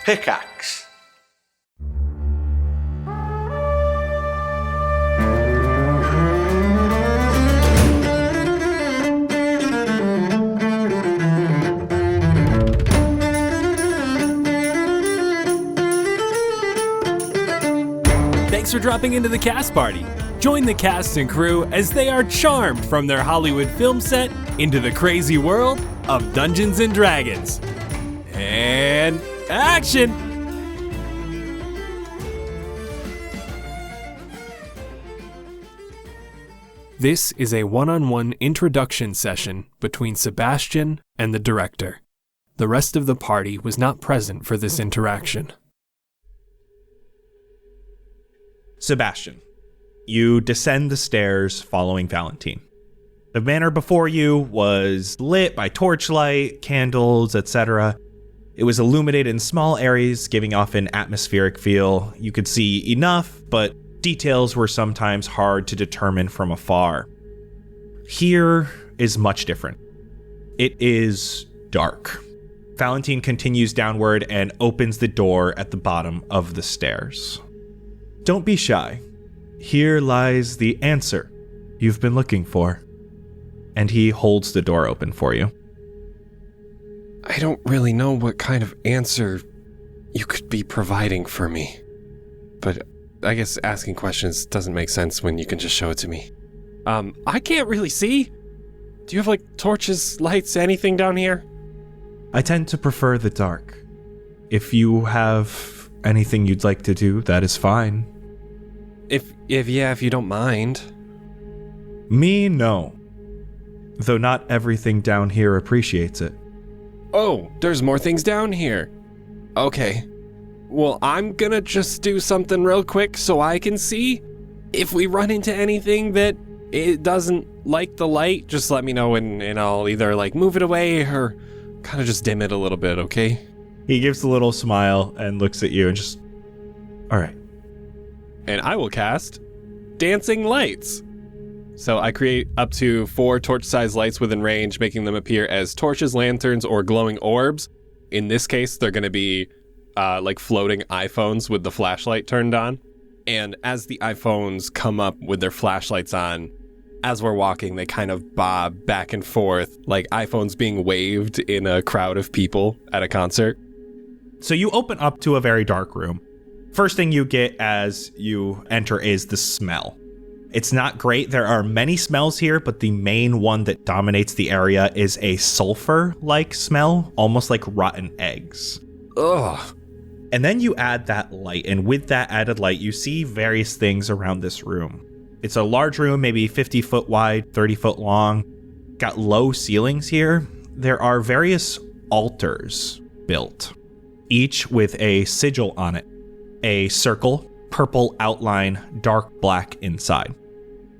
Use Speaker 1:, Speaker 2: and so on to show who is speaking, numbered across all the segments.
Speaker 1: Pickaxe.
Speaker 2: Thanks for dropping into the cast party. Join the cast and crew as they are charmed from their Hollywood film set into the crazy world of Dungeons and Dragons. And action! This is a one-on-one introduction session between Sebastian and the director. The rest of the party was not present for this interaction.
Speaker 3: Sebastian, you descend the stairs following Valentine. The manor before you was lit by torchlight, candles, etc. It was illuminated in small areas, giving off an atmospheric feel. You could see enough, but details were sometimes hard to determine from afar. Here is much different. It is dark. Valentine continues downward and opens the door at the bottom of the stairs. Don't be shy. Here lies the answer you've been looking for. And he holds the door open for you.
Speaker 4: I don't really know what kind of answer you could be providing for me. But I guess asking questions doesn't make sense when you can just show it to me. I can't really see. Do you have torches, lights, anything down here?
Speaker 3: I tend to prefer the dark. If you have anything you'd like to do, that is fine.
Speaker 4: If you don't mind.
Speaker 3: Me, no. Though not everything down here appreciates it.
Speaker 4: Oh, there's more things down here. Okay. Well, I'm gonna just do something real quick so I can see. If we run into anything that it doesn't like the light, just let me know and I'll either move it away or kind of just dim it a little bit, okay?
Speaker 3: He gives a little smile and looks at you and just, all right.
Speaker 4: And I will cast Dancing Lights. So I create up to 4 torch-sized lights within range, making them appear as torches, lanterns, or glowing orbs. In this case, they're going to be floating iPhones with the flashlight turned on. And as the iPhones come up with their flashlights on, as we're walking, they kind of bob back and forth, like iPhones being waved in a crowd of people at a concert.
Speaker 3: So you open up to a very dark room. First thing you get as you enter is the smell. It's not great. There are many smells here, but the main one that dominates the area is a sulfur-like smell, almost like rotten eggs.
Speaker 4: Ugh.
Speaker 3: And then you add that light, and with that added light, you see various things around this room. It's a large room, maybe 50 foot wide, 30 foot long. Got low ceilings here. There are various altars built, each with a sigil on it. A circle, purple outline, dark black inside.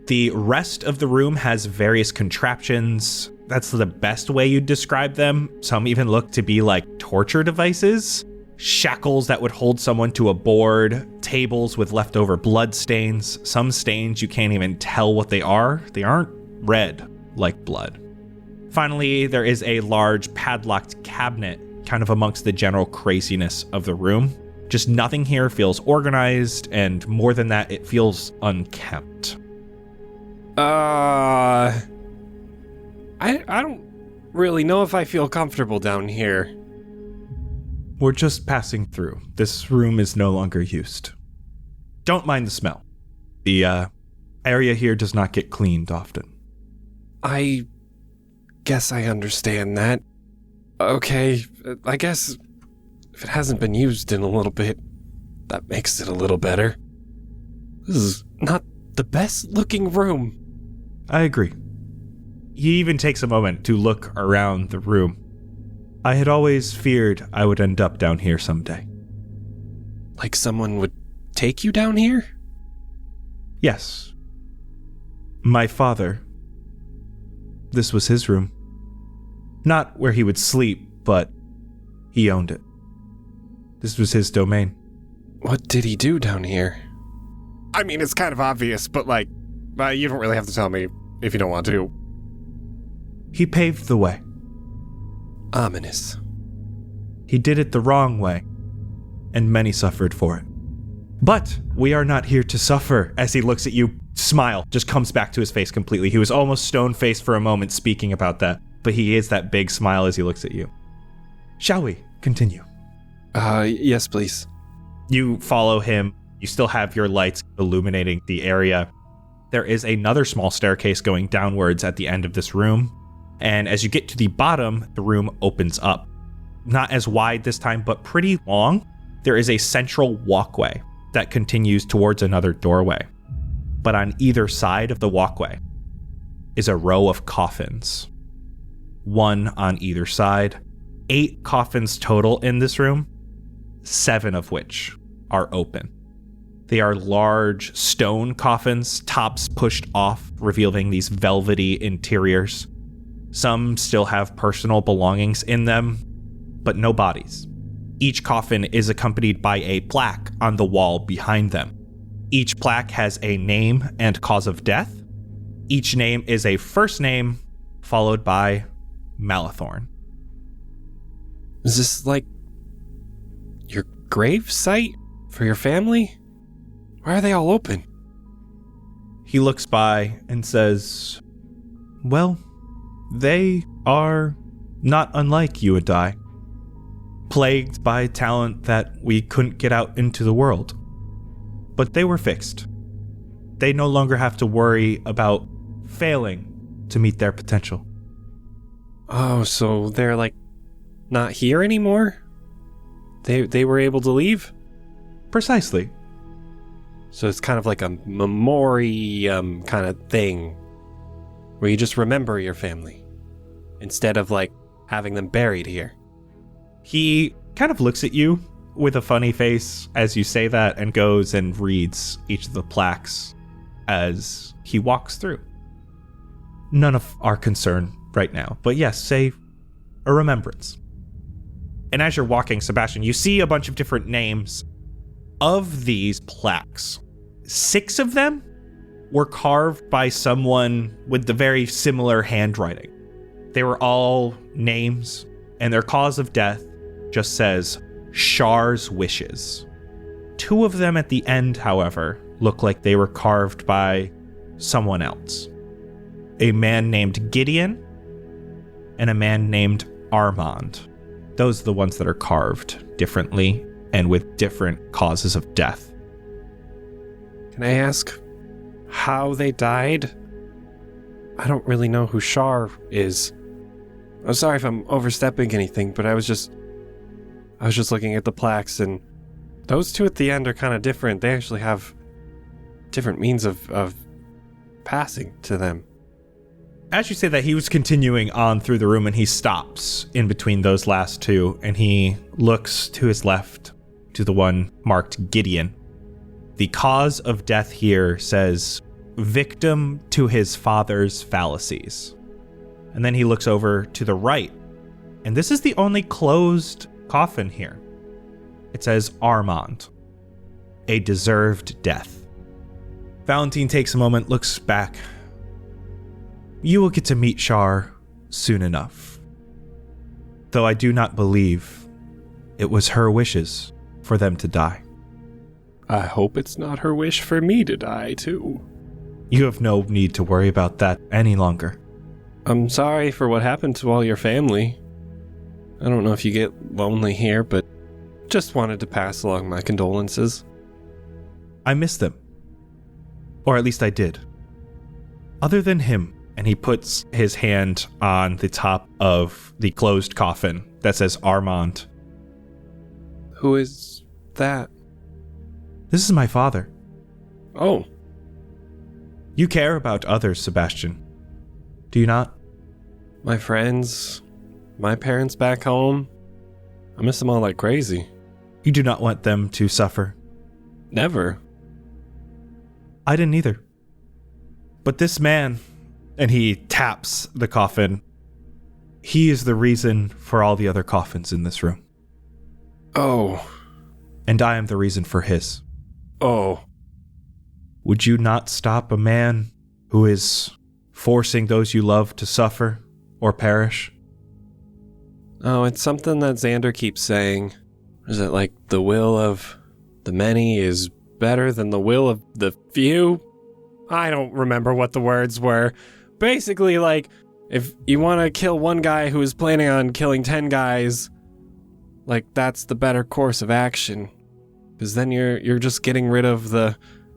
Speaker 3: The rest of the room has various contraptions. That's the best way you'd describe them. Some even look to be like torture devices. Shackles that would hold someone to a board, tables with leftover blood stains. Some stains you can't even tell what they are. They aren't red like blood. Finally, there is a large padlocked cabinet kind of amongst the general craziness of the room. Just nothing here feels organized, and more than that, it feels unkempt.
Speaker 4: I don't really know if I feel comfortable down here.
Speaker 3: We're just passing through. This room is no longer used. Don't mind the smell. The area here does not get cleaned often.
Speaker 4: I guess I understand that. Okay, I guess if it hasn't been used in a little bit, that makes it a little better. This is not the best looking room.
Speaker 3: I agree. He even takes a moment to look around the room. I had always feared I would end up down here someday.
Speaker 4: Like someone would take you down here?
Speaker 3: Yes. My father. This was his room. Not where he would sleep, but he owned it. This was his domain.
Speaker 4: What did he do down here? I mean, it's kind of obvious, but you don't really have to tell me if you don't want to.
Speaker 3: He paved the way.
Speaker 4: Ominous.
Speaker 3: He did it the wrong way. and many suffered for it. But we are not here to suffer. As he looks at you, smile just comes back to his face completely. He was almost stone-faced for a moment speaking about that, but he is that big smile as he looks at you. Shall we continue?
Speaker 4: Yes, please.
Speaker 3: You follow him. You still have your lights illuminating the area. There is another small staircase going downwards at the end of this room. And as you get to the bottom, the room opens up. Not as wide this time, but pretty long. There is a central walkway that continues towards another doorway. But on either side of the walkway is a row of coffins. One on either side. 8 coffins total in this room, 7 of which are open. They are large stone coffins, tops pushed off, revealing these velvety interiors. Some still have personal belongings in them, but no bodies. Each coffin is accompanied by a plaque on the wall behind them. Each plaque has a name and cause of death. Each name is a first name, followed by Malithorne.
Speaker 4: Is this like your grave site for your family? Why are they all open?
Speaker 3: He looks by and says, well, they are not unlike you and I, plagued by talent that we couldn't get out into the world. But they were fixed. They no longer have to worry about failing to meet their potential.
Speaker 4: Oh, so they're like not here anymore? They were able to leave?
Speaker 3: Precisely.
Speaker 4: So it's kind of like a memoriam kind of thing, where you just remember your family, instead of like having them buried here.
Speaker 3: He kind of looks at you with a funny face as you say that and goes and reads each of the plaques as he walks through. None of our concern right now, but yes, say a remembrance. And as you're walking, Sebastian, you see a bunch of different names. Of these plaques, 6 of them were carved by someone with the very similar handwriting. They were all names, and their cause of death just says, Shar's wishes. 2 of them at the end, however, look like they were carved by someone else. A man named Gideon and a man named Armand. Those are the ones that are carved differently and with different causes of death.
Speaker 4: Can I ask how they died? I don't really know who Shar is. I'm sorry if I'm overstepping anything, but I was just looking at the plaques, and those 2 at the end are kind of different. They actually have different means of passing to them.
Speaker 3: As you say that, he was continuing on through the room, and he stops in between those last 2, and he looks to his left to the one marked Gideon. The cause of death here says, victim to his father's fallacies. And then he looks over to the right, and this is the only closed coffin here. It says Armand, a deserved death. Valentine takes a moment, looks back. You will get to meet Shar soon enough. Though I do not believe it was her wishes for them to die.
Speaker 4: I hope it's not her wish for me to die, too.
Speaker 3: You have no need to worry about that any longer.
Speaker 4: I'm sorry for what happened to all your family. I don't know if you get lonely here, but just wanted to pass along my condolences.
Speaker 3: I miss them. Or at least I did. Other than him, and he puts his hand on the top of the closed coffin that says Armand.
Speaker 4: Who is that?
Speaker 3: This is my father.
Speaker 4: Oh.
Speaker 3: You care about others, Sebastian. Do you not?
Speaker 4: My friends, my parents back home. I miss them all like crazy.
Speaker 3: You do not want them to suffer.
Speaker 4: Never.
Speaker 3: I didn't either. But this man, and he taps the coffin, he is the reason for all the other coffins in this room.
Speaker 4: Oh.
Speaker 3: And I am the reason for his.
Speaker 4: Oh.
Speaker 3: Would you not stop a man who is forcing those you love to suffer or perish?
Speaker 4: Oh, it's something that Xander keeps saying. Is it like the will of the many is better than the will of the few? I don't remember what the words were. Basically, like, if you want to kill one guy who is planning on killing 10 guys, like, that's the better course of action. Because then you're just getting rid of the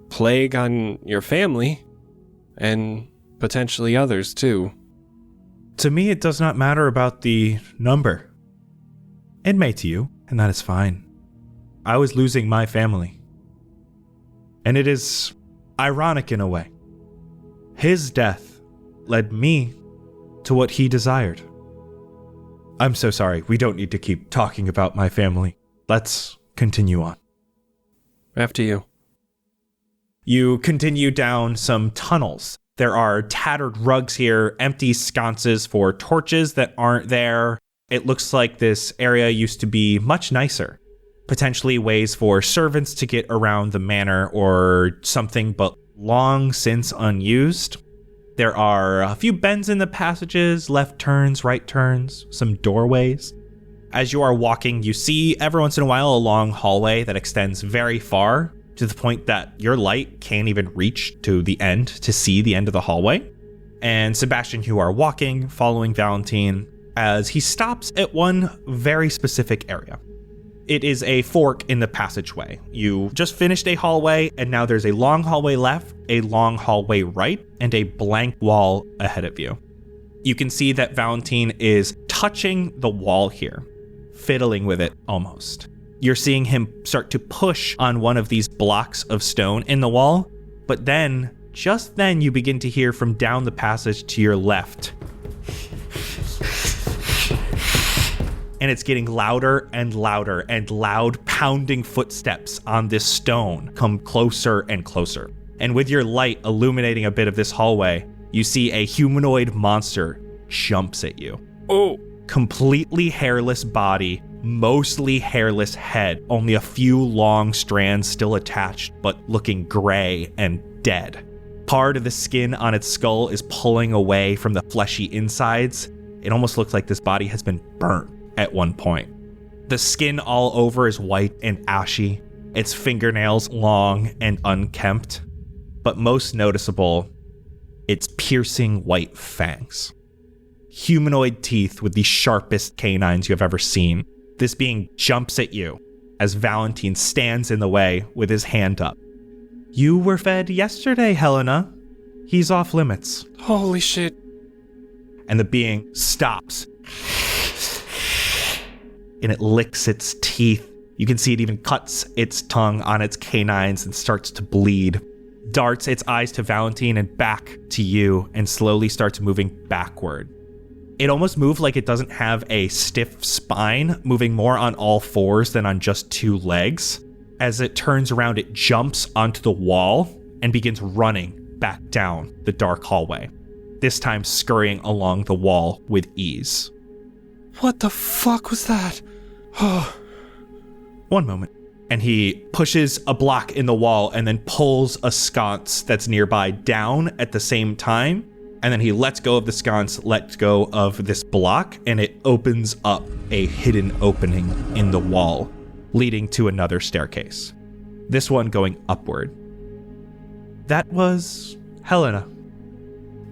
Speaker 4: plague on your family and potentially others, too.
Speaker 3: To me, it does not matter about the number. It may to you, and that is fine. I was losing my family. And it is ironic in a way. His death led me to what he desired. I'm so sorry. We don't need to keep talking about my family. Let's continue on.
Speaker 4: After you.
Speaker 3: You continue down some tunnels. There are tattered rugs here, empty sconces for torches that aren't there. It looks like this area used to be much nicer. Potentially ways for servants to get around the manor or something, but long since unused. There are a few bends in the passages, left turns, right turns, some doorways. As you are walking, you see every once in a while a long hallway that extends very far, to the point that your light can't even reach to the end to see the end of the hallway. And Sebastian, you are walking, following Valentine, as he stops at one very specific area. It is a fork in the passageway. You just finished a hallway, and now there's a long hallway left, a long hallway right, and a blank wall ahead of you. You can see that Valentine is touching the wall here, fiddling with it almost. You're seeing him start to push on one of these blocks of stone in the wall, but then, just then, you begin to hear from down the passage to your left. And it's getting louder and louder, and loud pounding footsteps on this stone come closer and closer. And with your light illuminating a bit of this hallway, you see a humanoid monster jumps at you.
Speaker 4: Oh!
Speaker 3: Completely hairless body, mostly hairless head, only a few long strands still attached, but looking gray and dead. Part of the skin on its skull is pulling away from the fleshy insides. It almost looks like this body has been burnt at one point. The skin all over is white and ashy, its fingernails long and unkempt, but most noticeable, its piercing white fangs. Humanoid teeth with the sharpest canines you have ever seen. This being jumps at you as Valentine stands in the way with his hand up. You were fed yesterday, Helena. He's off limits.
Speaker 4: Holy shit.
Speaker 3: And the being stops. And it licks its teeth. You can see it even cuts its tongue on its canines and starts to bleed. Darts its eyes to Valentine and back to you and slowly starts moving backward. It almost moves like it doesn't have a stiff spine, moving more on all fours than on just two legs. As it turns around, it jumps onto the wall and begins running back down the dark hallway, this time scurrying along the wall with ease.
Speaker 4: What the fuck was that? Oh.
Speaker 3: One moment. And he pushes a block in the wall and then pulls a sconce that's nearby down at the same time. And then he lets go of the sconce, lets go of this block, and it opens up a hidden opening in the wall, leading to another staircase. This one going upward. That was Helena.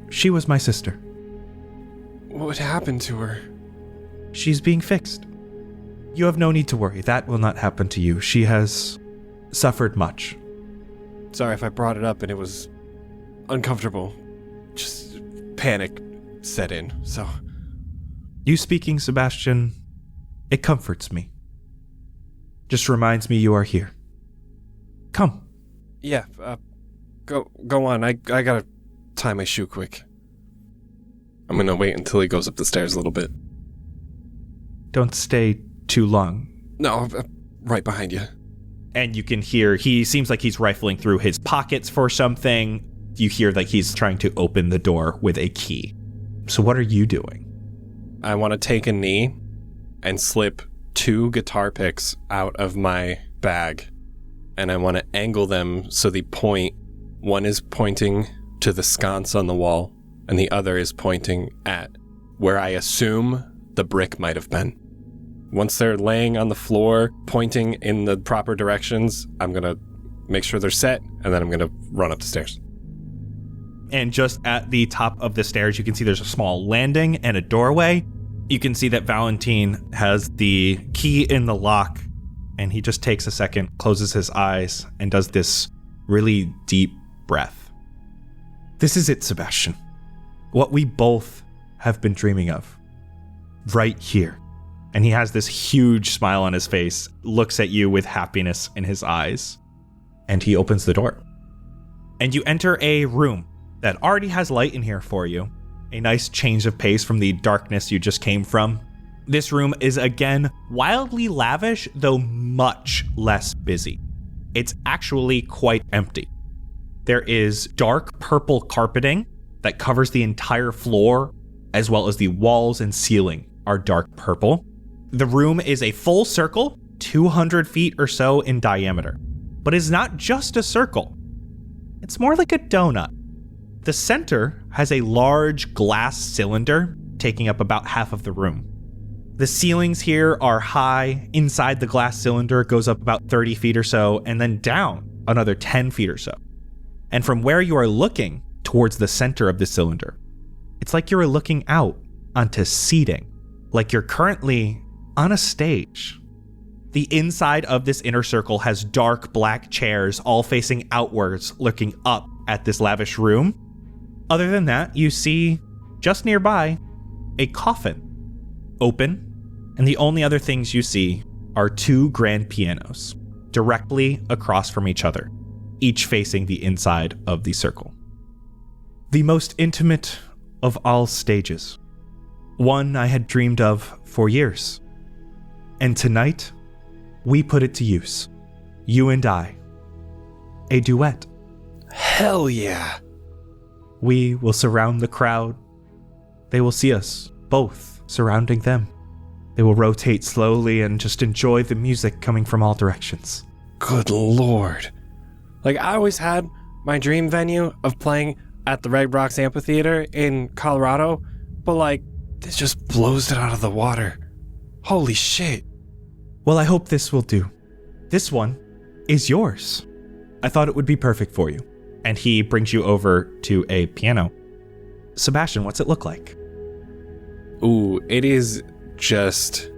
Speaker 3: She was my sister.
Speaker 4: What happened to her?
Speaker 3: She's being fixed. You have no need to worry. That will not happen to you. She has suffered much.
Speaker 4: Sorry if I brought it up and it was uncomfortable. Just panic set in, so.
Speaker 3: You speaking, Sebastian, it comforts me. Just reminds me you are here. Come.
Speaker 4: Yeah, go on. I gotta tie my shoe quick. I'm gonna wait until he goes up the stairs a little bit.
Speaker 3: Don't stay too long.
Speaker 4: No, right behind you.
Speaker 3: And you can hear, he seems like he's rifling through his pockets for something. You hear like he's trying to open the door with a key. So what are you doing?
Speaker 4: I want to take a knee and slip 2 guitar picks out of my bag. And I want to angle them so one is pointing to the sconce on the wall, and the other is pointing at where I assume the brick might have been. Once they're laying on the floor, pointing in the proper directions, I'm going to make sure they're set, and then I'm going to run up the stairs.
Speaker 3: And just at the top of the stairs, you can see there's a small landing and a doorway. You can see that Valentine has the key in the lock, and he just takes a second, closes his eyes, and does this really deep breath. This is it, Sebastian. What we both have been dreaming of. Right here. And he has this huge smile on his face, looks at you with happiness in his eyes, and he opens the door. And you enter a room that already has light in here for you. A nice change of pace from the darkness you just came from. This room is again wildly lavish, though much less busy. It's actually quite empty. There is dark purple carpeting that covers the entire floor, as well as the walls and ceiling are dark purple. The room is a full circle, 200 feet or so in diameter, but it's not just a circle. It's more like a donut. The center has a large glass cylinder taking up about half of the room. The ceilings here are high. Inside the glass cylinder goes up about 30 feet or so, and then down another 10 feet or so. And from where you are looking towards the center of the cylinder, it's like you're looking out onto seating, like you're currently on a stage. The inside of this inner circle has dark black chairs all facing outwards, looking up at this lavish room. Other than that, you see, just nearby, a coffin, open, and the only other things you see are two grand pianos, directly across from each other, each facing the inside of the circle. The most intimate of all stages, one I had dreamed of for years. And tonight, we put it to use, you and I, a duet.
Speaker 4: Hell yeah.
Speaker 3: We will surround the crowd. They will see us, both surrounding them. They will rotate slowly and just enjoy the music coming from all directions.
Speaker 4: Good Lord. Like, I always had my dream venue of playing at the Red Rocks Amphitheater in Colorado, but like, this just blows it out of the water. Holy shit.
Speaker 3: Well, I hope this will do. This one is yours. I thought it would be perfect for you. And he brings you over to a piano. Sebastian, what's it look like?
Speaker 4: Ooh, it is just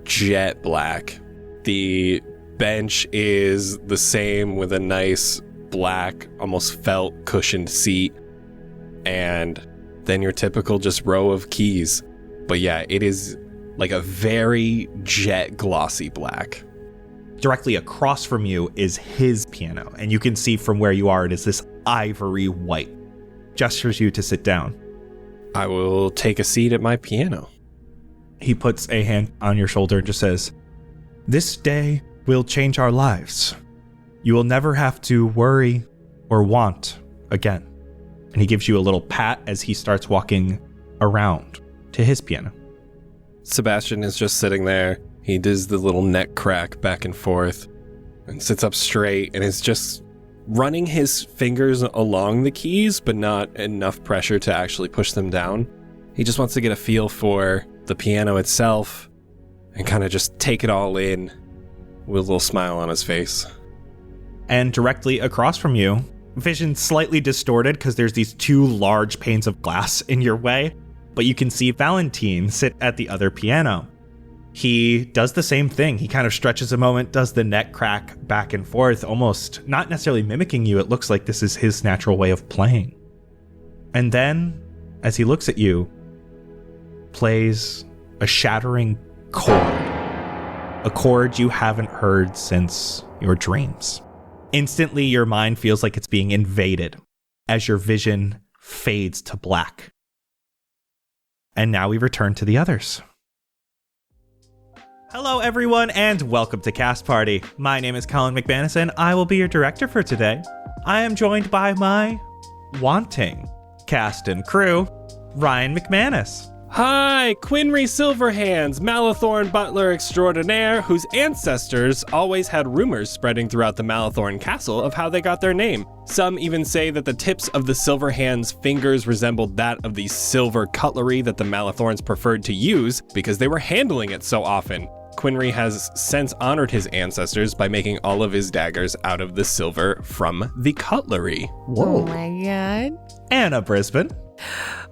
Speaker 4: jet black. The bench is the same with a nice black, almost felt cushioned seat. And then your typical just row of keys. But yeah, it is like a very jet glossy black.
Speaker 3: Directly across from you is his piano, and you can see from where you are, it is this ivory white. Gestures you to sit down.
Speaker 4: I will take a seat at my piano.
Speaker 3: He puts a hand on your shoulder and just says, "This day will change our lives. You will never have to worry or want again." And he gives you a little pat as he starts walking around to his piano.
Speaker 4: Sebastian is just sitting there. He does the little neck crack back and forth and sits up straight and is just running his fingers along the keys, but not enough pressure to actually push them down. He just wants to get a feel for the piano itself and kind of just take it all in with a little smile on his face.
Speaker 3: And directly across from you, vision slightly distorted because there's these two large panes of glass in your way, but you can see Valentine sit at the other piano. He does the same thing. He kind of stretches a moment, does the neck crack back and forth, almost not necessarily mimicking you. It looks like this is his natural way of playing. And then, as he looks at you, plays a shattering chord. A chord you haven't heard since your dreams. Instantly, your mind feels like it's being invaded as your vision fades to black. And now we return to the others. Hello, everyone, and welcome to Cast Party. My name is Colin McManus, and I will be your director for today. I am joined by my wanting cast and crew, Ryan McManus.
Speaker 4: Hi, Quinry Silverhands, Malithorne butler extraordinaire, whose ancestors always had rumors spreading throughout the Malithorne castle of how they got their name. Some even say that the tips of the Silverhands' fingers resembled that of the silver cutlery that the Malithornes preferred to use because they were handling it so often. Quinry has since honored his ancestors by making all of his daggers out of the silver from the cutlery.
Speaker 1: Whoa.
Speaker 5: Oh my god.
Speaker 3: Anna Brisbane.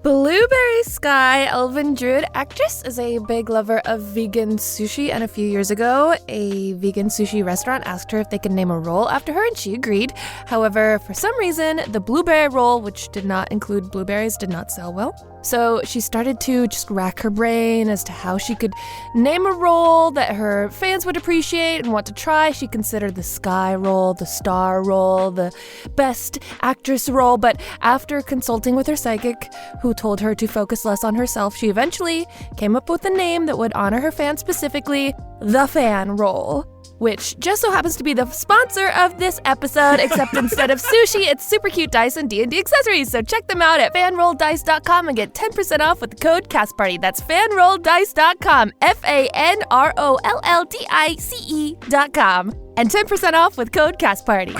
Speaker 5: Blueberry Sky, elven druid actress, is a big lover of vegan sushi, and a few years ago, a vegan sushi restaurant asked her if they could name a roll after her, and she agreed. However, for some reason, the blueberry roll, which did not include blueberries, did not sell well. So she started to just rack her brain as to how she could name a role that her fans would appreciate and want to try. She considered the Sky role, the Star role, the Best Actress role, but after consulting with her psychic, who told her to focus less on herself, she eventually came up with a name that would honor her fans, specifically the Fan role, which just so happens to be the sponsor of this episode, except instead of sushi, it's super cute dice and D&D accessories. So check them out at fanrolldice.com and get 10% off with the code CASTPARTY. That's fanrolldice.com, FANROLLDICE.com. And 10% off with code CASTPARTY.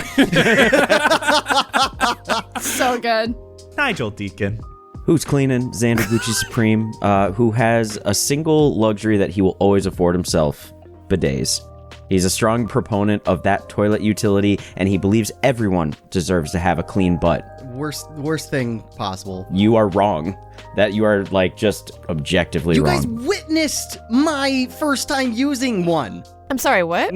Speaker 6: So good.
Speaker 3: Nigel Deacon.
Speaker 1: Who's cleaning? Xander Gucci Supreme, who has a single luxury that he will always afford himself: bidets. He's a strong proponent of that toilet utility, and he believes everyone deserves to have a clean butt.
Speaker 7: Worst thing possible.
Speaker 1: You are wrong. That you are, like, just objectively
Speaker 7: You
Speaker 1: wrong.
Speaker 7: guys witnessed my first time using one.
Speaker 5: I'm sorry, what?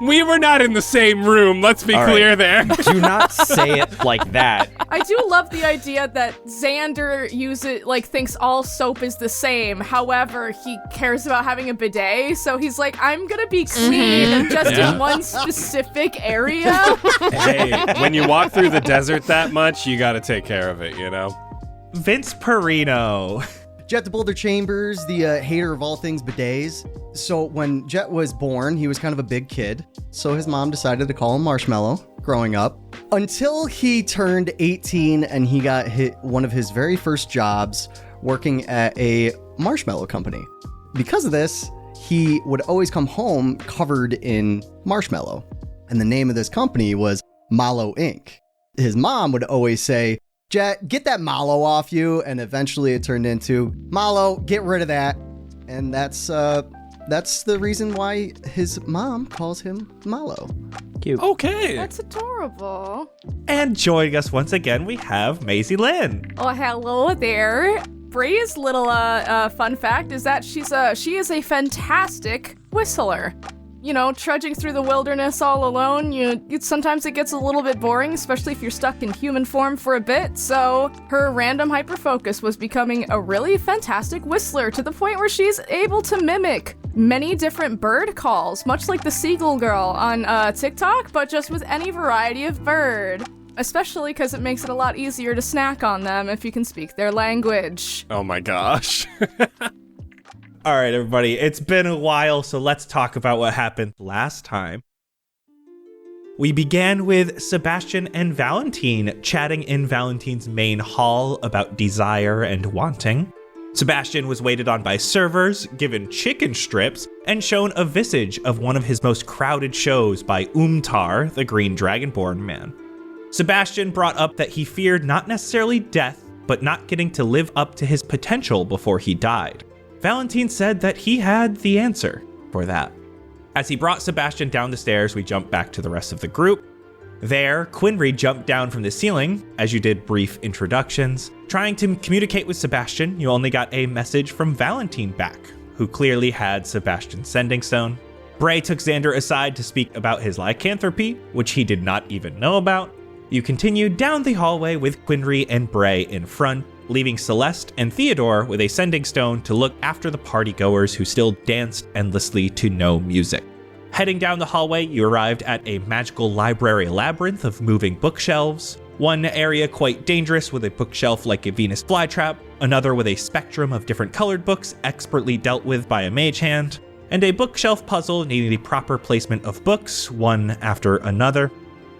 Speaker 4: We were not in the same room. Let's be
Speaker 1: All
Speaker 4: clear
Speaker 1: right.
Speaker 4: there.
Speaker 1: Do not say it like that.
Speaker 6: I do love the idea that Xander thinks all soap is the same. However, he cares about having a bidet, so he's like, I'm gonna be clean just in one specific area.
Speaker 4: Hey, when you walk through the desert that much, you got to take care of it, you know?
Speaker 3: Vince Perino.
Speaker 7: Jett the Boulder Chambers, the hater of all things bidets. So when Jett was born, he was kind of a big kid. So his mom decided to call him Marshmallow growing up. Until he turned 18 and he got hit one of his very first jobs working at a marshmallow company. Because of this, he would always come home covered in marshmallow. And the name of this company was Mallow Inc. His mom would always say, Jett, get that mallow off you, and eventually it turned into Mallow, get rid of that. And that's the reason why his mom calls him Mallow.
Speaker 1: Cute.
Speaker 4: Okay.
Speaker 6: That's adorable.
Speaker 3: And joining us once again, we have Maisie Lynn.
Speaker 6: Oh, hello there. Bree's little fun fact is that she is a fantastic whistler. You know, trudging through the wilderness all alone, sometimes it gets a little bit boring, especially if you're stuck in human form for a bit, so her random hyperfocus was becoming a really fantastic whistler to the point where she's able to mimic many different bird calls, much like the Seagull Girl on TikTok, but just with any variety of bird. Especially because it makes it a lot easier to snack on them if you can speak their language.
Speaker 4: Oh my gosh.
Speaker 3: All right, everybody, it's been a while, so let's talk about what happened last time. We began with Sebastian and Valentine chatting in Valentine's main hall about desire and wanting. Sebastian was waited on by servers, given chicken strips, and shown a visage of one of his most crowded shows by Umtar, the Green Dragonborn man. Sebastian brought up that he feared not necessarily death, but not getting to live up to his potential before he died. Valentine said that he had the answer for that. As he brought Sebastian down the stairs, we jumped back to the rest of the group. There, Quinry jumped down from the ceiling as you did brief introductions. Trying to communicate with Sebastian, you only got a message from Valentine back, who clearly had Sebastian's sending stone. Bray took Xander aside to speak about his lycanthropy, which he did not even know about. You continued down the hallway with Quinry and Bray in front, leaving Celeste and Theodore with a sending stone to look after the partygoers who still danced endlessly to no music. Heading down the hallway, you arrived at a magical library labyrinth of moving bookshelves. One area quite dangerous with a bookshelf like a Venus flytrap, another with a spectrum of different colored books expertly dealt with by a mage hand, and a bookshelf puzzle needing the proper placement of books, one after another.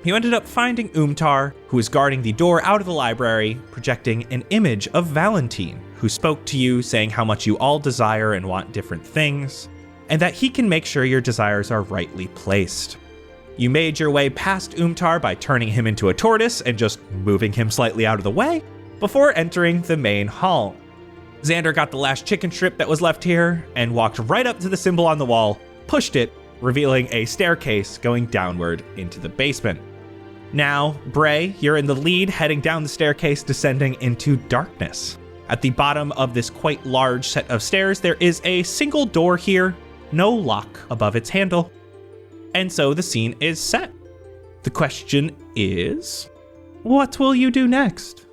Speaker 3: You ended up finding Umtar, who was guarding the door out of the library, projecting an image of Valentine, who spoke to you saying how much you all desire and want different things, and that he can make sure your desires are rightly placed. You made your way past Umtar by turning him into a tortoise and just moving him slightly out of the way, before entering the main hall. Xander got the last chicken strip that was left here and walked right up to the symbol on the wall, pushed it, revealing a staircase going downward into the basement. Now, Bray, you're in the lead, heading down the staircase, descending into darkness. At the bottom of this quite large set of stairs, there is a single door here, no lock above its handle. And so the scene is set. The question is, what will you do next?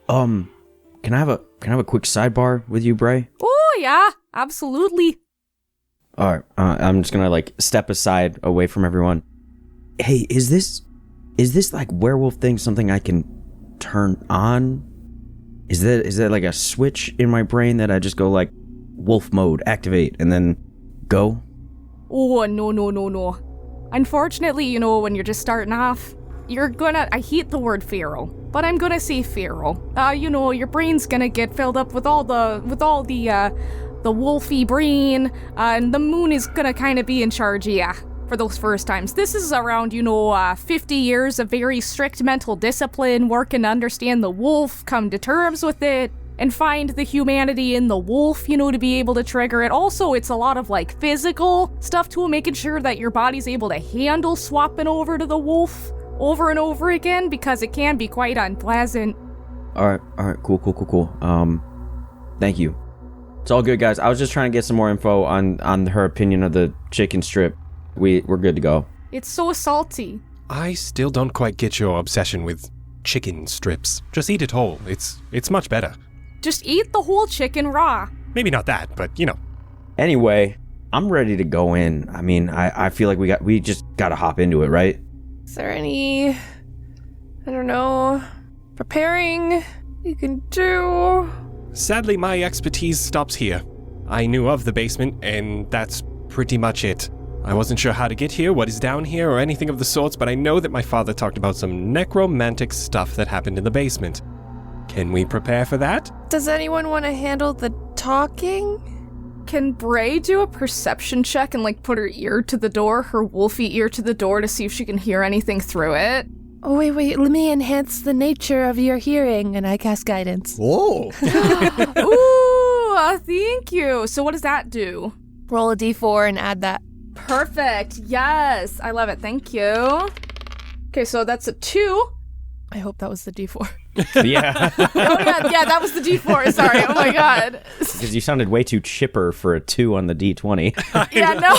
Speaker 1: Can I have a quick sidebar with you, Bray?
Speaker 6: Oh, yeah, absolutely.
Speaker 1: All right, I'm just gonna step aside away from everyone. Hey, is this like werewolf thing something I can turn on? Is that like a switch in my brain that I just go like wolf mode, activate, and then go?
Speaker 6: Oh, no. Unfortunately, when you're just starting off, I hate the word feral, but I'm gonna say feral. Your brain's gonna get filled up with all the wolfy brain, and the moon is gonna kind of be in charge, for those first times. This is around, 50 years of very strict mental discipline, working to understand the wolf, come to terms with it, and find the humanity in the wolf, to be able to trigger it. Also, it's a lot of physical stuff too, making sure that your body's able to handle swapping over to the wolf over and over again, because it can be quite unpleasant.
Speaker 1: All right, cool. Thank you. It's all good, guys. I was just trying to get some more info on her opinion of the chicken strip. We're good to go.
Speaker 6: It's so salty.
Speaker 4: I still don't quite get your obsession with chicken strips. Just eat it whole. It's much better.
Speaker 6: Just eat the whole chicken raw.
Speaker 4: Maybe not that, but
Speaker 1: Anyway, I'm ready to go in. I mean, I feel like we just gotta hop into it, right?
Speaker 5: Is there any, preparing you can do?
Speaker 4: Sadly, my expertise stops here. I knew of the basement, and that's pretty much it. I wasn't sure how to get here, what is down here, or anything of the sorts, but I know that my father talked about some necromantic stuff that happened in the basement. Can we prepare for that?
Speaker 5: Does anyone want to handle the talking?
Speaker 6: Can Bray do a perception check and put her ear to the door, her wolfy ear to the door, to see if she can hear anything through it?
Speaker 5: Oh, wait, let me enhance the nature of your hearing, and I cast guidance.
Speaker 7: Whoa.
Speaker 6: Ooh, thank you. So what does that do?
Speaker 5: Roll a d4 and add that.
Speaker 6: Perfect. Yes. I love it. Thank you. Okay, so that's a 2.
Speaker 5: I hope that was the d4.
Speaker 1: Yeah.
Speaker 6: yeah, that was the d4. Sorry. Oh my god.
Speaker 1: Because you sounded way too chipper for a 2 on the d20.
Speaker 6: Yeah, no.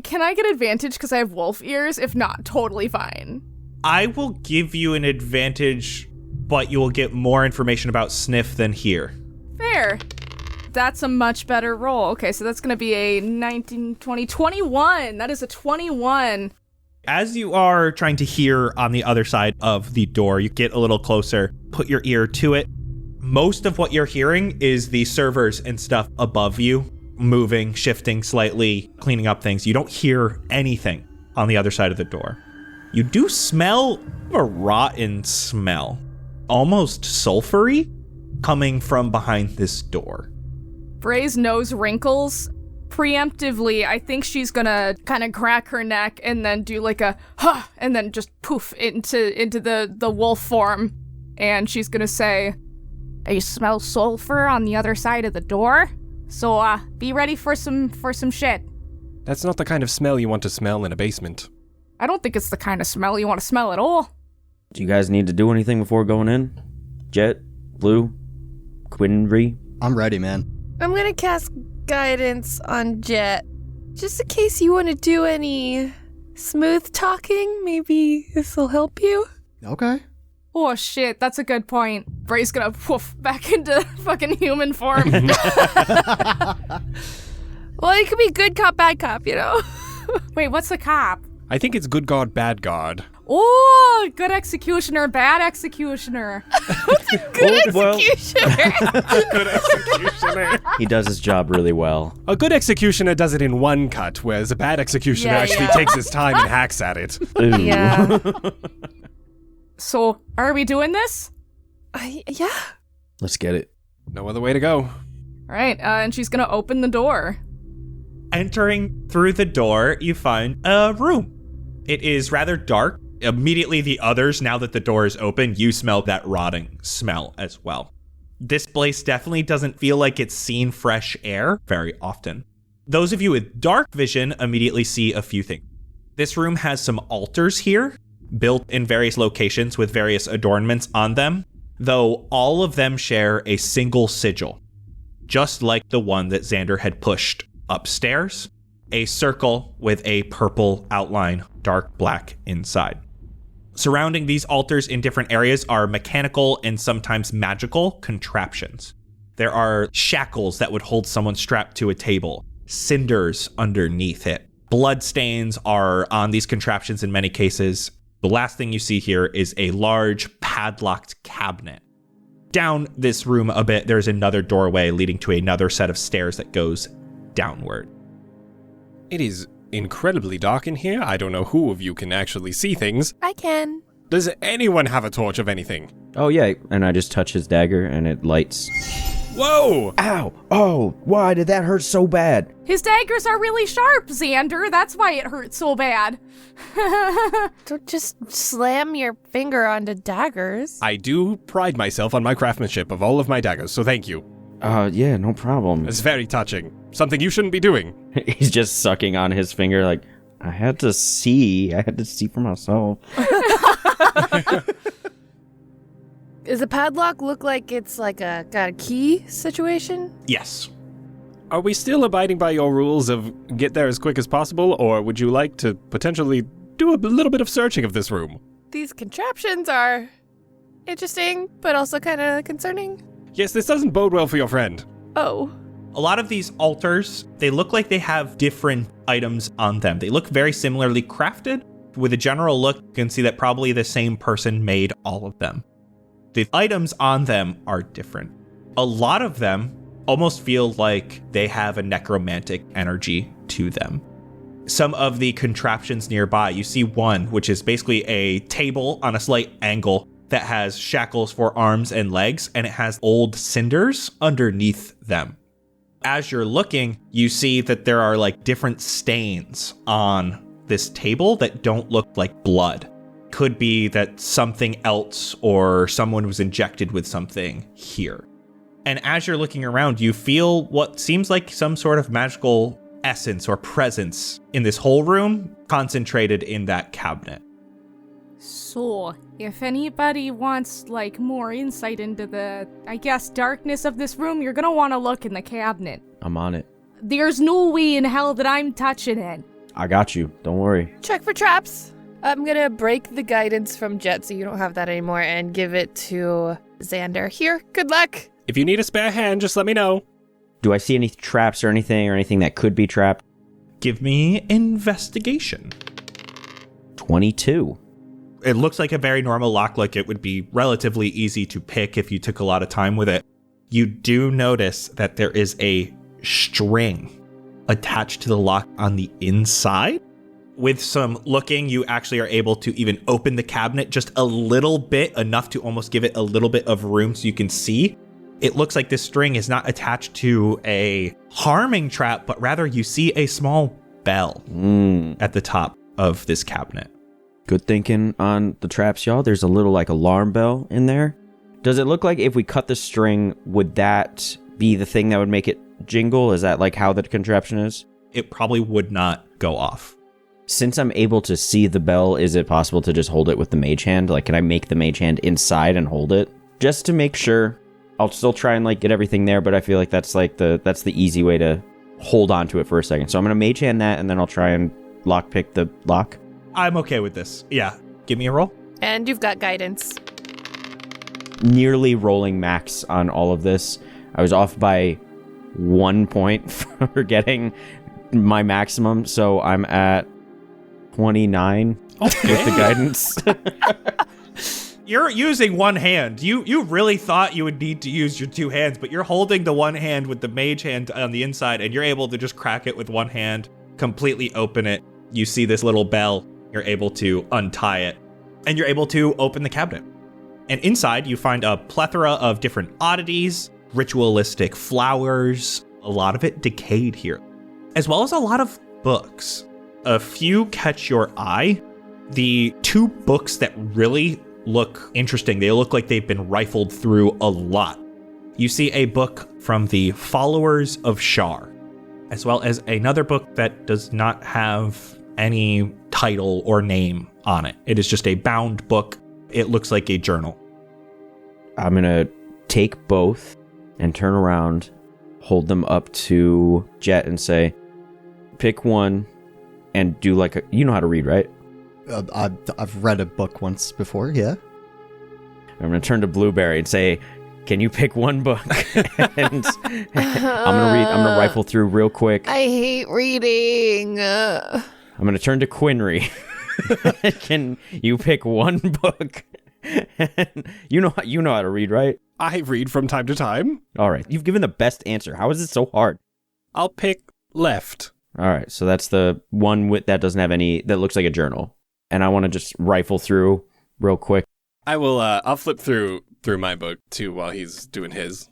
Speaker 6: Can I get advantage because I have wolf ears? If not, totally fine.
Speaker 3: I will give you an advantage, but you will get more information about Sniff than here.
Speaker 6: Fair. That's a much better roll. Okay, so that's going to be a 19, 20, 21. That is a 21.
Speaker 3: As you are trying to hear on the other side of the door, you get a little closer, put your ear to it. Most of what you're hearing is the servers and stuff above you, moving, shifting slightly, cleaning up things. You don't hear anything on the other side of the door. You do smell a rotten smell, almost sulfury, coming from behind this door.
Speaker 6: Bray's nose wrinkles. Preemptively, I think she's gonna kind of crack her neck and then do a huh, and then just poof into the wolf form. And she's gonna say, I smell sulfur on the other side of the door. So be ready for some shit.
Speaker 4: That's not the kind of smell you want to smell in a basement.
Speaker 6: I don't think it's the kind of smell you want to smell at all.
Speaker 1: Do you guys need to do anything before going in? Jett, Blue, Quinry?
Speaker 7: I'm ready, man.
Speaker 5: I'm gonna cast guidance on Jett. Just in case you want to do any smooth talking, maybe this will help you.
Speaker 7: Okay.
Speaker 6: Oh shit, that's a good point. Bray's gonna poof back into fucking human form.
Speaker 5: Well, it could be good cop, bad cop,
Speaker 6: Wait, what's the cop?
Speaker 4: I think it's good guard, bad guard.
Speaker 6: Oh, good executioner, bad executioner.
Speaker 5: Good executioner.
Speaker 4: Good executioner.
Speaker 1: He does his job really well.
Speaker 4: A good executioner does it in one cut, whereas a bad executioner actually takes his time and hacks at it.
Speaker 1: Ooh.
Speaker 5: Yeah.
Speaker 6: So, are we doing this?
Speaker 5: Yeah.
Speaker 1: Let's get it.
Speaker 4: No other way to go.
Speaker 6: All right, and she's gonna open the door.
Speaker 3: Entering through the door, you find a room. It is rather dark. Immediately the others, now that the door is open, you smell that rotting smell as well. This place definitely doesn't feel like it's seen fresh air very often. Those of you with dark vision immediately see a few things. This room has some altars here, built in various locations with various adornments on them, though all of them share a single sigil, just like the one that Xander had pushed upstairs, a circle with a purple outline, dark black inside. Surrounding these altars in different areas are mechanical and sometimes magical contraptions. There are shackles that would hold someone strapped to a table, cinders underneath it. Bloodstains are on these contraptions in many cases. The last thing you see here is a large padlocked cabinet. Down this room a bit, there's another doorway leading to another set of stairs that goes downward.
Speaker 4: It is incredibly dark in here. I don't know who of you can actually see things.
Speaker 5: I can.
Speaker 4: Does anyone have a torch of anything?
Speaker 1: Oh, yeah, and I just touch his dagger and it lights.
Speaker 4: Whoa!
Speaker 1: Ow! Oh, why did that hurt so bad?
Speaker 6: His daggers are really sharp, Xander. That's why it hurts so bad.
Speaker 5: Don't just slam your finger onto daggers.
Speaker 4: I do pride myself on my craftsmanship of all of my daggers, so thank you.
Speaker 1: Yeah, no problem.
Speaker 4: It's very touching. Something you shouldn't be doing.
Speaker 1: He's just sucking on his finger like, I had to see for myself.
Speaker 5: Does the padlock look like it's like got a key situation?
Speaker 3: Yes.
Speaker 4: Are we still abiding by your rules of get there as quick as possible, or would you like to potentially do a little bit of searching of this room?
Speaker 5: These contraptions are interesting, but also kind of concerning.
Speaker 4: Yes, this doesn't bode well for your friend.
Speaker 5: Oh.
Speaker 3: A lot of these altars, they look like they have different items on them. They look very similarly crafted. With a general look, you can see that probably the same person made all of them. The items on them are different. A lot of them almost feel like they have a necromantic energy to them. Some of the contraptions nearby, you see one, which is basically a table on a slight angle that has shackles for arms and legs, and it has old cinders underneath them. As you're looking, you see that there are like different stains on this table that don't look like blood. Could be that something else or someone was injected with something here. And as you're looking around, you feel what seems like some sort of magical essence or presence in this whole room concentrated in that cabinet.
Speaker 6: So, if anybody wants, more insight into the, darkness of this room, you're gonna want to look in the cabinet.
Speaker 1: I'm on it.
Speaker 6: There's no way in hell that I'm touching it.
Speaker 1: I got you. Don't worry.
Speaker 5: Check for traps. I'm gonna break the guidance from Jett so you don't have that anymore and give it to Xander. Here, good luck.
Speaker 4: If you need a spare hand, just let me know.
Speaker 1: Do I see any traps or anything that could be trapped?
Speaker 3: Give me investigation.
Speaker 1: 22.
Speaker 3: It looks like a very normal lock, like it would be relatively easy to pick if you took a lot of time with it. You do notice that there is a string attached to the lock on the inside. With some looking, you actually are able to even open the cabinet just a little bit, enough to almost give it a little bit of room so you can see. It looks like this string is not attached to a harming trap, but rather you see a small bell at the top of this cabinet.
Speaker 1: Good thinking on the traps, y'all. There's a little alarm bell in there. Does it look like if we cut the string, would that be the thing that would make it jingle? Is that how the contraption is?
Speaker 3: It probably would not go off.
Speaker 1: Since I'm able to see the bell, is it possible to just hold it with the mage hand? Can I make the mage hand inside and hold it? Just to make sure. I'll still try and get everything there, but I feel like that's that's the easy way to hold on to it for a second. So I'm going to mage hand that, and then I'll try and lockpick the lock.
Speaker 3: I'm okay with this. Yeah. Give me a roll.
Speaker 5: And you've got guidance.
Speaker 1: Nearly rolling max on all of this. I was off by 1 point for getting my maximum, so I'm at 29 with the guidance.
Speaker 3: You're using one hand. You really thought you would need to use your two hands, but you're holding the one hand with the mage hand on the inside, and you're able to just crack it with one hand, completely open it. You see this little bell. You're able to untie it, and you're able to open the cabinet. And inside, you find a plethora of different oddities, ritualistic flowers, a lot of it decayed here, as well as a lot of books. A few catch your eye. The two books that really look interesting, they look like they've been rifled through a lot. You see a book from the Followers of Shar, as well as another book that does not have any title or name on it. It is just a bound book. It looks like a journal.
Speaker 1: I'm going to take both and turn around, hold them up to Jett and say, pick one and do like a, you know how to read, right?
Speaker 7: I've read a book once before, yeah.
Speaker 1: I'm going to turn to Blueberry and say, can you pick one book? And I'm going to rifle through real quick.
Speaker 5: I hate reading.
Speaker 1: I'm going to turn to Quinry. Can you pick one book? You know how to read, right?
Speaker 4: I read from time to time.
Speaker 1: All right. You've given the best answer. How is it so hard?
Speaker 4: I'll pick left.
Speaker 1: All right. So that's the one that doesn't have any, that looks like a journal. And I want to just rifle through real quick.
Speaker 4: I will, I'll flip through my book too while he's doing his.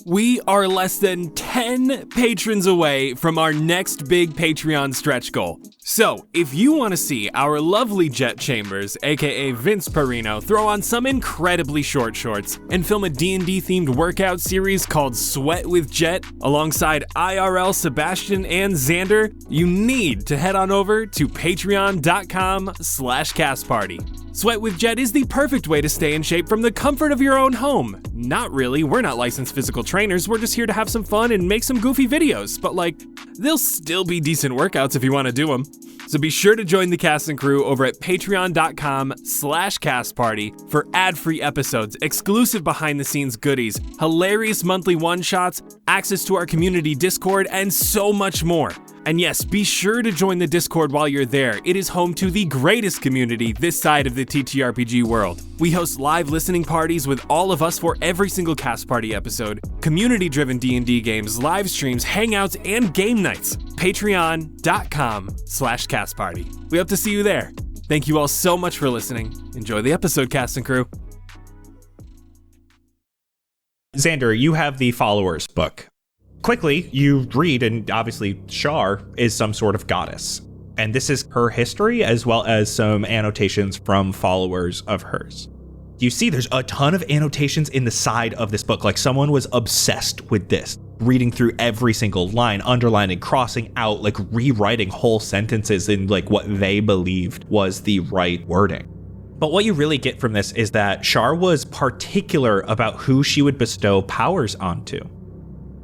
Speaker 2: We are less than 10 patrons away from our next big Patreon stretch goal. So, if you want to see our lovely Jett Chambers, aka Vince Perino, throw on some incredibly short shorts and film a D&D themed workout series called Sweat with Jett alongside IRL Sebastian and Xander, you need to head on over to patreon.com/castparty. Sweat with Jett is the perfect way to stay in shape from the comfort of your own home. Not really, we're not licensed physical trainers, we're just here to have some fun and make some goofy videos, but like, they'll still be decent workouts if you want to do them. So be sure to join the cast and crew over at patreon.com/castparty for ad-free episodes, exclusive behind-the-scenes goodies, hilarious monthly one-shots, access to our community Discord, and so much more. And yes, be sure to join the Discord while you're there. It is home to the greatest community this side of the TTRPG world. We host live listening parties with all of us for every single Cast Party episode, community-driven D&D games, live streams, hangouts, and game nights. Patreon.com/castparty. We hope to see you there. Thank you all so much for listening. Enjoy the episode, cast and crew.
Speaker 3: Xander, you have the Followers book. Quickly, you read, and obviously Shar is some sort of goddess. And this is her history, as well as some annotations from followers of hers. You see there's a ton of annotations in the side of this book, like someone was obsessed with this, reading through every single line, underlining, crossing out, like rewriting whole sentences in like what they believed was the right wording. But what you really get from this is that Shar was particular about who she would bestow powers onto.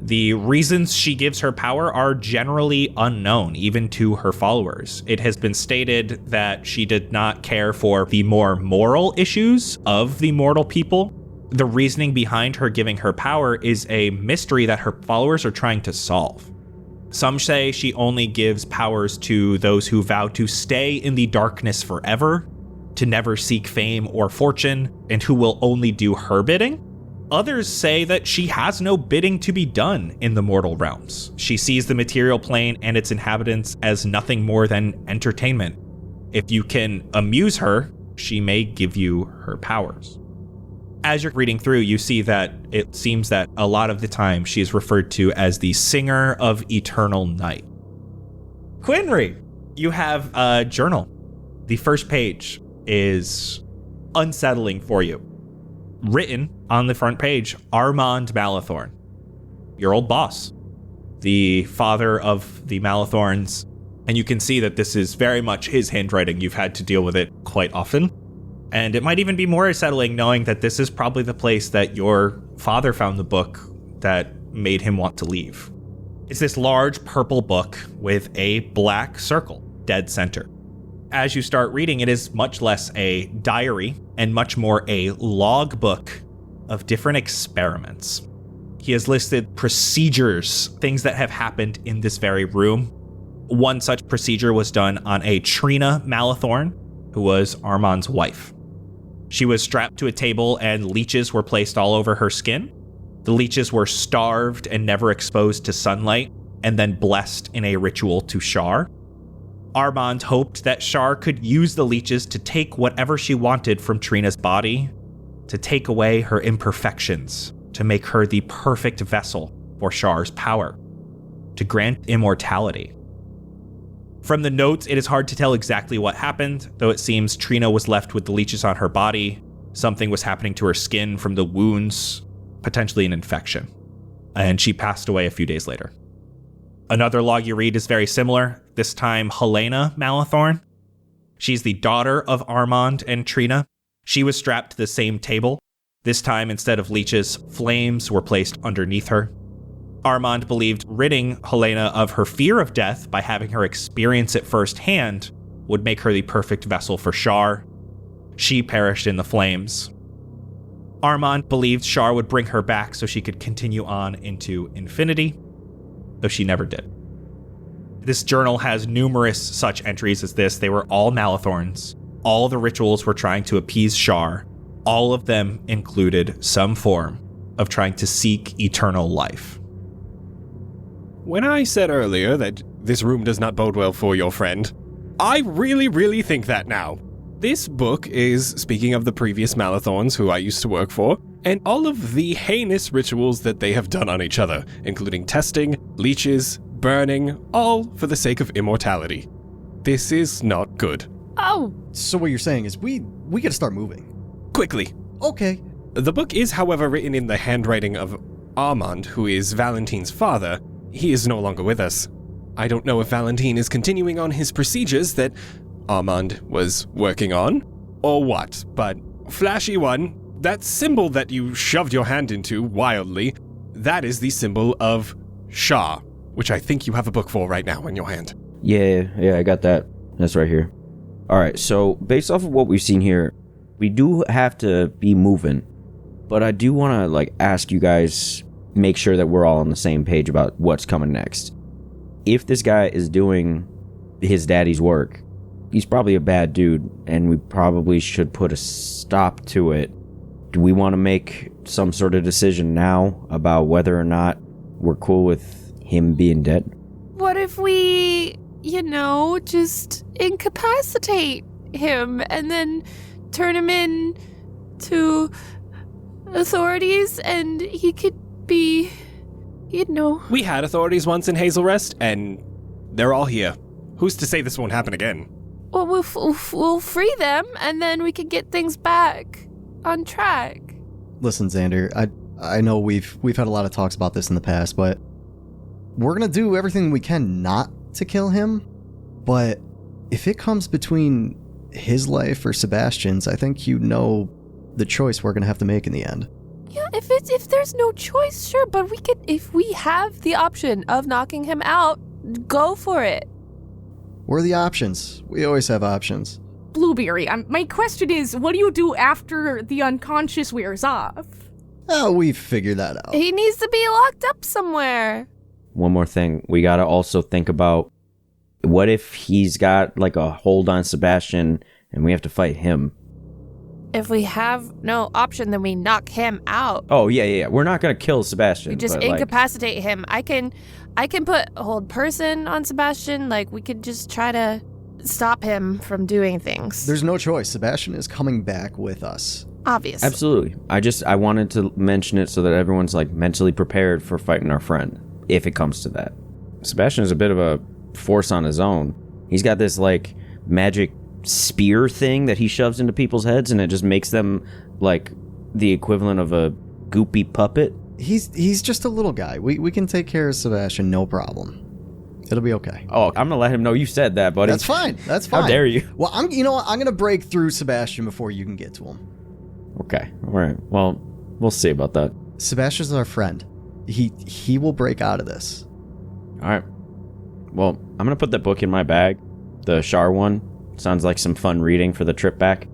Speaker 3: The reasons she gives her power are generally unknown, even to her followers. It has been stated that she did not care for the more moral issues of the mortal people. The reasoning behind her giving her power is a mystery that her followers are trying to solve. Some say she only gives powers to those who vow to stay in the darkness forever, to never seek fame or fortune, and who will only do her bidding. Others say that she has no bidding to be done in the mortal realms. She sees the material plane and its inhabitants as nothing more than entertainment. If you can amuse her, she may give you her powers. As you're reading through, you see that it seems that a lot of the time she is referred to as the Singer of Eternal Night. Quinry, you have a journal. The first page is unsettling for you. Written on the front page, Armand Malithorne, your old boss, the father of the Malithornes. And you can see that this is very much his handwriting. You've had to deal with it quite often. And it might even be more unsettling knowing that this is probably the place that your father found the book that made him want to leave. It's this large purple book with a black circle, dead center. As you start reading, it is much less a diary and much more a logbook of different experiments. He has listed procedures, things that have happened in this very room. One such procedure was done on a Trina Malithorne, who was Armand's wife. She was strapped to a table and leeches were placed all over her skin. The leeches were starved and never exposed to sunlight, and then blessed in a ritual to Shar. Armand hoped that Shar could use the leeches to take whatever she wanted from Trina's body, to take away her imperfections, to make her the perfect vessel for Shar's power, to grant immortality. From the notes, it is hard to tell exactly what happened, though it seems Trina was left with the leeches on her body. Something was happening to her skin from the wounds, potentially an infection. And she passed away a few days later. Another log you read is very similar, this time Helena Malithorne. She's the daughter of Armand and Trina. She was strapped to the same table. This time, instead of leeches, flames were placed underneath her. Armand believed ridding Helena of her fear of death by having her experience it firsthand would make her the perfect vessel for Shar. She perished in the flames. Armand believed Shar would bring her back so she could continue on into infinity, though she never did. This journal has numerous such entries as this. They were all Malithorne's. All the rituals were trying to appease Shar. All of them included some form of trying to seek eternal life.
Speaker 4: When I said earlier that this room does not bode well for your friend, I really think that now. This book is speaking of the previous Malithornes who I used to work for, and all of the heinous rituals that they have done on each other, including testing, leeches, burning, all for the sake of immortality. This is not good.
Speaker 6: Oh,
Speaker 7: So what you're saying is we gotta start moving.
Speaker 4: Quickly.
Speaker 7: Okay.
Speaker 4: The book is, however, written in the handwriting of Armand, who is Valentine's father. He is no longer with us. I don't know if Valentine is continuing on his procedures that Armand was working on, or what, but flashy one, that symbol that you shoved your hand into wildly, that is the symbol of Shah, which I think you have a book for right now in your hand.
Speaker 1: Yeah, I got that. That's right here. All right, so based off of what we've seen here, we do have to be moving, but I do want to ask you guys, make sure that we're all on the same page about what's coming next. If this guy is doing his daddy's work, he's probably a bad dude, and we probably should put a stop to it. Do we want to make some sort of decision now about whether or not we're cool with him being dead?
Speaker 5: What if we, just incapacitate him and then turn him in to authorities and he could be,
Speaker 4: We had authorities once in Hazel Rest, and they're all here. Who's to say this won't happen again?
Speaker 5: Well, we'll free them and then we can get things back on track.
Speaker 7: Listen, Xander, I know we've had a lot of talks about this in the past, but we're gonna do everything we can not to kill him. But if it comes between his life or Sebastian's, I think the choice we're gonna have to make in the end.
Speaker 5: Yeah, if there's no choice, sure, but if we have the option of knocking him out, go for it.
Speaker 7: What are the options? We always have options.
Speaker 6: Blueberry, my question is, what do you do after the unconscious wears off?
Speaker 7: Oh, we figured that out.
Speaker 5: He needs to be locked up somewhere.
Speaker 1: One more thing, we gotta also think about, what if he's got a hold on Sebastian and we have to fight him?
Speaker 5: If we have no option, then we knock him out.
Speaker 1: Oh, yeah. We're not gonna kill Sebastian.
Speaker 5: We just
Speaker 1: but,
Speaker 5: incapacitate him. I can put a hold person on Sebastian. We could just try to stop him from doing things.
Speaker 7: There's no choice. Sebastian is coming back with us.
Speaker 5: Obviously.
Speaker 1: Absolutely. I wanted to mention it so that everyone's mentally prepared for fighting our friend, if it comes to that. Sebastian is a bit of a force on his own. He's got this magic spear thing that he shoves into people's heads, and it just makes them the equivalent of a goopy puppet.
Speaker 7: He's just a little guy. We can take care of Sebastian, no problem. It'll be okay.
Speaker 1: Oh, I'm gonna let him know you said that, buddy.
Speaker 7: That's fine.
Speaker 1: How dare you?
Speaker 7: Well, I'm gonna break through Sebastian before you can get to him.
Speaker 1: Okay. All right. Well, we'll see about that.
Speaker 7: Sebastian's our friend. He will break out of this.
Speaker 1: All right. Well, I'm gonna put that book in my bag. The Shar one sounds like some fun reading for the trip back.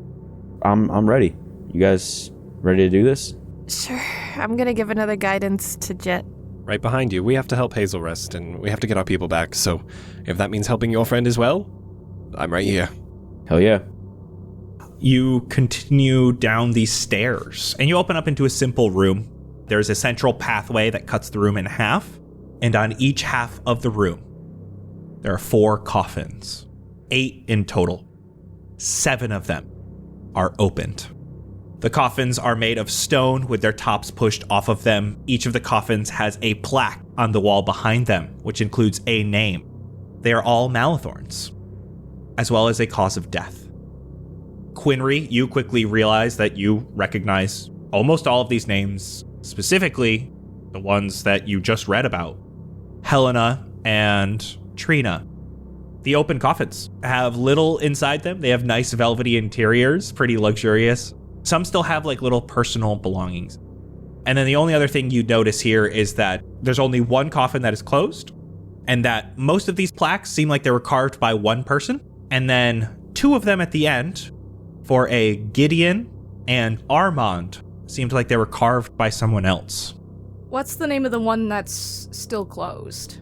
Speaker 1: I'm ready. You guys ready to do this?
Speaker 5: Sure. I'm gonna give another guidance to Jett.
Speaker 4: Right behind you. We have to help Hazel Rest, and we have to get our people back, so if that means helping your friend as well, I'm right here.
Speaker 1: Hell yeah.
Speaker 3: You continue down these stairs, and you open up into a simple room. There's a central pathway that cuts the room in half, and on each half of the room, there are 4 coffins. 8 in total. 7 of them are opened. The coffins are made of stone with their tops pushed off of them. Each of the coffins has a plaque on the wall behind them, which includes a name. They are all Malithorns, as well as a cause of death. Quinry, you quickly realize that you recognize almost all of these names, specifically the ones that you just read about. Helena and Trina. The open coffins have little inside them. They have nice velvety interiors, pretty luxurious. Some still have like little personal belongings. And then the only other thing you notice here is that there's only one coffin that is closed, and that most of these plaques seem like they were carved by one person, and then two of them at the end for a Gideon and Armand seemed like they were carved by someone else.
Speaker 6: What's the name of the one that's still closed?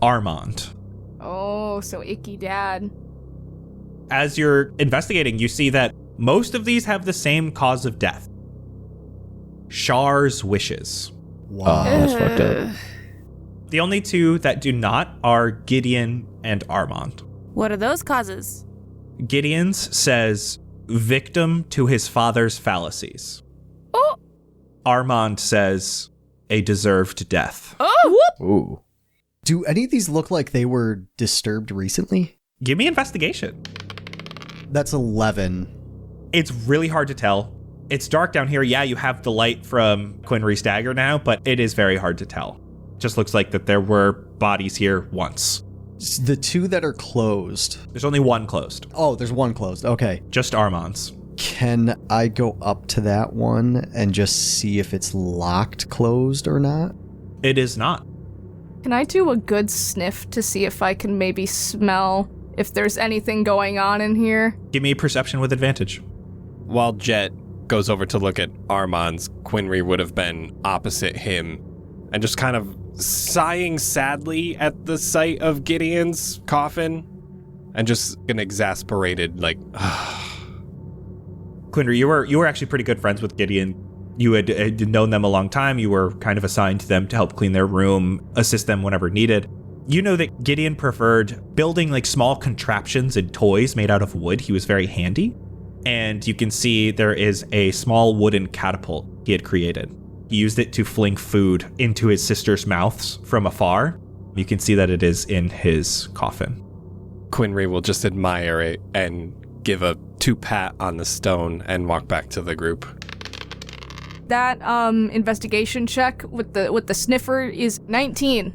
Speaker 3: Armand.
Speaker 6: Oh, so icky dad.
Speaker 3: As you're investigating, you see that most of these have the same cause of death. Char's wishes.
Speaker 7: Wow.
Speaker 1: That's fucked up.
Speaker 3: The only two that do not are Gideon and Armand.
Speaker 5: What are those causes?
Speaker 3: Gideon's says, victim to his father's fallacies.
Speaker 6: Oh!
Speaker 3: Armand says, a deserved death.
Speaker 6: Oh!
Speaker 1: Ooh.
Speaker 7: Do any of these look like they were disturbed recently?
Speaker 3: Give me investigation.
Speaker 7: That's 11.
Speaker 3: It's really hard to tell. It's dark down here. Yeah, you have the light from Quinry's dagger now, but it is very hard to tell. Just looks like that there were bodies here once.
Speaker 7: The two that are closed.
Speaker 3: There's only one closed.
Speaker 7: Oh, there's one closed. Okay.
Speaker 3: Just Armand's.
Speaker 7: Can I go up to that one and just see if it's locked closed or not?
Speaker 3: It is not.
Speaker 6: Can I do a good sniff to see if I can maybe smell if there's anything going on in here?
Speaker 3: Give me perception with advantage.
Speaker 4: While Jett goes over to look at Armand's, Quinry would have been opposite him and just kind of sighing sadly at the sight of Gideon's coffin and just an exasperated, like,
Speaker 3: Quinry, you were actually pretty good friends with Gideon. You had known them a long time. You were kind of assigned to them to help clean their room, assist them whenever needed. You know that Gideon preferred building like small contraptions and toys made out of wood. He was very handy. And you can see there is a small wooden catapult he had created. He used it to fling food into his sister's mouths from afar. You can see that it is in his coffin.
Speaker 4: Quinry will just admire it and give a 2-pat on the stone and walk back to the group.
Speaker 6: That investigation check with the sniffer is 19.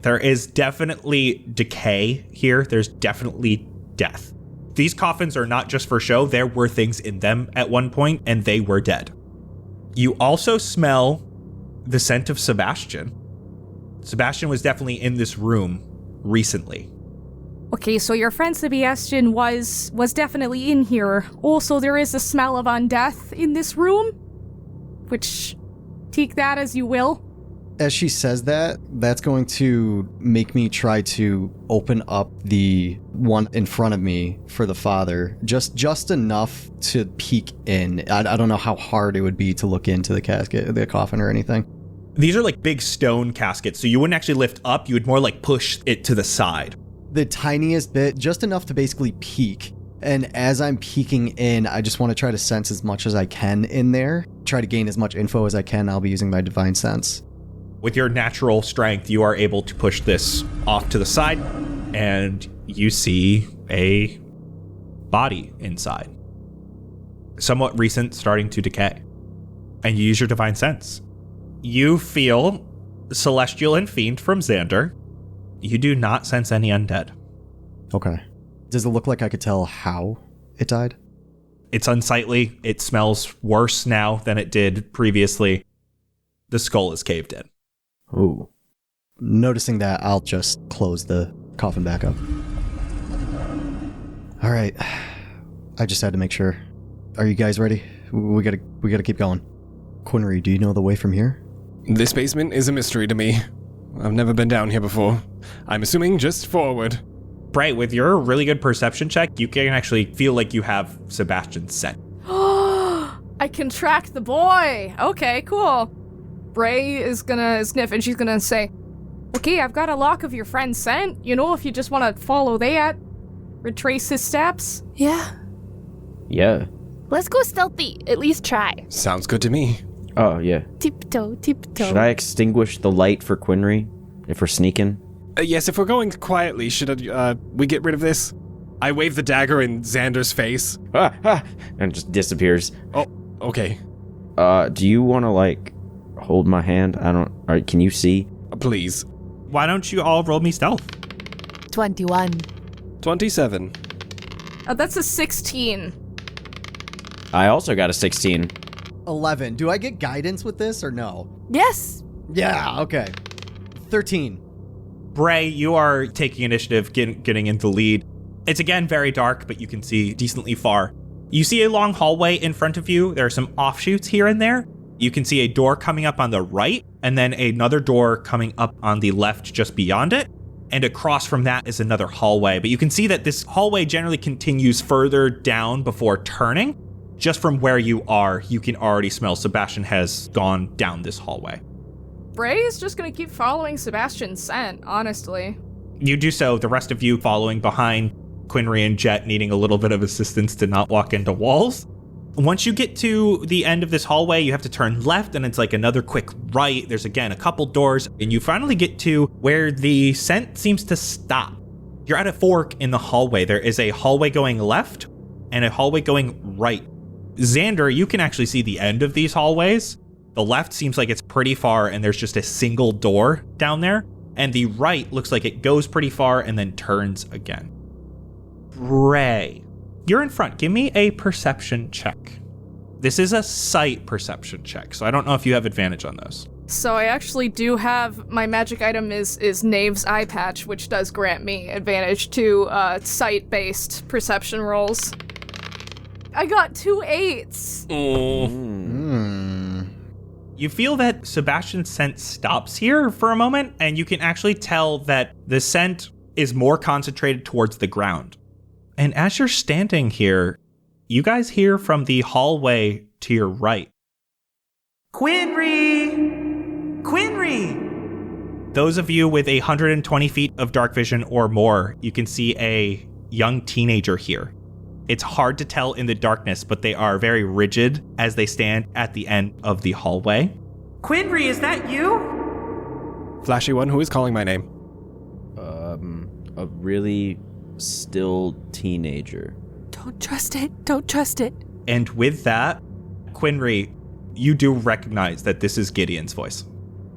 Speaker 3: There is definitely decay here. There's definitely death. These coffins are not just for show. There were things in them at one point, and they were dead. You also smell the scent of Sebastian. Sebastian was definitely in this room recently.
Speaker 6: Okay, so your friend Sebastian was definitely in here. Also, there is a smell of undeath in this room, which take that as you will.
Speaker 7: As she says that, that's going to make me try to open up the one in front of me for the father, just enough to peek in. I don't know how hard it would be to look into the casket, the coffin or anything.
Speaker 3: These are like big stone caskets, so you wouldn't actually lift up. You would more like push it to the side.
Speaker 7: The tiniest bit, just enough to basically peek. And as I'm peeking in, I just want to try to sense as much as I can in there. Try to gain as much info as I can. I'll be using my divine sense.
Speaker 3: With your natural strength, you are able to push this off to the side, and you see a body inside. Somewhat recent, starting to decay. And you use your divine sense. You feel celestial and fiend from Xander. You do not sense any undead.
Speaker 7: Okay. Does it look like I could tell how it died?
Speaker 3: It's unsightly. It smells worse now than it did previously. The skull is caved in.
Speaker 1: Ooh.
Speaker 7: Noticing that, I'll just close the coffin back up. All right. I just had to make sure. Are you guys ready? We gotta keep going. Quinry, do you know the way from here?
Speaker 4: This basement is a mystery to me. I've never been down here before. I'm assuming just forward.
Speaker 3: Right, with your really good perception check, you can actually feel like you have Sebastian's scent.
Speaker 6: I can track the boy. Okay, cool. Bray is gonna sniff and she's gonna say, okay, I've got a lock of your friend's scent. You know, if you just want to follow that, retrace his steps.
Speaker 5: Yeah.
Speaker 1: Yeah.
Speaker 5: Let's go stealthy. At least try.
Speaker 4: Sounds good to me.
Speaker 1: Oh, yeah.
Speaker 5: Tiptoe, tiptoe.
Speaker 1: Should I extinguish the light for Quinry if we're sneaking?
Speaker 4: Yes, if we're going quietly, should we get rid of this? I wave the dagger in Xander's face.
Speaker 1: And just disappears.
Speaker 4: Oh, okay.
Speaker 1: Do you want to, hold my hand? Can you see?
Speaker 4: Please.
Speaker 3: Why don't you all roll me stealth?
Speaker 5: 21.
Speaker 4: 27.
Speaker 6: That's a 16.
Speaker 1: I also got a 16.
Speaker 7: 11. Do I get guidance with this or no?
Speaker 5: Yes.
Speaker 7: Yeah, okay. 13.
Speaker 3: Bray, you are taking initiative, getting into the lead. It's again very dark, but you can see decently far. You see a long hallway in front of you. There are some offshoots here and there. You can see a door coming up on the right, and then another door coming up on the left just beyond it. And across from that is another hallway. But you can see that this hallway generally continues further down before turning. Just from where you are, you can already smell Sebastian has gone down this hallway.
Speaker 6: Bray is just gonna keep following Sebastian's scent, honestly.
Speaker 3: You do so, the rest of you following behind, Quinry and Jett needing a little bit of assistance to not walk into walls. Once you get to the end of this hallway, you have to turn left, and it's another quick right. There's again a couple doors, and you finally get to where the scent seems to stop. You're at a fork in the hallway. There is a hallway going left and a hallway going right. Xander, you can actually see the end of these hallways. The left seems like it's pretty far, and there's just a single door down there. And the right looks like it goes pretty far and then turns again. Bray, you're in front. Give me a perception check. This is a sight perception check, so I don't know if you have advantage on those.
Speaker 6: So I actually do have, my magic item is Knave's eye patch, which does grant me advantage to sight-based perception rolls. I got 2 8s.
Speaker 3: You feel that Sebastian's scent stops here for a moment, and you can actually tell that the scent is more concentrated towards the ground. And as you're standing here, you guys hear from the hallway to your right. Quinry! Quinry! Those of you with 120 feet of dark vision or more, you can see a young teenager here. It's hard to tell in the darkness, but they are very rigid as they stand at the end of the hallway. Quinry, is that you?
Speaker 4: Flashy one, who is calling my name?
Speaker 1: A really still teenager.
Speaker 5: Don't trust it. Don't trust it.
Speaker 3: And with that, Quinry, you do recognize that this is Gideon's voice.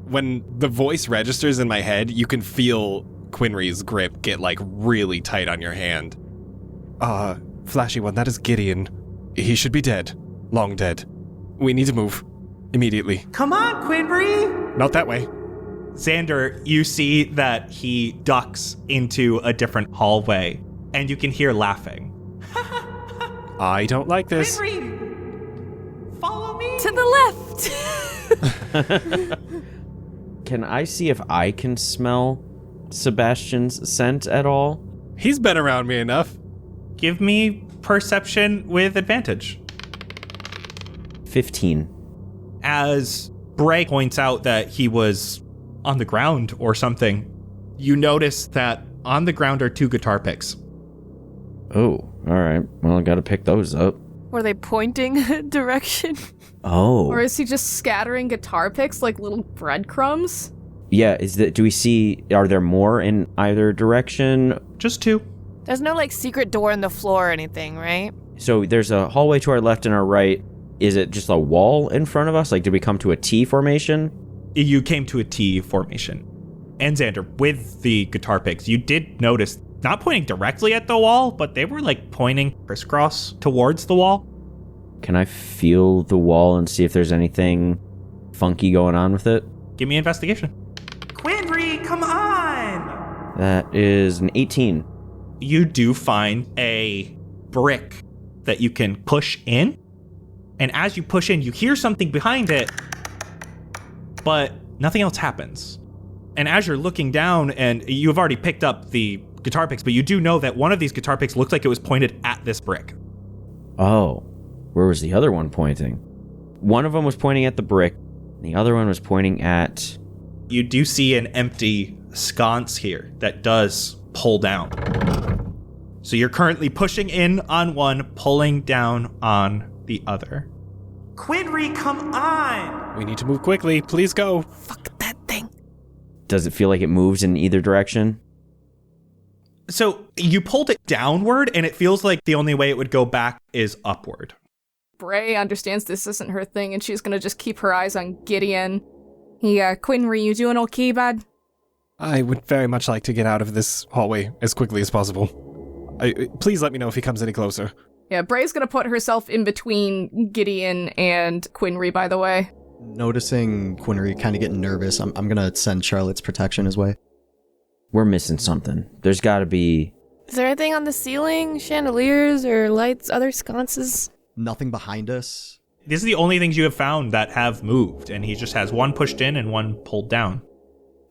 Speaker 4: When the voice registers in my head, you can feel Quinry's grip get really tight on your hand. Flashy one, that is Gideon. He should be dead. Long dead. We need to move. Immediately.
Speaker 3: Come on, Quinry!
Speaker 4: Not that way.
Speaker 3: Xander, you see that he ducks into a different hallway, and you can hear laughing.
Speaker 4: I don't like this.
Speaker 3: Quinry! Follow me!
Speaker 5: To the left.
Speaker 1: Can I see if I can smell Sebastian's scent at all?
Speaker 4: He's been around me enough.
Speaker 3: Give me perception with advantage.
Speaker 1: 15.
Speaker 3: As Bray points out that he was on the ground or something, you notice that on the ground are 2 guitar picks.
Speaker 1: Oh, all right. Well, I gotta pick those up.
Speaker 5: Were they pointing a direction?
Speaker 1: Oh.
Speaker 6: Or is he just scattering guitar picks like little breadcrumbs?
Speaker 1: Yeah, do we see, are there more in either direction?
Speaker 3: Just 2.
Speaker 5: There's no secret door in the floor or anything, right?
Speaker 1: So there's a hallway to our left and our right. Is it just a wall in front of us? Did we come to a T formation?
Speaker 3: You came to a T formation. And Xander, with the guitar picks, you did notice, not pointing directly at the wall, but they were pointing crisscross towards the wall.
Speaker 1: Can I feel the wall and see if there's anything funky going on with it?
Speaker 3: Give me investigation. Quinry, come on!
Speaker 1: That is an 18.
Speaker 3: You do find a brick that you can push in. And as you push in, you hear something behind it, but nothing else happens. And as you're looking down, and you've already picked up the guitar picks, but you do know that one of these guitar picks looks like it was pointed at this brick.
Speaker 1: Oh, where was the other one pointing? One of them was pointing at the brick, and the other one was pointing at...
Speaker 3: You do see an empty sconce here that does pull down. So you're currently pushing in on one, pulling down on the other. Quinry, come on!
Speaker 4: We need to move quickly. Please go.
Speaker 5: Fuck that thing.
Speaker 1: Does it feel like it moves in either direction?
Speaker 3: So you pulled it downward, and it feels like the only way it would go back is upward.
Speaker 6: Bray understands this isn't her thing, and she's gonna just keep her eyes on Gideon. Hey, Quinn, you doing okay, bud?
Speaker 4: I would very much like to get out of this hallway as quickly as possible. Please let me know if he comes any closer.
Speaker 6: Yeah, Bray's gonna put herself in between Gideon and Quinry, by the way.
Speaker 7: Noticing Quinry kind of getting nervous, I'm going to send Charlotte's protection his way.
Speaker 1: We're missing something. There's got to be...
Speaker 5: Is there anything on the ceiling? Chandeliers or lights, other sconces?
Speaker 7: Nothing behind us.
Speaker 3: These are the only things you have found that have moved, and he just has one pushed in and one pulled down.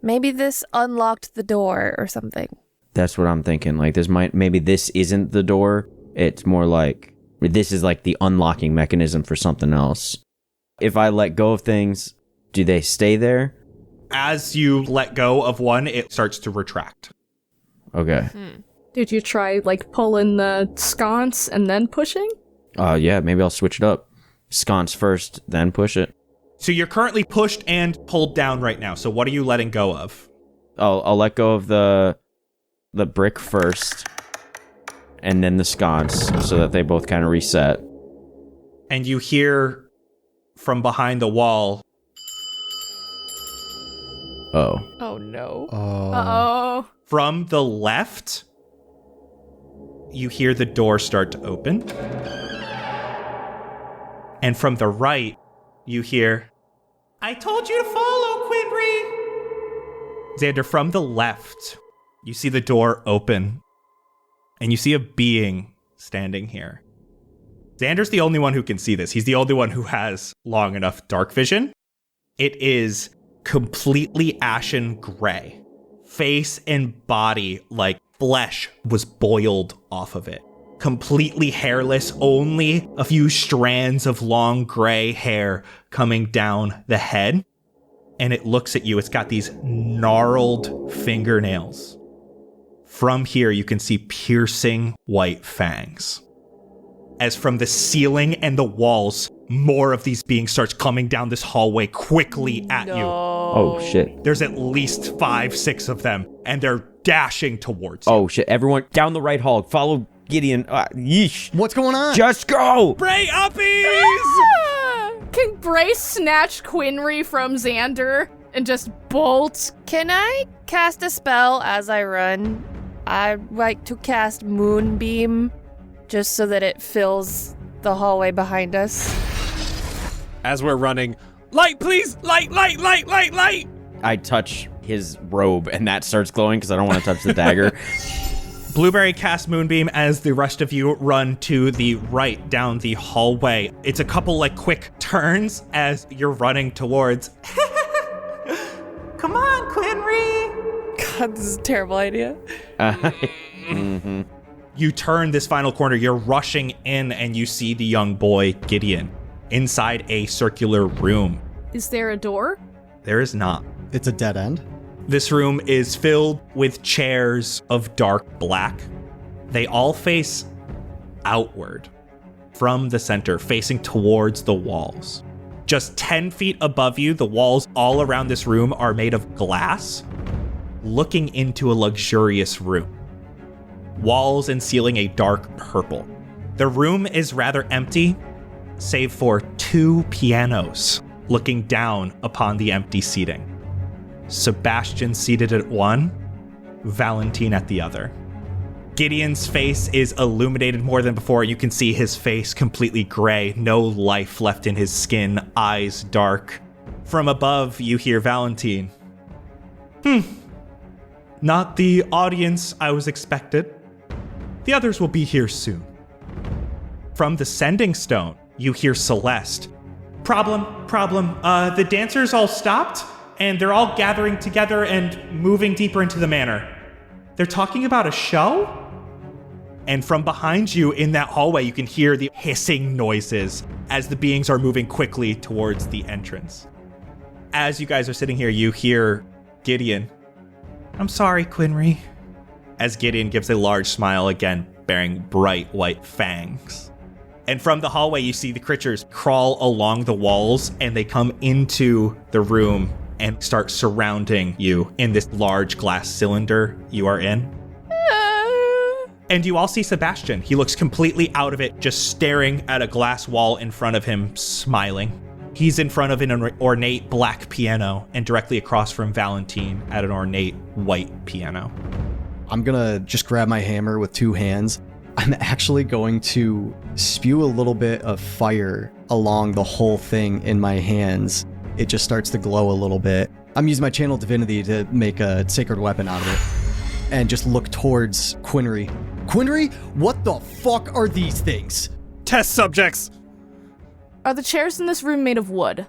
Speaker 5: Maybe this unlocked the door or something.
Speaker 1: That's what I'm thinking. Like, maybe this isn't the door. It's more like, this is like the unlocking mechanism for something else. If I let go of things, do they stay there?
Speaker 3: As you let go of one, it starts to retract.
Speaker 1: Okay.
Speaker 6: Did you try, pulling the sconce and then pushing?
Speaker 1: Yeah, maybe I'll switch it up. Sconce first, then push it.
Speaker 3: So you're currently pushed and pulled down right now. So what are you letting go of?
Speaker 1: I'll let go of the brick first, and then the sconce, so that they both kind of reset.
Speaker 3: And you hear from behind the wall.
Speaker 1: Oh.
Speaker 5: Oh no.
Speaker 6: Uh-oh.
Speaker 3: From the left, you hear the door start to open. And from the right, you hear, I told you to follow, Quinry! Xander, from the left, you see the door open, and you see a being standing here. Xander's the only one who can see this. He's the only one who has long enough dark vision. It is completely ashen gray. Face and body, like flesh, was boiled off of it. Completely hairless, only a few strands of long gray hair coming down the head. And it looks at you. It's got these gnarled fingernails. From here, you can see piercing white fangs. As from the ceiling and the walls, more of these beings starts coming down this hallway quickly at you.
Speaker 1: Oh, shit.
Speaker 3: There's at least 5, 6 of them, and they're dashing towards you.
Speaker 1: Oh, shit. Everyone down the right hall. Follow Gideon. Yeesh.
Speaker 7: What's going on?
Speaker 1: Just go!
Speaker 3: Bray uppies!
Speaker 6: Ah! Can Bray snatch Quinry from Xander and just bolt?
Speaker 5: Can I cast a spell as I run? I'd like to cast Moonbeam, just so that it fills the hallway behind us.
Speaker 4: As we're running, light, please! Light, light, light, light, light!
Speaker 1: I touch his robe, and that starts glowing because I don't want to touch the dagger.
Speaker 3: Blueberry casts Moonbeam as the rest of you run to the right down the hallway. It's a couple quick turns as you're running towards. Come on, Quinry!
Speaker 5: God, this is a terrible idea.
Speaker 1: Mm-hmm.
Speaker 3: You turn this final corner, you're rushing in, and you see the young boy, Gideon, inside a circular room.
Speaker 6: Is there a door?
Speaker 3: There is not.
Speaker 7: It's a dead end.
Speaker 3: This room is filled with chairs of dark black. They all face outward from the center, facing towards the walls. Just 10 feet above you, the walls all around this room are made of glass, looking into a luxurious room. Walls and ceiling a dark purple. The room is rather empty, save for 2 pianos looking down upon the empty seating. Sebastian seated at one, Valentine at the other. Gideon's face is illuminated more than before. You can see his face completely gray, no life left in his skin, eyes dark. From above, you hear Valentine. Not the audience I was expected. The others will be here soon. From the sending stone, you hear Celeste. Problem. The dancers all stopped, and they're all gathering together and moving deeper into the manor. They're talking about a show? And from behind you in that hallway, you can hear the hissing noises as the beings are moving quickly towards the entrance. As you guys are sitting here, you hear Gideon. I'm sorry, Quinry. As Gideon gives a large smile again, bearing bright white fangs. And from the hallway, you see the creatures crawl along the walls, and they come into the room and start surrounding you in this large glass cylinder you are in. And you all see Sebastian. He looks completely out of it, just staring at a glass wall in front of him, smiling. He's in front of an ornate black piano and directly across from Valentine at an ornate white piano.
Speaker 7: I'm gonna just grab my hammer with 2 hands. I'm actually going to spew a little bit of fire along the whole thing in my hands. It just starts to glow a little bit. I'm using my channel divinity to make a sacred weapon out of it. And just look towards Quinry. Quinry, what the fuck are these things?
Speaker 4: Test subjects!
Speaker 6: Are the chairs in this room made of wood?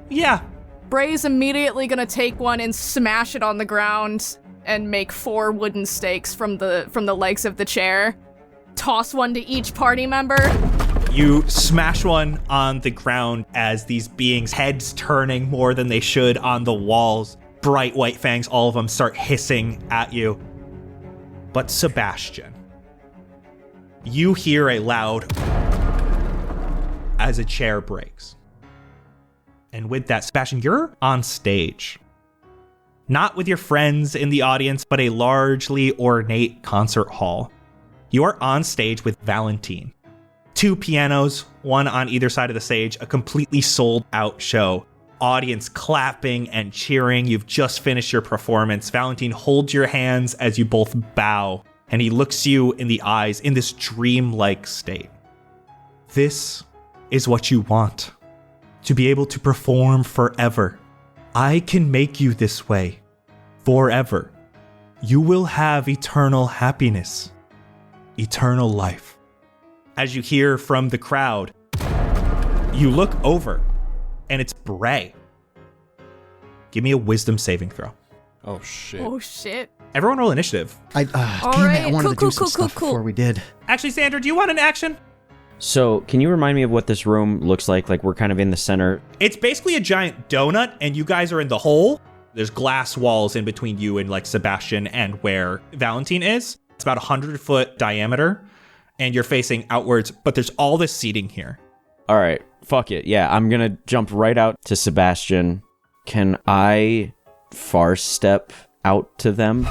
Speaker 3: Yeah.
Speaker 6: Bray's immediately gonna take one and smash it on the ground and make 4 wooden stakes from the legs of the chair. Toss one to each party member.
Speaker 3: You smash one on the ground as these beings' heads turning more than they should on the walls. Bright white fangs, all of them start hissing at you. But Sebastian, you hear a loud as a chair breaks. And with that, Sebastian, you're on stage. Not with your friends in the audience, but a largely ornate concert hall. You are on stage with Valentine. 2 pianos, one on either side of the stage, a completely sold out show. Audience clapping and cheering. You've just finished your performance. Valentine holds your hands as you both bow, and he looks you in the eyes in this dreamlike state. This is what you want, to be able to perform forever. I can make you this way, forever. You will have eternal happiness, eternal life. As you hear from the crowd, you look over, and it's Bray. Give me a wisdom saving throw.
Speaker 4: Oh, shit.
Speaker 6: Oh, shit.
Speaker 3: Everyone roll initiative.
Speaker 7: Damn it, I wanted to do some stuff before we did.
Speaker 3: Actually, Xander, do you want an action?
Speaker 1: So, can you remind me of what this room looks like? Like, we're kind of in the center.
Speaker 3: It's basically a giant donut, and you guys are in the hole. There's glass walls in between you and, like, Sebastian and where Valentine is. It's about 100-foot diameter, and you're facing outwards, but there's all this seating here.
Speaker 1: All right, fuck it. Yeah, I'm going to jump right out to Sebastian. Can I far step out to them?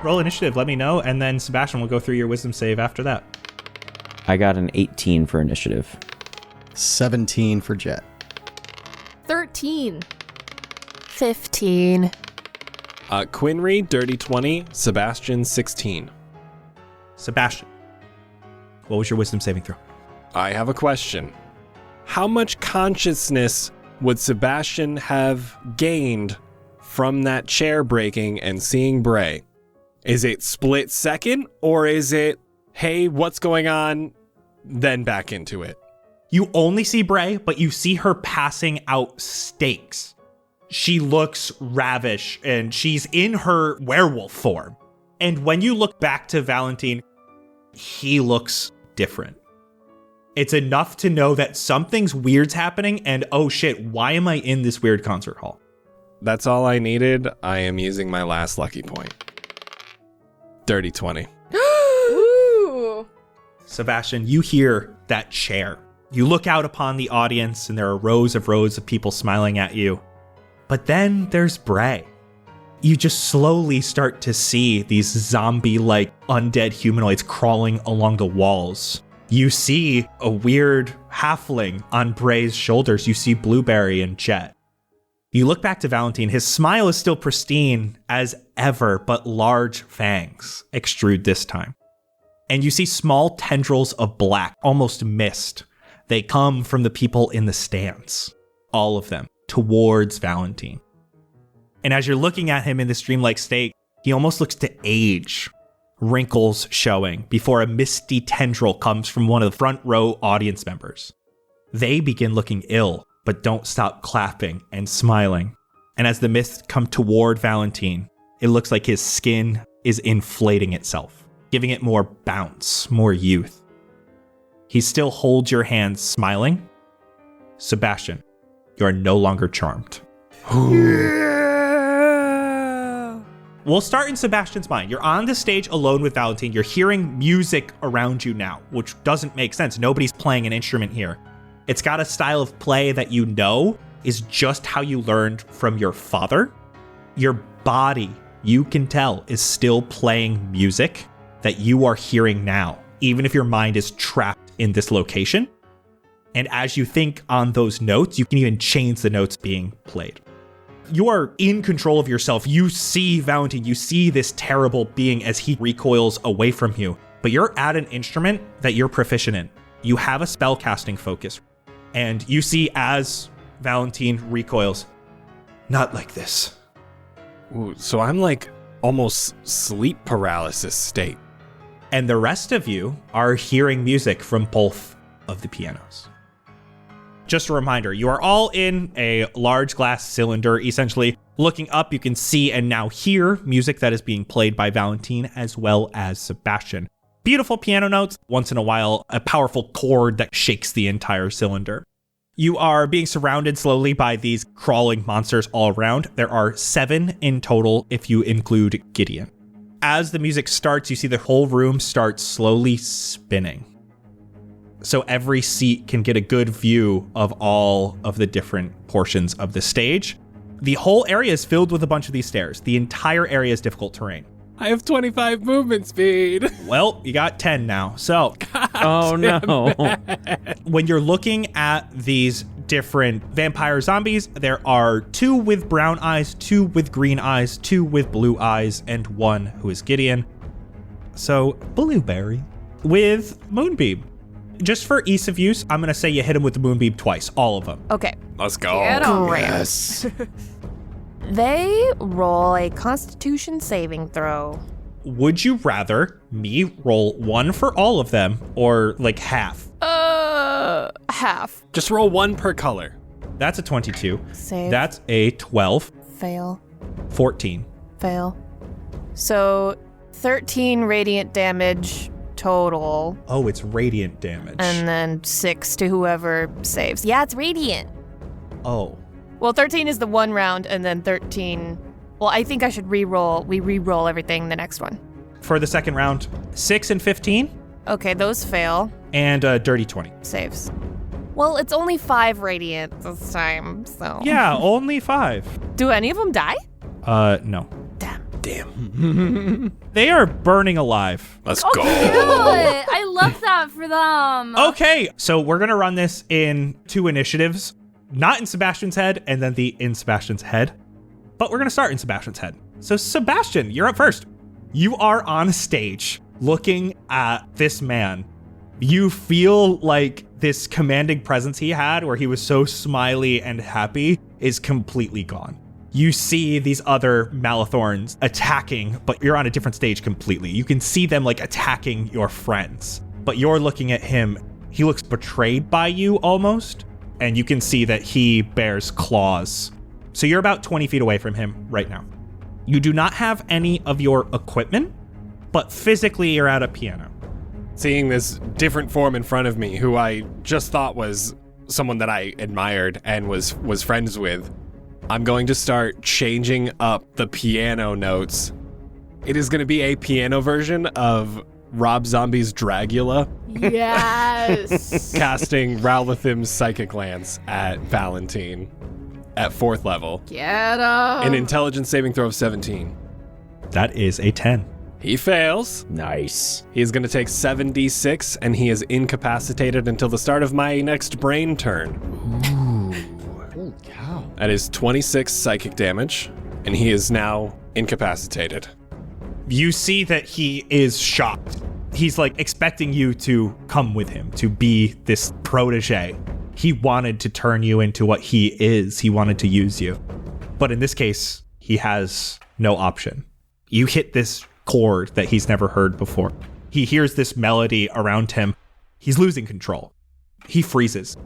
Speaker 3: Roll initiative, let me know, and then Sebastian will go through your wisdom save after that.
Speaker 1: I got an 18 for initiative.
Speaker 7: 17 for Jett.
Speaker 6: 13.
Speaker 5: 15.
Speaker 4: Quinry, dirty 20. Sebastian, 16.
Speaker 3: Sebastian, what was your wisdom saving throw?
Speaker 4: I have a question. How much consciousness would Sebastian have gained from that chair breaking and seeing Bray? Is it split second, or is it, hey, what's going on, then back into it?
Speaker 3: You only see Bray, but you see her passing out stakes. She looks ravish, and she's in her werewolf form. And when you look back to Valentine, he looks different. It's enough to know that something's weird's happening, and oh shit, why am I in this weird concert hall?
Speaker 4: That's all I needed. I am using my last lucky point. Dirty 20.
Speaker 6: Ooh.
Speaker 3: Sebastian, you hear that chair. You look out upon the audience, and there are rows of people smiling at you. But then there's Bray. You just slowly start to see these zombie-like undead humanoids crawling along the walls. You see a weird halfling on Bray's shoulders. You see Blueberry and Jett. You look back to Valentine. His smile is still pristine as ever, but large fangs extrude this time. And you see small tendrils of black, almost mist. They come from the people in the stands, all of them, towards Valentine. And as you're looking at him in this dreamlike state, he almost looks to age, wrinkles showing before a misty tendril comes from one of the front row audience members. They begin looking ill, but don't stop clapping and smiling. And as the mists come toward Valentine, it looks like his skin is inflating itself, giving it more bounce, more youth. He still holds your hand smiling. Sebastian, you are no longer charmed. We'll start in Sebastian's mind. You're on the stage alone with Valentine. You're hearing music around you now, which doesn't make sense. Nobody's playing an instrument here. It's got a style of play that you know, is just how you learned from your father. Your body, you can tell, is still playing music that you are hearing now, even if your mind is trapped in this location. And as you think on those notes, you can even change the notes being played. You are in control of yourself. You see Valentine, you see this terrible being as he recoils away from you, but you're at an instrument that you're proficient in. You have a spellcasting focus, and you see as Valentine recoils, not like this.
Speaker 4: Ooh, so I'm like almost sleep paralysis state.
Speaker 3: And the rest of you are hearing music from both of the pianos. Just a reminder, you are all in a large glass cylinder. Essentially, looking up, you can see and now hear music that is being played by Valentine as well as Sebastian. Beautiful piano notes, once in a while, a powerful chord that shakes the entire cylinder. You are being surrounded slowly by these crawling monsters all around. There are 7 in total if you include Gideon. As the music starts, you see the whole room start slowly spinning. So every seat can get a good view of all of the different portions of the stage. The whole area is filled with a bunch of these stairs. The entire area is difficult terrain.
Speaker 4: I have 25 movement speed.
Speaker 3: Well, you got 10 now. So,
Speaker 1: Oh no.
Speaker 3: when you're looking at these different vampire zombies, there are 2 with brown eyes, 2 with green eyes, 2 with blue eyes, and 1 who is Gideon. So, Blueberry with Moonbeam. Just for ease of use, I'm going to say you hit him with the Moonbeam twice, all of them.
Speaker 5: Okay.
Speaker 4: Let's go.
Speaker 6: Get 'em.
Speaker 4: Yes.
Speaker 5: They roll a Constitution saving throw.
Speaker 3: Would you rather me roll 1 for all of them or like half?
Speaker 5: Half.
Speaker 4: Just roll 1 per color.
Speaker 3: That's a 22.
Speaker 5: Save.
Speaker 3: That's a 12.
Speaker 5: Fail.
Speaker 3: 14.
Speaker 5: Fail. So 13 radiant damage total,
Speaker 3: Oh, it's radiant damage.
Speaker 5: and then 6 to whoever saves. Yeah, it's radiant.
Speaker 3: Oh.
Speaker 5: Well, 13 is the one round, and then 13... Well, I think I should re-roll. We re-roll everything the next one.
Speaker 3: For the second round, 6 and 15,
Speaker 5: Okay, those fail.
Speaker 3: and a dirty 20.
Speaker 5: Saves. Well, it's only 5 radiant this time, so...
Speaker 3: Yeah, only 5.
Speaker 5: Do any of them die?
Speaker 3: No.
Speaker 4: Damn.
Speaker 3: They are burning alive.
Speaker 4: Let's
Speaker 6: Oh,
Speaker 4: go.
Speaker 6: good. I love that for them.
Speaker 3: Okay, so we're going to run this in 2 initiatives. Not in Sebastian's head, and then the in Sebastian's head. But we're going to start in Sebastian's head. So Sebastian, you're up first. You are on stage looking at this man. You feel like this commanding presence he had, where he was so smiley and happy, is completely gone. You see these other Malithornes attacking, but you're on a different stage completely. You can see them like attacking your friends, but you're looking at him. He looks betrayed by you almost, and you can see that he bears claws. So you're about 20 feet away from him right now. You do not have any of your equipment, but physically you're at a piano.
Speaker 4: Seeing this different form in front of me, who I just thought was someone that I admired and was friends with, I'm going to start changing up the piano notes. It is going to be a piano version of Rob Zombie's Dragula,
Speaker 6: Yes.
Speaker 4: casting Rowlithim's Psychic Lance at Valentine at 4th level.
Speaker 6: Get 'em.
Speaker 4: An intelligence saving throw of 17.
Speaker 3: That is a 10.
Speaker 4: He fails.
Speaker 1: Nice.
Speaker 4: He is going to take 7d6, and he is incapacitated until the start of my next brain turn.
Speaker 7: Holy cow.
Speaker 4: That is 26 psychic damage, and he is now incapacitated.
Speaker 3: You see that he is shocked. He's like expecting you to come with him, to be this protege. He wanted to turn you into what he is. He wanted to use you. But in this case, he has no option. You hit this chord that he's never heard before. He hears this melody around him. He's losing control. He freezes.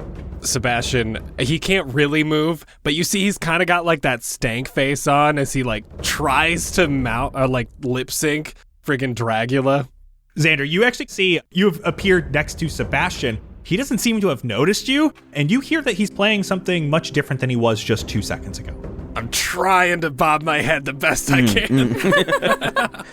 Speaker 4: Sebastian, he can't really move, but you see he's kind of got like that stank face on as he like tries to mount or like lip sync friggin' Dragula.
Speaker 3: Xander, you actually see you've appeared next to Sebastian. He doesn't seem to have noticed you, and you hear that he's playing something much different than he was just 2 seconds ago.
Speaker 4: I'm trying to bob my head the best I can.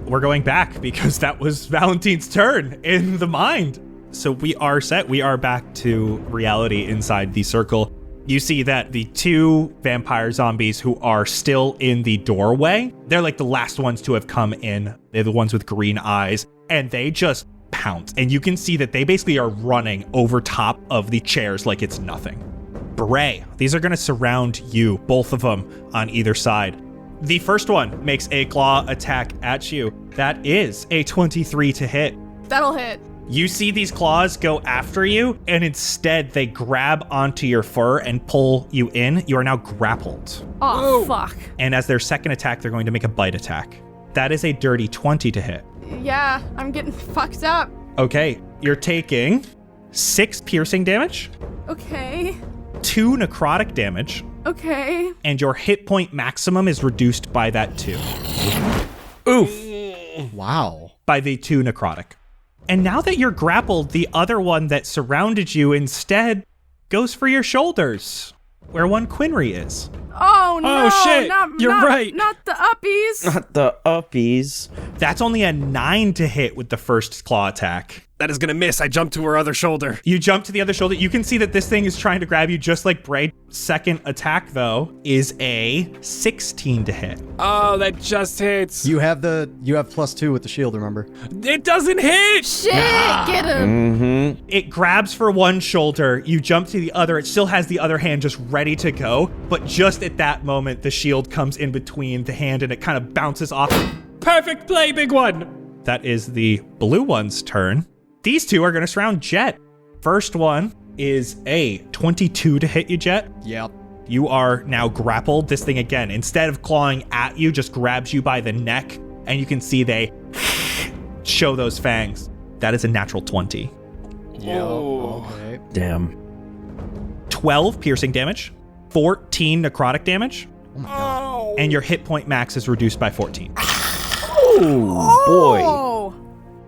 Speaker 3: We're going back because that was Valentine's turn in the mind. So we are set. We are back to reality inside the circle. You see that the 2 vampire zombies who are still in the doorway, they're like the last ones to have come in. They're the ones with green eyes, and they just pounce. And you can see that they basically are running over top of the chairs like it's nothing. Bray, these are going to surround you, both of them on either side. The first one makes a claw attack at you. That is a 23 to hit.
Speaker 6: That'll hit.
Speaker 3: You see these claws go after you, and instead they grab onto your fur and pull you in. You are now grappled.
Speaker 6: Oh, fuck.
Speaker 3: And as their second attack, they're going to make a bite attack. That is a dirty 20 to hit.
Speaker 6: Yeah, I'm getting fucked up.
Speaker 3: Okay, you're taking 6 piercing damage,
Speaker 6: Okay.
Speaker 3: 2 necrotic damage,
Speaker 6: Okay.
Speaker 3: and your hit point maximum is reduced by that 2. Oof.
Speaker 7: Wow.
Speaker 3: By the 2 necrotic. And now that you're grappled, the other one that surrounded you instead goes for your shoulders, where one Quinry is.
Speaker 6: Oh, no.
Speaker 4: Oh, shit. You're right.
Speaker 6: Not the uppies.
Speaker 1: Not the uppies.
Speaker 3: That's only a 9 to hit with the first claw attack.
Speaker 4: That is gonna miss. I jumped to her other shoulder.
Speaker 3: You jump to the other shoulder. You can see that this thing is trying to grab you just like Bray. Second attack, though, is a 16 to hit.
Speaker 4: Oh, that just hits.
Speaker 7: You have +2 with the shield, remember?
Speaker 4: It doesn't hit.
Speaker 6: Shit, get him.
Speaker 3: It grabs for one shoulder. You jump to the other. It still has the other hand just ready to go. But just at that moment, the shield comes in between the hand and it kind of bounces off.
Speaker 4: Perfect play, big one.
Speaker 3: That is the blue one's turn. These two are going to surround Jett. First one is a 22 to hit you, Jett.
Speaker 7: Yep.
Speaker 3: You are now grappled. This thing, again, instead of clawing at you, just grabs you by the neck. And you can see they show those fangs. That is a natural 20.
Speaker 4: Oh.
Speaker 7: Okay.
Speaker 1: Damn.
Speaker 3: 12 piercing damage, 14 necrotic damage,
Speaker 7: Oh my god.
Speaker 3: and your hit point max is reduced by 14.
Speaker 1: Oh, boy.
Speaker 6: Oh.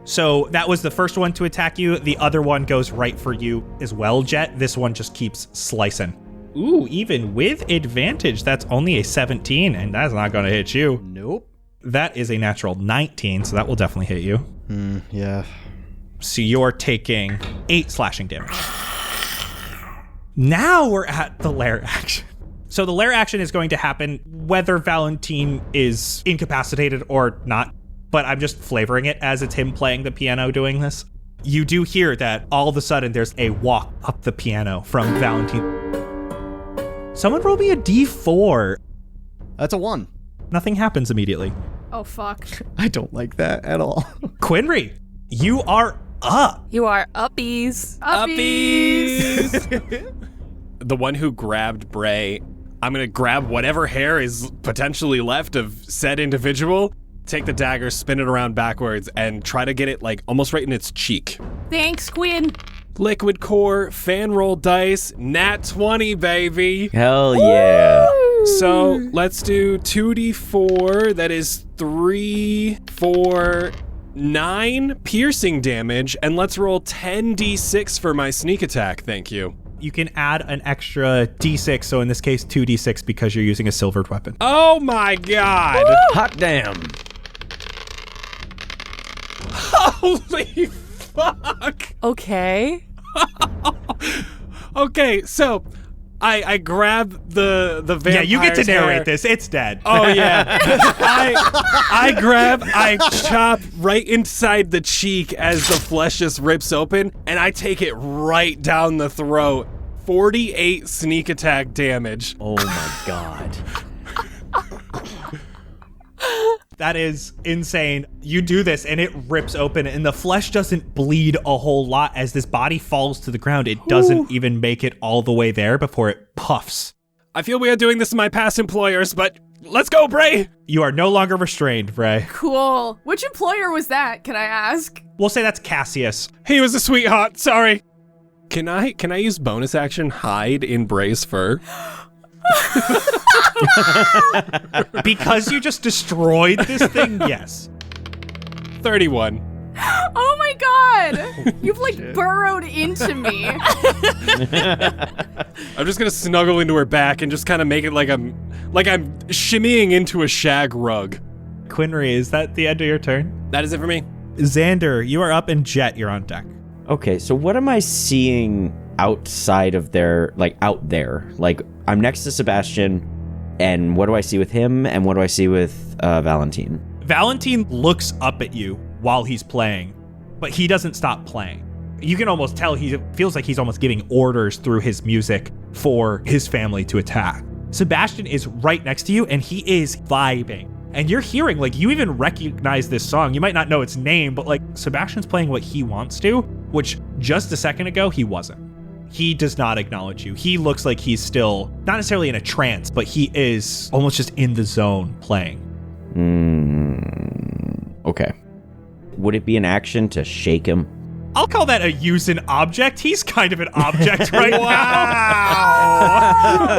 Speaker 3: So that was the first one to attack you. The other one goes right for you as well, Jett. This one just keeps slicing. Ooh, even with advantage, that's only a 17, and that's not going to hit you.
Speaker 7: Nope.
Speaker 3: That is a natural 19, so that will definitely hit you.
Speaker 7: Yeah.
Speaker 3: So you're taking 8 slashing damage. Now we're at the lair action. So the lair action is going to happen whether Valentine is incapacitated or not, but I'm just flavoring it as it's him playing the piano doing this. You do hear that all of a sudden there's a walk up the piano from Valentine. Someone roll me a D4.
Speaker 7: That's a 1.
Speaker 3: Nothing happens immediately.
Speaker 6: Oh, fuck.
Speaker 7: I don't like that at all.
Speaker 3: Quinry, you are up.
Speaker 5: You are uppies.
Speaker 6: Uppies.
Speaker 4: The one who grabbed Bray, I'm gonna grab whatever hair is potentially left of said individual, take the dagger, spin it around backwards, and try to get it like almost right in its cheek.
Speaker 6: Thanks, Quinn.
Speaker 4: Liquid core, fan roll dice, nat 20, baby.
Speaker 1: Hell yeah.
Speaker 4: So let's do 2d4. That is 3, 4, 9 piercing damage, and let's roll 10d6 for my sneak attack. Thank you.
Speaker 3: You can add an extra D6, so in this case 2d6 because you're using a silvered weapon.
Speaker 4: Oh my god.
Speaker 1: Hot damn.
Speaker 4: Holy fuck.
Speaker 5: Okay.
Speaker 4: Okay, so I grab the vampire.
Speaker 3: Yeah, you get to narrate this. It's dead.
Speaker 4: Oh yeah. I chop right inside the cheek as the flesh just rips open, and I take it right down the throat. 48 sneak attack damage.
Speaker 1: Oh my god.
Speaker 3: That is insane. You do this and it rips open and the flesh doesn't bleed a whole lot as this body falls to the ground. It doesn't even make it all the way there before it puffs.
Speaker 4: I feel we are doing this to my past employers, but let's go, Bray.
Speaker 3: You are no longer restrained, Bray.
Speaker 6: Cool. Which employer was that, can I ask?
Speaker 3: We'll say that's Cassius.
Speaker 4: He was a sweetheart. Sorry. Can I use bonus action hide in Bray's fur?
Speaker 3: Because you just destroyed this thing, yes.
Speaker 4: 31.
Speaker 6: Oh my god! You've like burrowed into me.
Speaker 4: I'm just gonna snuggle into her back and just kind of make it like I'm shimmying into a shag rug.
Speaker 3: Quinry, is that the end of your turn?
Speaker 4: That is it for me.
Speaker 3: Xander, you are up, and Jett, you're on deck.
Speaker 1: Okay, so what am I seeing outside of their, like, out there. Like, I'm next to Sebastian, and what do I see with him, and what do I see with Valentine?
Speaker 3: Valentine looks up at you while he's playing, but he doesn't stop playing. You can almost tell he feels like he's almost giving orders through his music for his family to attack. Sebastian is right next to you, and he is vibing. And you're hearing, like, you even recognize this song. You might not know its name, but, like, Sebastian's playing what he wants to, which just a second ago, he wasn't. He does not acknowledge you. He looks like he's still, not necessarily in a trance, but he is almost just in the zone playing.
Speaker 1: Okay. Would it be an action to shake him?
Speaker 3: I'll call that a use an object. He's kind of an object right now.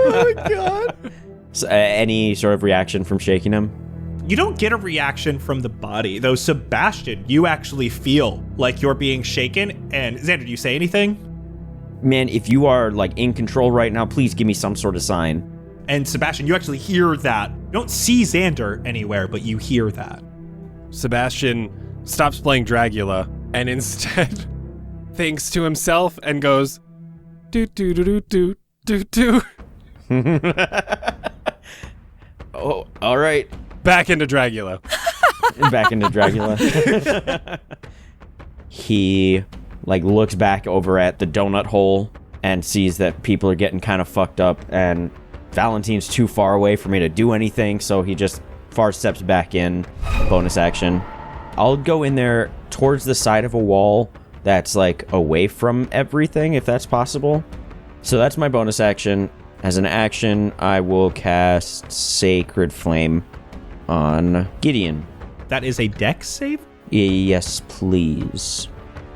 Speaker 7: Oh my god.
Speaker 1: So, any sort of reaction from shaking him?
Speaker 3: You don't get a reaction from the body, though. Sebastian, you actually feel like you're being shaken. And Xander, do you say anything?
Speaker 1: Man, if you are, like, in control right now, please give me some sort of sign.
Speaker 3: And Sebastian, you actually hear that. You don't see Xander anywhere, but you hear that.
Speaker 4: Sebastian stops playing Dragula and instead thinks to himself and goes, do do do do do do do.
Speaker 1: Oh, all right.
Speaker 4: Back into Dragula.
Speaker 1: Back into Dragula. He, like, looks back over at the donut hole and sees that people are getting kind of fucked up, and Valentine's too far away for me to do anything, so he just far steps back in. Bonus action. I'll go in there towards the side of a wall that's, like, away from everything, if that's possible. So that's my bonus action. As an action, I will cast Sacred Flame on Gideon.
Speaker 3: That is a dex save?
Speaker 1: Yes, please.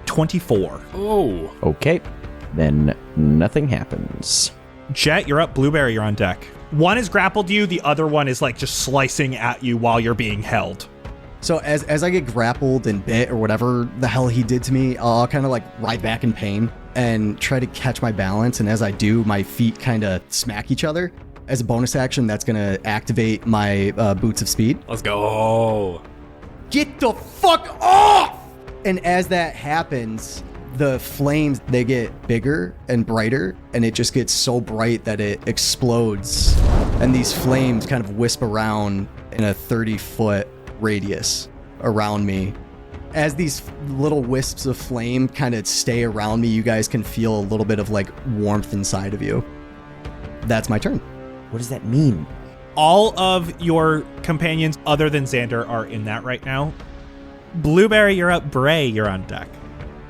Speaker 3: 24.
Speaker 4: Oh.
Speaker 1: Okay, then nothing happens.
Speaker 3: Jett, you're up. Blueberry, you're on deck. One has grappled you. The other one is, like, just slicing at you while you're being held.
Speaker 7: So as I get grappled and bit or whatever the hell he did to me, I'll kind of, like, writhe back in pain and try to catch my balance. And as I do, my feet kind of smack each other. As a bonus action, that's going to activate my Boots of Speed.
Speaker 4: Let's go.
Speaker 7: Get the fuck off! And as that happens, the flames, they get bigger and brighter, and it just gets so bright that it explodes. And these flames kind of wisp around in a 30-foot radius around me. As these little wisps of flame kind of stay around me, you guys can feel a little bit of, like, warmth inside of you. That's my turn.
Speaker 1: What does that mean?
Speaker 3: All of your companions other than Xander are in that right now. Blueberry, you're up. Bray, you're on deck.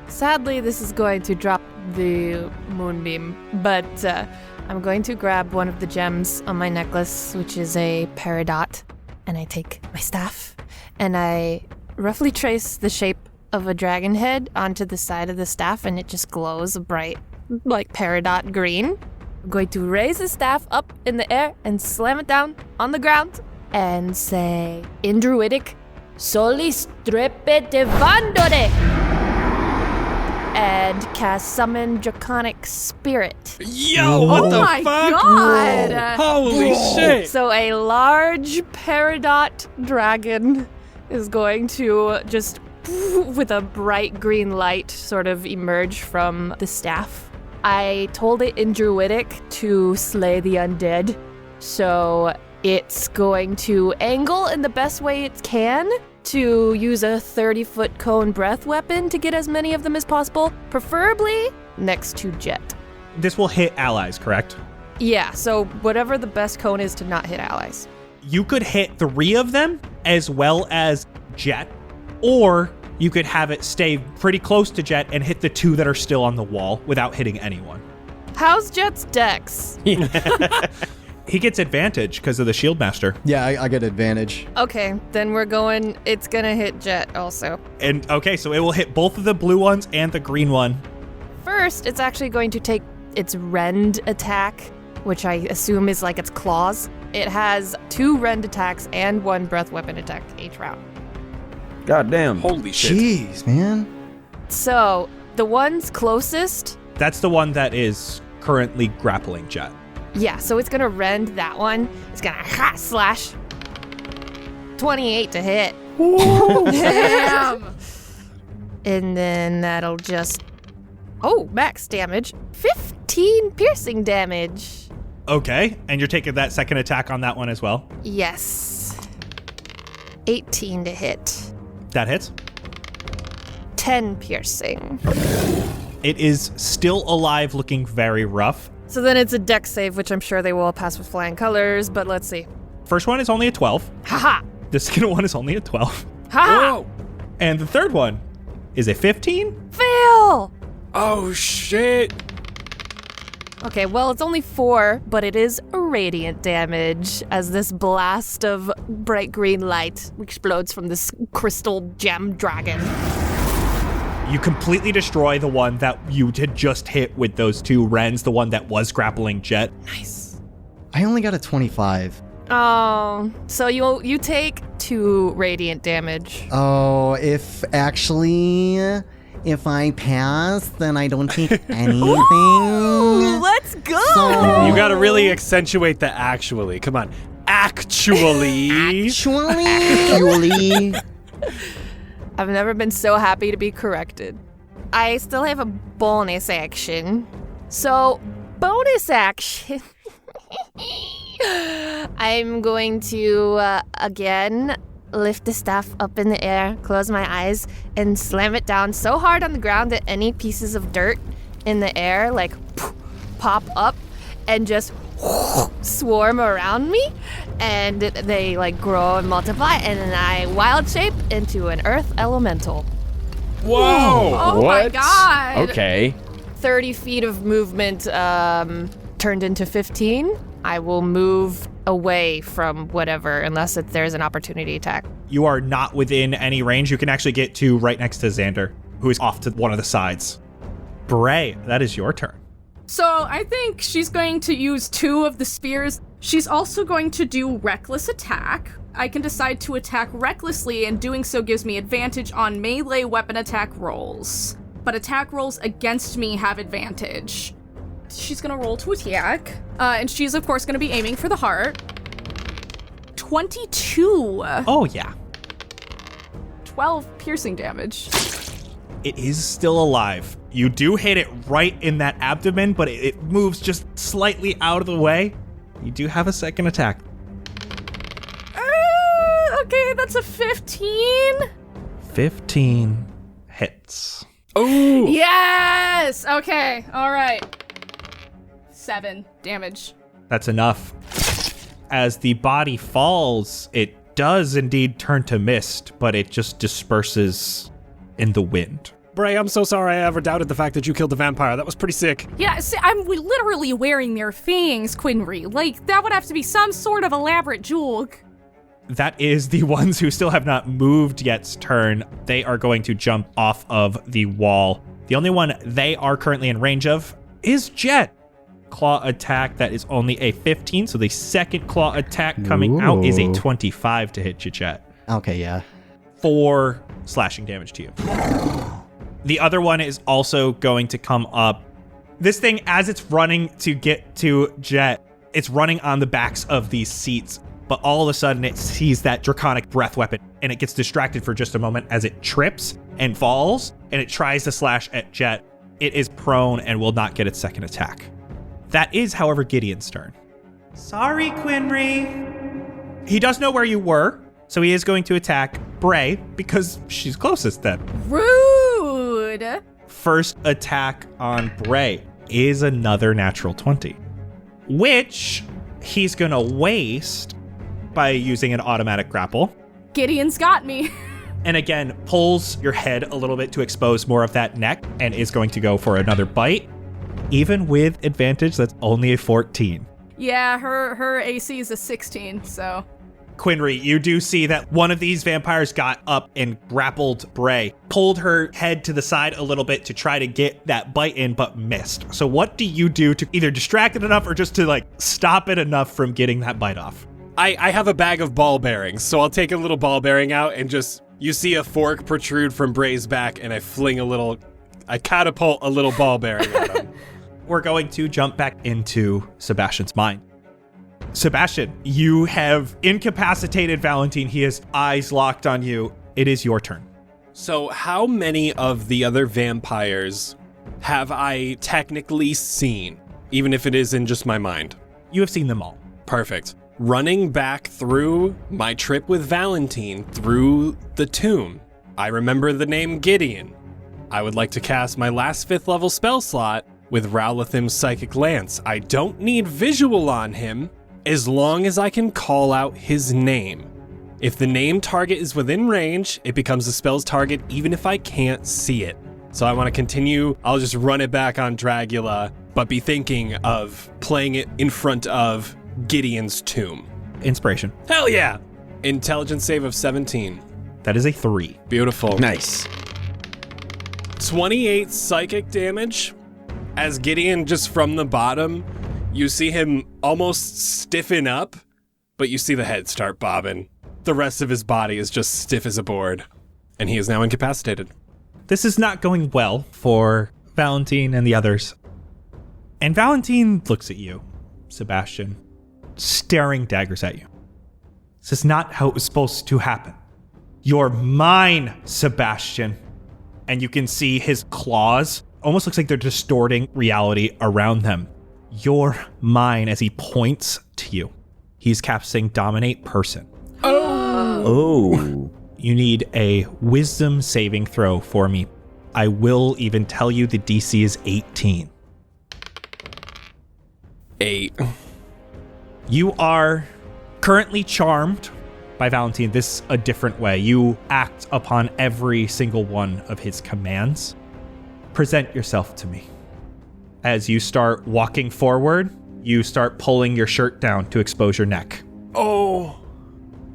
Speaker 5: Sadly, this is going to drop the moonbeam, but I'm going to grab one of the gems on my necklace, which is a peridot, and I take my staff, and I roughly trace the shape of a dragon head onto the side of the staff, and it just glows a bright, like, peridot green. I'm going to raise the staff up in the air and slam it down on the ground and say, in Druidic, Soli strepete vandore! And cast Summon Draconic Spirit.
Speaker 4: Yo, what the
Speaker 6: my
Speaker 4: fuck?
Speaker 6: God.
Speaker 4: Holy shit.
Speaker 5: So a large peridot dragon is going to just, with a bright green light, sort of emerge from the staff. I told it in Druidic to slay the undead, so it's going to angle in the best way it can to use a 30-foot cone breath weapon to get as many of them as possible, preferably next to Jett.
Speaker 3: This will hit allies, correct?
Speaker 5: Yeah, so whatever the best cone is to not hit allies.
Speaker 3: You could hit 3 of them as well as Jett, or you could have it stay pretty close to Jett and hit the 2 that are still on the wall without hitting anyone.
Speaker 5: How's Jett's dex?
Speaker 3: He gets advantage because of the Shield Master.
Speaker 7: Yeah, I get advantage.
Speaker 5: Okay, then it's gonna hit Jett also.
Speaker 3: And okay, so it will hit both of the blue ones and the green one.
Speaker 5: First, it's actually going to take its rend attack, which I assume is like its claws. It has 2 rend attacks and 1 breath weapon attack each round.
Speaker 1: God damn.
Speaker 4: Holy shit.
Speaker 7: Jeez, man.
Speaker 5: So, the one's closest,
Speaker 3: That's the one that is currently grappling Jett.
Speaker 5: yeah, so it's gonna rend that one. It's gonna slash. 28 to hit.
Speaker 6: Damn.
Speaker 5: And then that'll just Oh, max damage. 15 piercing damage.
Speaker 3: Okay, and you're taking that second attack on that one as well?
Speaker 5: Yes. 18 to hit.
Speaker 3: That hits.
Speaker 5: 10 piercing.
Speaker 3: It is still alive, looking very rough.
Speaker 5: So then it's a dex save, which I'm sure they will pass with flying colors, but let's see.
Speaker 3: First one is only a 12.
Speaker 5: Haha!
Speaker 3: The second one is only a 12.
Speaker 5: Haha!
Speaker 3: And the third one is a 15.
Speaker 5: Fail!
Speaker 4: Oh, shit.
Speaker 5: Okay, well, it's only 4, but it is radiant damage as this blast of bright green light explodes from this crystal gem dragon.
Speaker 3: You completely destroy the one that you had just hit with those 2 wrens, the one that was grappling Jett.
Speaker 5: Nice.
Speaker 7: I only got a 25.
Speaker 5: Oh, so you take 2 radiant damage.
Speaker 7: Oh, if I pass, then I don't take anything.
Speaker 5: Let's go!
Speaker 7: So-
Speaker 4: You gotta really accentuate the actually. Come on. Actually.
Speaker 7: Actually.
Speaker 5: I've never been so happy to be corrected. I still have a bonus action. So, bonus action. I'm going to, again, lift the staff up in the air, close my eyes, and slam it down so hard on the ground that any pieces of dirt in the air, like, pop up and just swarm around me, and they, like, grow and multiply, and then I wild shape into an earth elemental.
Speaker 1: Whoa!
Speaker 6: Oh my God.
Speaker 1: Okay.
Speaker 5: 30 feet of movement turned into 15. I will move away from whatever unless there's an opportunity attack.
Speaker 3: You are not within any range. You can actually get to right next to Xander, who is off to one of the sides. Bray, that is your turn.
Speaker 6: So I think she's going to use 2 of the spears. She's also going to do reckless attack. I can decide to attack recklessly, and doing so gives me advantage on melee weapon attack rolls. But attack rolls against me have advantage. She's gonna roll to attack, and she's of course gonna be aiming for the heart. 22.
Speaker 3: Oh, yeah.
Speaker 6: 12 piercing damage.
Speaker 3: It is still alive. You do hit it right in that abdomen, but it moves just slightly out of the way. You do have a second attack.
Speaker 6: Okay, that's a 15.
Speaker 3: 15 hits.
Speaker 4: Oh.
Speaker 6: Yes! Okay, all right. 7 damage.
Speaker 3: That's enough. As the body falls, it does indeed turn to mist, but it just disperses in the wind.
Speaker 4: Bray, I'm so sorry I ever doubted the fact that you killed the vampire. That was pretty sick.
Speaker 6: Yeah, see, I'm literally wearing their fangs, Quinry. Like, that would have to be some sort of elaborate jewel.
Speaker 3: That is the ones who still have not moved yet's turn. They are going to jump off of the wall. The only one they are currently in range of is Jett. Claw attack, that is only a 15, so the second claw attack coming out is a 25 to hit you, Jett.
Speaker 7: Okay, yeah.
Speaker 3: 4 slashing damage to you. The other one is also going to come up. This thing, as it's running to get to Jett, it's running on the backs of these seats, but all of a sudden it sees that draconic breath weapon, and it gets distracted for just a moment as it trips and falls, and it tries to slash at Jett. It is prone and will not get its second attack. That is, however, Gideon's turn. Sorry, Quinry. He does know where you were, so he is going to attack Bray because she's closest then.
Speaker 6: Rude.
Speaker 3: First attack on Bray is another natural 20, which he's going to waste by using an automatic grapple.
Speaker 6: Gideon's got me.
Speaker 3: And again, pulls your head a little bit to expose more of that neck and is going to go for another bite. Even with advantage, that's only a 14.
Speaker 6: Yeah, her AC is a 16, so.
Speaker 3: Quinry, you do see that one of these vampires got up and grappled Bray, pulled her head to the side a little bit to try to get that bite in, but missed. So what do you do to either distract it enough or just to like stop it enough from getting that bite off?
Speaker 4: I have a bag of ball bearings, so I'll take a little ball bearing out and just, you see a fork protrude from Bray's back, and I catapult a little ball bearing at him.
Speaker 3: We're going to jump back into Sebastian's mind. Sebastian, you have incapacitated Valentine. He has eyes locked on you. It is your turn.
Speaker 4: So how many of the other vampires have I technically seen, even if it is in just my mind?
Speaker 3: You have seen them all.
Speaker 4: Perfect. Running back through my trip with Valentine through the tomb, I remember the name Gideon. I would like to cast my last 5th level spell slot with Rowlathim's Psychic Lance. I don't need visual on him as long as I can call out his name. If the name target is within range, it becomes the spell's target even if I can't see it. So I want to continue. I'll just run it back on Dragula, but be thinking of playing it in front of Gideon's tomb.
Speaker 3: Inspiration.
Speaker 4: Hell yeah! Intelligence save of 17.
Speaker 3: That is a 3.
Speaker 4: Beautiful.
Speaker 1: Nice.
Speaker 4: 28 psychic damage. As Gideon, just from the bottom, you see him almost stiffen up, but you see the head start bobbing. The rest of his body is just stiff as a board, and he is now incapacitated.
Speaker 3: This is not going well for Valentine and the others. And Valentine looks at you, Sebastian, staring daggers at you. This is not how it was supposed to happen. You're mine, Sebastian. And you can see his claws. Almost looks like they're distorting reality around them. You're mine as he points to you. He's casting Dominate Person.
Speaker 1: Oh.
Speaker 3: You need a wisdom saving throw for me. I will even tell you the DC is 18.
Speaker 4: 8.
Speaker 3: You are currently charmed by Valentine. This is a different way. You act upon every single one of his commands. Present yourself to me. As you start walking forward, you start pulling your shirt down to expose your neck.
Speaker 4: Oh.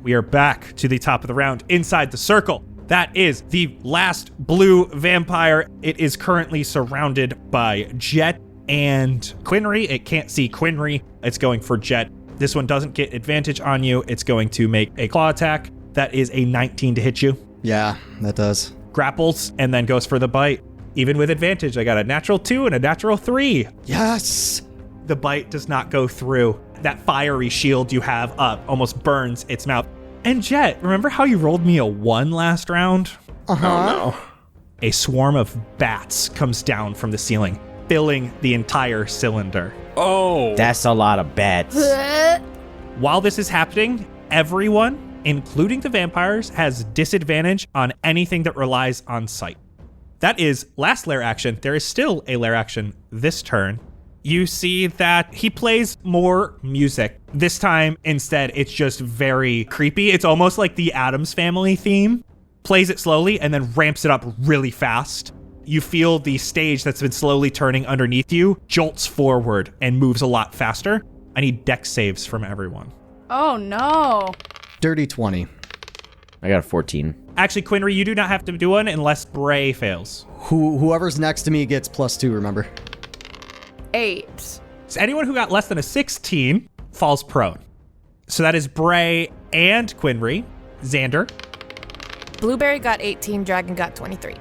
Speaker 3: We are back to the top of the round inside the circle. That is the last blue vampire. It is currently surrounded by Jett and Quinry. It can't see Quinry. It's going for Jett. This one doesn't get advantage on you. It's going to make a claw attack. That is a 19 to hit you.
Speaker 7: Yeah, that does.
Speaker 3: Grapples and then goes for the bite. Even with advantage, I got a natural 2 and a natural 3.
Speaker 7: Yes!
Speaker 3: The bite does not go through. That fiery shield you have up almost burns its mouth. And Jett, remember how you rolled me a 1 last round?
Speaker 7: Uh-huh.
Speaker 4: Oh no.
Speaker 3: A swarm of bats comes down from the ceiling, filling the entire cylinder.
Speaker 4: Oh.
Speaker 1: That's a lot of bats.
Speaker 3: While this is happening, everyone, including the vampires, has disadvantage on anything that relies on sight. That is last lair action. There is still a lair action this turn. You see that he plays more music. This time, instead, it's just very creepy. It's almost like the Addams Family theme. Plays it slowly and then ramps it up really fast. You feel the stage that's been slowly turning underneath you jolts forward and moves a lot faster. I need dex saves from everyone.
Speaker 6: Oh no.
Speaker 7: Dirty 20.
Speaker 1: I got a 14.
Speaker 3: Actually, Quinry, you do not have to do one unless Bray fails.
Speaker 7: Whoever's next to me gets +2, remember?
Speaker 6: 8.
Speaker 3: So anyone who got less than a 16 falls prone. So that is Bray and Quinry. Xander.
Speaker 5: Blueberry got 18, Dragon got 23.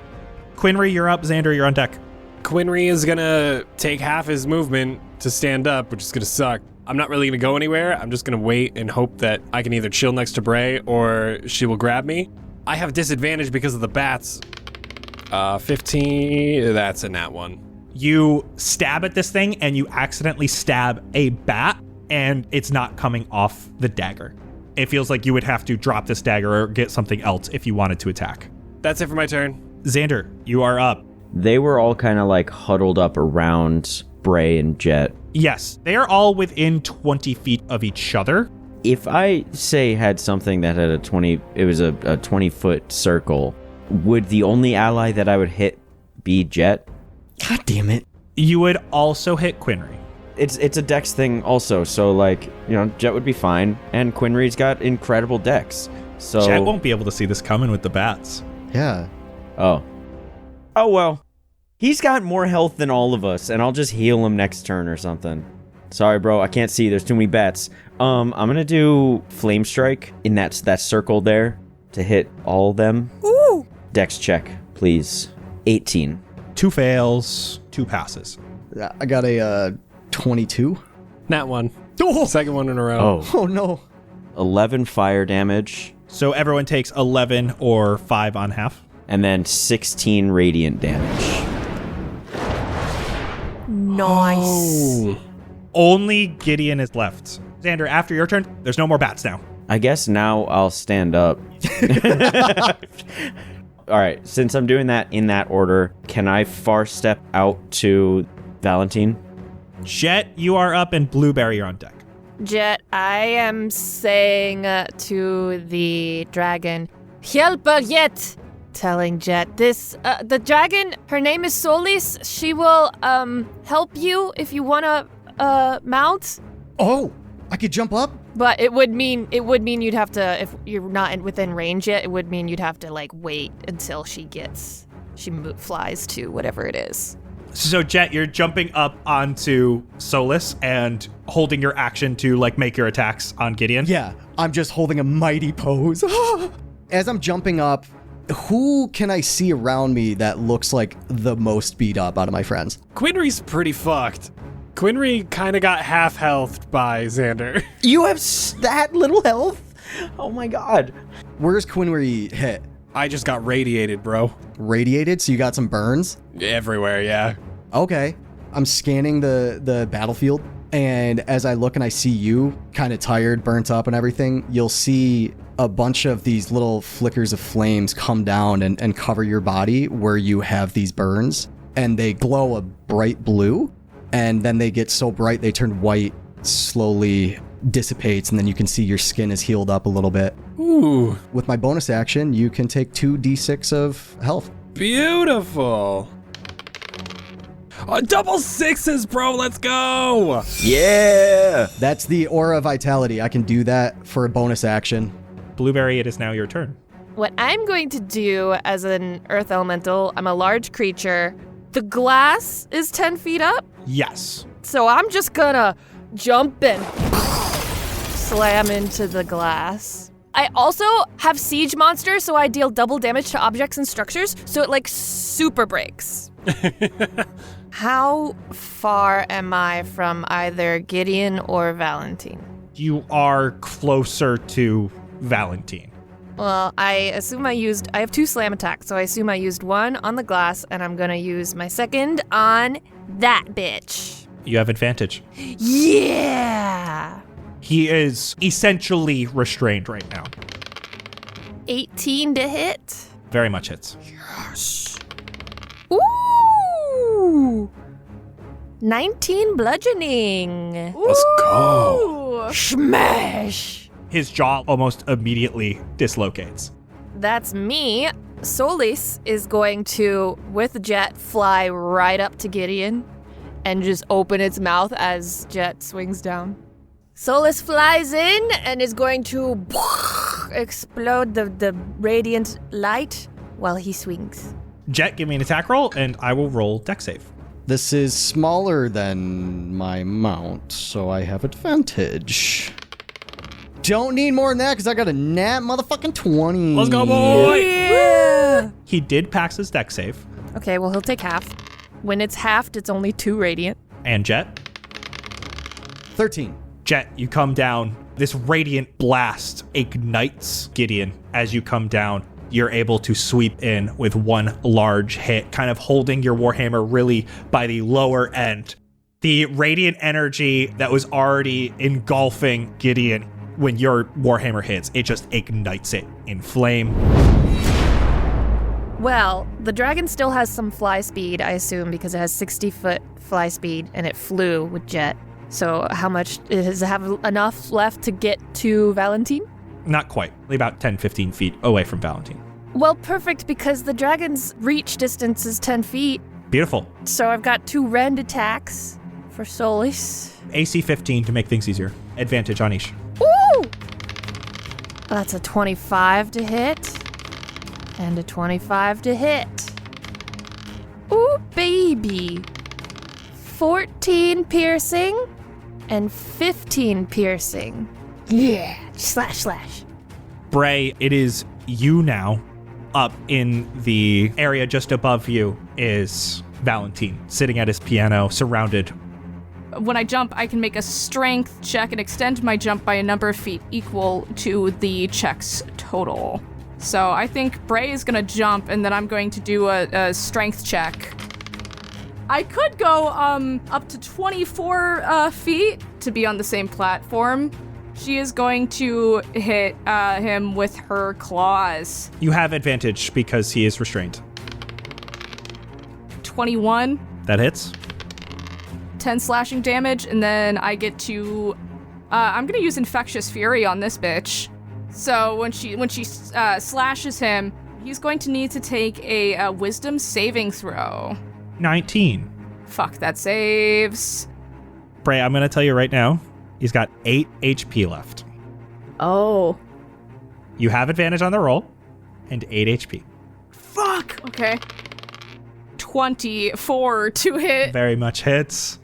Speaker 3: Quinry, you're up. Xander, you're on deck.
Speaker 4: Quinry is gonna take half his movement to stand up, which is gonna suck. I'm not really gonna go anywhere. I'm just gonna wait and hope that I can either chill next to Bray or she will grab me. I have disadvantage because of the bats. 15, that's a nat 1.
Speaker 3: You stab at this thing and you accidentally stab a bat and it's not coming off the dagger. It feels like you would have to drop this dagger or get something else if you wanted to attack.
Speaker 4: That's it for my turn.
Speaker 3: Xander, you are up.
Speaker 1: They were all kind of like huddled up around Bray and Jett.
Speaker 3: Yes, they are all within 20 feet of each other.
Speaker 1: If I say had something that had a 20-foot circle, would the only ally that I would hit be Jett?
Speaker 7: God damn it.
Speaker 3: You would also hit Quinry.
Speaker 1: It's a dex thing also, so like, you know, Jett would be fine, and Quinry's got incredible dex. So
Speaker 3: Jett won't be able to see this coming with the bats.
Speaker 7: Yeah.
Speaker 1: Oh well. He's got more health than all of us, and I'll just heal him next turn or something. Sorry, bro, I can't see. There's too many bats. I'm gonna do Flame Strike in that circle there to hit all of them.
Speaker 5: Ooh!
Speaker 1: Dex check, please. 18.
Speaker 3: 2 fails, 2 passes.
Speaker 7: I got a 22.
Speaker 4: Nat 1.
Speaker 3: Oh!
Speaker 4: Second one in a row.
Speaker 1: Oh.
Speaker 7: Oh no.
Speaker 1: 11 fire damage,
Speaker 3: So everyone takes 11 or 5 on half.
Speaker 1: and then 16 radiant damage.
Speaker 5: Nice.
Speaker 4: Oh.
Speaker 3: Only Gideon is left. Xander, after your turn, there's no more bats now.
Speaker 1: I guess now I'll stand up. All right, since I'm doing that in that order, can I far step out to Valentine?
Speaker 3: Jett, you are up, and Blueberry, you're on deck.
Speaker 5: Jett, I am saying to the dragon, help her yet. Telling Jett, the dragon, her name is Solis. She will help you if you want to mount.
Speaker 7: Oh, I could jump up?
Speaker 5: But it would mean you'd have to, if you're not within range yet, it would mean you'd have to like wait until she flies to whatever it is.
Speaker 3: So Jett, you're jumping up onto Solus and holding your action to like make your attacks on Gideon.
Speaker 7: Yeah, I'm just holding a mighty pose. As I'm jumping up, who can I see around me that looks like the most beat up out of my friends?
Speaker 4: Quinry's pretty fucked. Quinry kind of got half health by Xander.
Speaker 1: You have that little health? Oh my god.
Speaker 7: Where's Quinry hit?
Speaker 4: I just got radiated, bro.
Speaker 7: Radiated, so you got some burns?
Speaker 4: Everywhere, yeah.
Speaker 7: Okay. I'm scanning the battlefield, and as I look and I see you kind of tired, burnt up and everything, you'll see a bunch of these little flickers of flames come down and cover your body where you have these burns, and they glow a bright blue, and then they get so bright they turn white, slowly dissipates, and then you can see your skin is healed up a little bit.
Speaker 4: Ooh,
Speaker 7: With my bonus action, you can take 2d6 of health.
Speaker 4: beautiful. Double sixes, bro. Let's go.
Speaker 1: Yeah.
Speaker 7: That's the Aura Vitality. I can do that for a bonus action.
Speaker 3: Blueberry, it is now your turn.
Speaker 5: What I'm going to do as an earth elemental, I'm a large creature. The glass is 10 feet up,
Speaker 3: Yes.
Speaker 5: so I'm just gonna jump and slam into the glass. I also have siege monster, so I deal double damage to objects and structures, so it like super breaks. How far am I from either Gideon or Valentine?
Speaker 3: You are closer to Valentine.
Speaker 5: Well, I assume I have 2 slam attacks, so I assume I used one on the glass, and I'm gonna use my second on that bitch.
Speaker 3: You have advantage.
Speaker 5: Yeah!
Speaker 3: He is essentially restrained right now.
Speaker 5: 18 to hit.
Speaker 3: Very much hits.
Speaker 5: Ooh! 19 bludgeoning.
Speaker 4: Let's go.
Speaker 5: Smash!
Speaker 3: His jaw almost immediately dislocates.
Speaker 5: That's me. Solis is going to, with Jett, fly right up to Gideon and just open its mouth as Jett swings down. Solis flies in and is going to explode the radiant light while he swings.
Speaker 3: Jett, give me an attack roll, and I will roll dex save.
Speaker 7: This is smaller than my mount, so I have advantage. Don't need more than that because I got a nat motherfucking 20.
Speaker 4: Let's go, boy.
Speaker 5: Yeah!
Speaker 3: He did pass his dex save.
Speaker 5: Okay, well, he'll take half. When it's halved, it's only 2 radiant.
Speaker 3: And Jett?
Speaker 7: 13.
Speaker 3: Jett, you come down. This radiant blast ignites Gideon. As you come down, you're able to sweep in with one large hit, kind of holding your Warhammer really by the lower end. The radiant energy that was already engulfing Gideon, when your Warhammer hits, it just ignites it in flame.
Speaker 5: Well, the dragon still has some fly speed, I assume, because it has 60-foot fly speed, and it flew with Jett. So how much does it have enough left to get to Valentine?
Speaker 3: Not quite. About 10, 15 feet away from Valentine.
Speaker 5: Well, perfect, because the dragon's reach distance is 10 feet.
Speaker 3: Beautiful.
Speaker 5: So I've got 2 rend attacks for Solis.
Speaker 3: AC 15 to make things easier. Advantage on each.
Speaker 5: Ooh! That's a 25 to hit. And a 25 to hit. Ooh, baby. 14 piercing and 15 piercing. Yeah. Slash.
Speaker 3: Bray, it is you now. Up in the area just above you is Valentine, sitting at his piano, surrounded.
Speaker 6: When I jump, I can make a strength check and extend my jump by a number of feet equal to the check's total. So I think Bray is going to jump, and then I'm going to do a strength check. I could go up to 24 feet to be on the same platform. She is going to hit him with her claws.
Speaker 3: You have advantage because he is restrained.
Speaker 6: 21.
Speaker 3: That hits.
Speaker 6: 10 slashing damage, and then I get to... I'm going to use Infectious Fury on this bitch. So when she slashes him, he's going to need to take a Wisdom saving throw.
Speaker 3: 19.
Speaker 6: Fuck, that saves.
Speaker 3: Bray, I'm going to tell you right now, he's got 8 HP left.
Speaker 6: Oh.
Speaker 3: You have advantage on the roll, and 8 HP.
Speaker 6: Fuck! Okay. 24 to hit.
Speaker 3: Very much hits.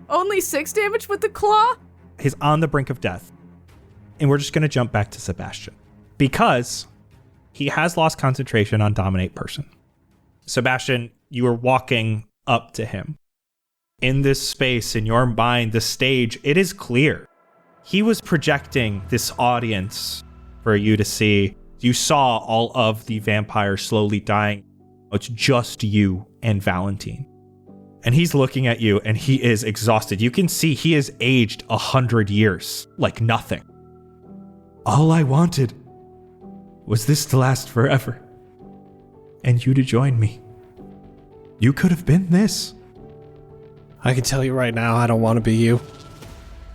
Speaker 6: Only 6 damage with the claw?
Speaker 3: He's on the brink of death. And we're just going to jump back to Sebastian. Because he has lost concentration on Dominate Person. Sebastian, you are walking up to him. In this space, in your mind, the stage, it is clear. He was projecting this audience for you to see. You saw all of the vampires slowly dying. It's just you and Valentine. And he's looking at you and he is exhausted. You can see he has aged 100 years, like nothing. All I wanted was this to last forever. And you to join me. You could have been this.
Speaker 4: I can tell you right now, I don't want to be you.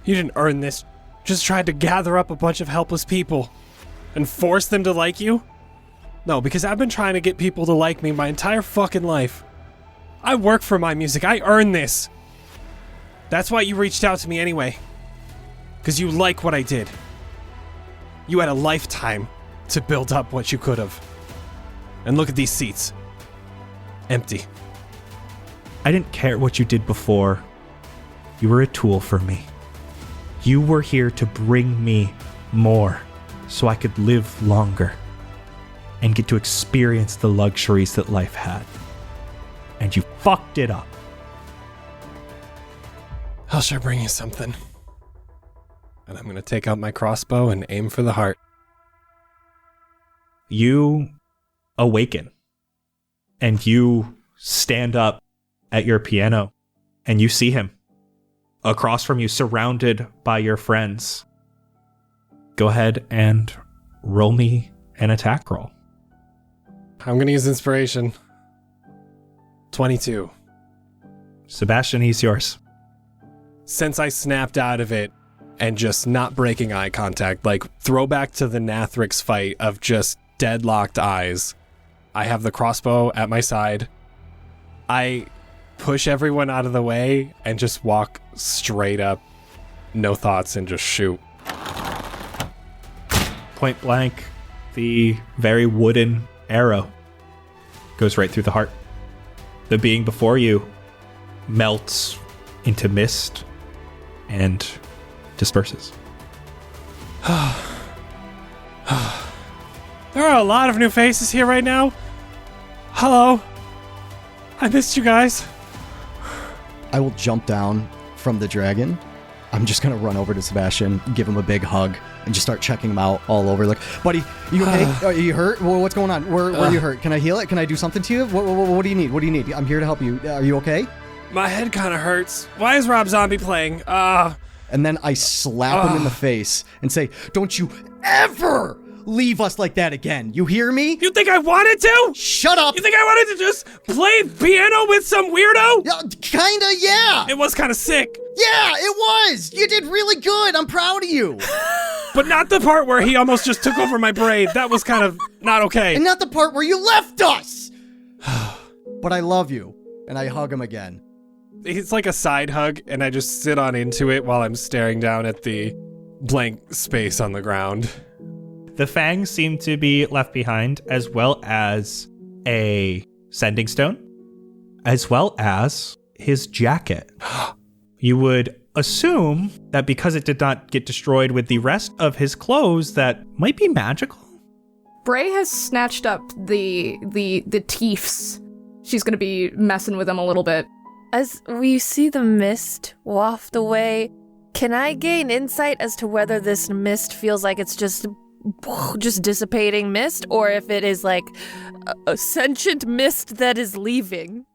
Speaker 4: You didn't earn this. Just tried to gather up a bunch of helpless people and force them to like you? No, because I've been trying to get people to like me my entire fucking life. I work for my music. I earn this. That's why you reached out to me anyway. Because you like what I did. You had a lifetime to build up what you could have. And look at these seats. Empty.
Speaker 3: I didn't care what you did before. You were a tool for me. You were here to bring me more so I could live longer and get to experience the luxuries that life had. And you fucked it up.
Speaker 4: I'll sure bring you something. And I'm going to take out my crossbow and aim for the heart.
Speaker 3: You awaken and you stand up at your piano and you see him across from you, surrounded by your friends. Go ahead and roll me an attack roll.
Speaker 4: I'm going to use inspiration. 22.
Speaker 3: Sebastian, he's yours.
Speaker 4: Since I snapped out of it and just not breaking eye contact, like throwback to the Nathrix fight of just deadlocked eyes, I have the crossbow at my side. I push everyone out of the way and just walk straight up, no thoughts, and just shoot.
Speaker 3: Point blank, the very wooden arrow goes right through the heart. The being before you melts into mist and disperses.
Speaker 4: There are a lot of new faces here right now. Hello. I missed you guys.
Speaker 7: I will jump down from the dragon. I'm just gonna run over to Sebastian, give him a big hug, and just start checking him out all over. Like, buddy, you okay? Are you hurt? What's going on? Where are you hurt? Can I heal it? Can I do something to you? What do you need? What do you need? I'm here to help you. Are you okay?
Speaker 4: My head kind of hurts. Why is Rob Zombie playing?
Speaker 7: And then I slap him in the face and say, "Don't you ever leave us like that again. You hear me?"
Speaker 4: You think I wanted to?
Speaker 7: Shut up.
Speaker 4: You think I wanted to just play piano with some weirdo?
Speaker 7: Yeah, kinda, yeah.
Speaker 4: It was kind of sick.
Speaker 7: Yeah, it was. You did really good. I'm proud of you.
Speaker 4: But not the part where he almost just took over my braid. That was kind of not okay.
Speaker 7: And not the part where you left us. But I love you. And I hug him again.
Speaker 4: It's like a side hug, and I just sit on into it while I'm staring down at the blank space on the ground.
Speaker 3: The fangs seem to be left behind, as well as a sending stone, as well as his jacket. You would assume that because it did not get destroyed with the rest of his clothes, that might be magical.
Speaker 6: Bray has snatched up the teefs. She's gonna be messing with them a little bit.
Speaker 5: As we see the mist waft away, can I gain insight as to whether this mist feels like it's just dissipating mist, or if it is like a sentient mist that is leaving?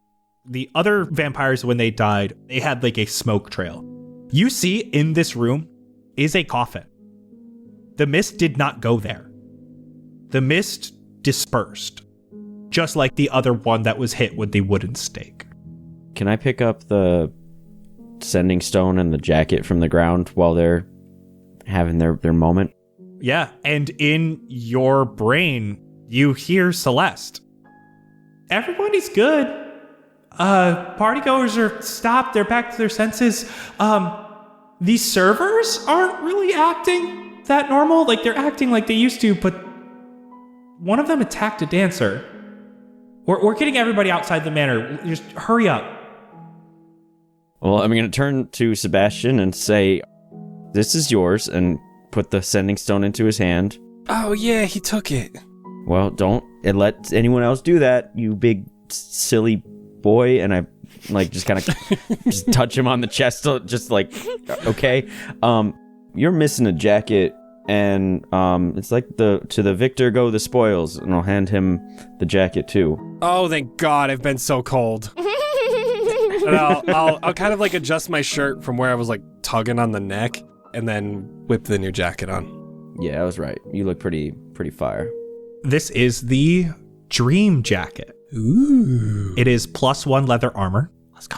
Speaker 3: The other vampires, when they died, they had like a smoke trail. You see in this room is a coffin. The mist did not go there. The mist dispersed, just like the other one that was hit with the wooden stake.
Speaker 1: Can I pick up the sending stone and the jacket from the ground while they're having their moment?
Speaker 3: Yeah, and in your brain, you hear Celeste. Everybody's good. Partygoers are stopped. They're back to their senses. These servers aren't really acting that normal. Like, they're acting like they used to, but one of them attacked a dancer. We're getting everybody outside the manor. Just hurry up.
Speaker 1: Well, I'm going to turn to Sebastian and say, this is yours, and put the sending stone into his hand.
Speaker 4: Oh, yeah, he took it.
Speaker 1: Well, don't let anyone else do that, you big silly boy. And I just kind of just touch him on the chest, just like, okay. You're missing a jacket, and it's like to the victor go the spoils, and I'll hand him the jacket too.
Speaker 4: Oh, thank God, I've been so cold. And I'll kind of like adjust my shirt from where I was like tugging on the neck, and then whip the new jacket on.
Speaker 1: Yeah, I was right. You look pretty fire.
Speaker 3: This is the Dream Jacket.
Speaker 4: Ooh.
Speaker 3: It is +1 leather armor.
Speaker 4: Let's go.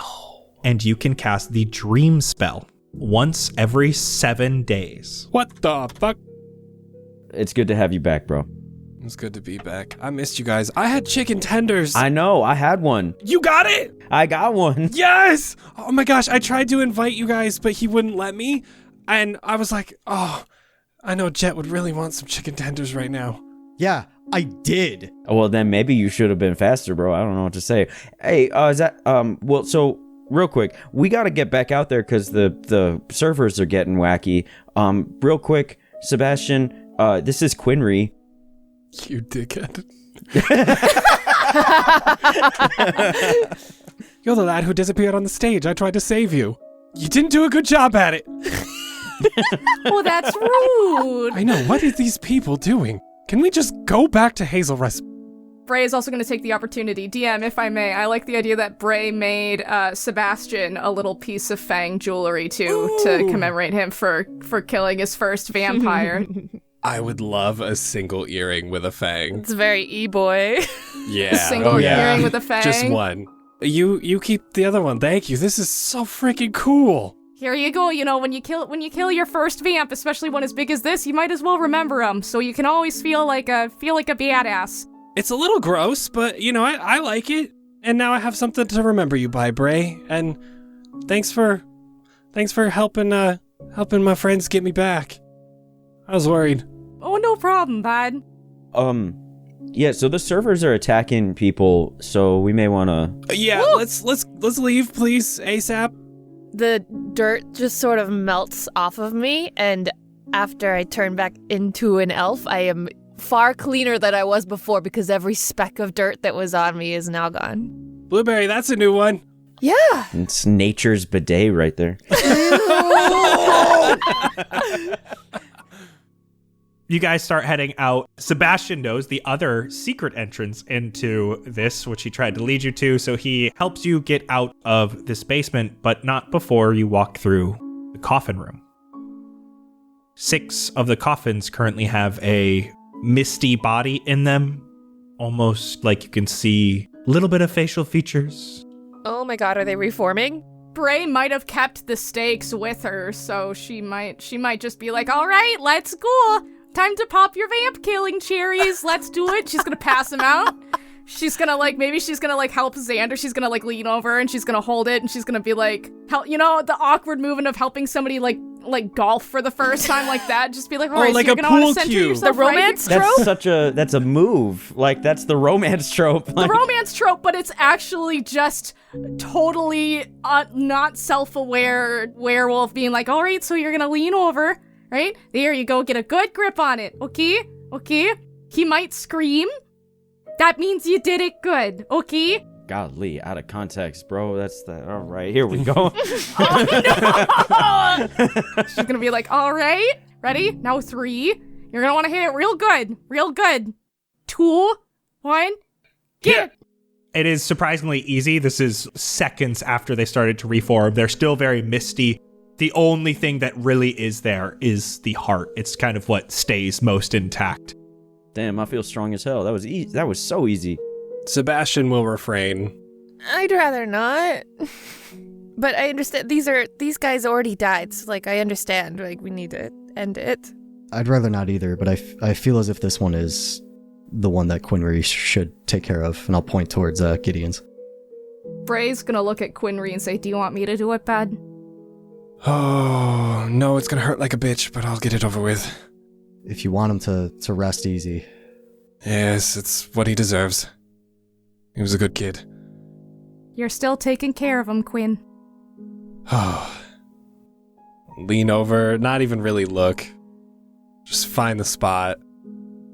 Speaker 3: And you can cast the Dream spell once every 7 days.
Speaker 4: What the fuck?
Speaker 1: It's good to have you back, bro.
Speaker 4: It's good to be back. I missed you guys. I had chicken tenders.
Speaker 1: I know. I had one.
Speaker 4: You got it?
Speaker 1: I got one.
Speaker 4: Yes! Oh my gosh, I tried to invite you guys, but he wouldn't let me. And I was like, oh, I know Jett would really want some chicken tenders right now.
Speaker 7: Yeah, I did.
Speaker 1: Well, then maybe you should have been faster, bro. I don't know what to say. Hey, is that, well, so real quick, we got to get back out there because the servers are getting wacky. Real quick, Sebastian, this is Quinry.
Speaker 4: You dickhead. You're the lad who disappeared on the stage. I tried to save you. You didn't do a good job at it.
Speaker 6: Oh, that's rude.
Speaker 4: I know. What are these people doing? Can we just go back to Hazel Rest?
Speaker 6: Bray is also going to take the opportunity. DM, if I may, I like the idea that Bray made Sebastian a little piece of Fang jewelry, too, to commemorate him for killing his first vampire.
Speaker 4: I would love a single earring with a fang.
Speaker 5: It's very e-boy.
Speaker 4: Yeah.
Speaker 6: A single earring with a fang.
Speaker 4: Just one. You keep the other one. Thank you. This is so freaking cool.
Speaker 6: Here you go. You know, when you kill your first vamp, especially one as big as this, you might as well remember him, so you can always feel like a badass.
Speaker 4: It's a little gross, but you know, I like it. And now I have something to remember you by, Bray. And thanks for helping my friends get me back. I was worried.
Speaker 6: Oh, no problem, bud.
Speaker 1: Yeah, so the servers are attacking people, so we may want to...
Speaker 4: Yeah, let's leave, please, ASAP.
Speaker 5: The dirt just sort of melts off of me, and after I turn back into an elf, I am far cleaner than I was before because every speck of dirt that was on me is now gone.
Speaker 4: Blueberry, that's a new one.
Speaker 5: Yeah.
Speaker 1: It's nature's bidet right there.
Speaker 3: You guys start heading out. Sebastian knows the other secret entrance into this, which he tried to lead you to, so he helps you get out of this basement, but not before you walk through the coffin room. 6 of the coffins currently have a misty body in them, almost like you can see a little bit of facial features.
Speaker 5: Oh my god, are they reforming?
Speaker 6: Bray might have kept the stakes with her, so she might just be like, all right, let's go. Time to pop your vamp killing cherries. Let's do it. She's gonna pass him out. She's gonna maybe she's gonna help Xander. She's gonna lean over and she's gonna hold it and she's gonna be like, the awkward movement of helping somebody like golf for the first time like that. Just be like, all right,
Speaker 4: like
Speaker 6: so
Speaker 4: a
Speaker 6: you're gonna
Speaker 4: pool
Speaker 6: center
Speaker 4: cue.
Speaker 6: yourself,
Speaker 5: The romance
Speaker 6: right?
Speaker 5: trope?
Speaker 1: That's a move. Like, that's the romance trope.
Speaker 6: The romance trope, but it's actually just totally not self-aware werewolf being like, all right, so you're gonna lean over. Right? There you go. Get a good grip on it. Okay? He might scream. That means you did it good. Okay?
Speaker 1: Golly, out of context, bro. That's the... All right, here we go.
Speaker 6: Oh, no! She's gonna be like, all right. Ready? Now 3. You're gonna want to hit it real good. 2, 1, get it.
Speaker 3: It is surprisingly easy. This is seconds after they started to reform. They're still very misty. The only thing that really is there is the heart. It's kind of what stays most intact.
Speaker 1: Damn, I feel strong as hell. That was easy. That was so easy.
Speaker 4: Sebastian will refrain.
Speaker 5: I'd rather not. But I understand these guys already died. So I understand. We need to end it.
Speaker 7: I'd rather not either, but I feel as if this one is the one that Quinry should take care of, and I'll point towards Gideon's.
Speaker 6: Bray's gonna look at Quinry and say, do you want me to do it, bud?
Speaker 4: Oh, no, it's gonna hurt like a bitch, but I'll get it over with.
Speaker 7: If you want him to rest easy.
Speaker 4: Yes, it's what he deserves. He was a good kid.
Speaker 6: You're still taking care of him, Quinn.
Speaker 4: Oh. Lean over, not even really look. Just find the spot,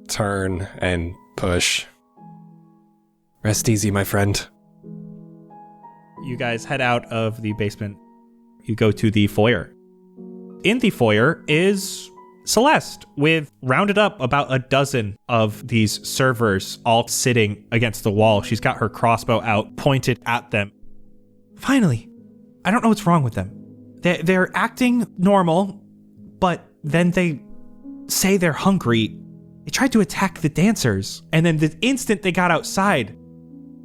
Speaker 4: turn, and push. Rest easy, my friend.
Speaker 3: You guys head out of the basement. You go to the foyer. In the foyer is Celeste with rounded up about a dozen of these servers all sitting against the wall. She's got her crossbow out, pointed at them. Finally, I don't know what's wrong with them. They're acting normal, but then they say they're hungry. They tried to attack the dancers, and then the instant they got outside,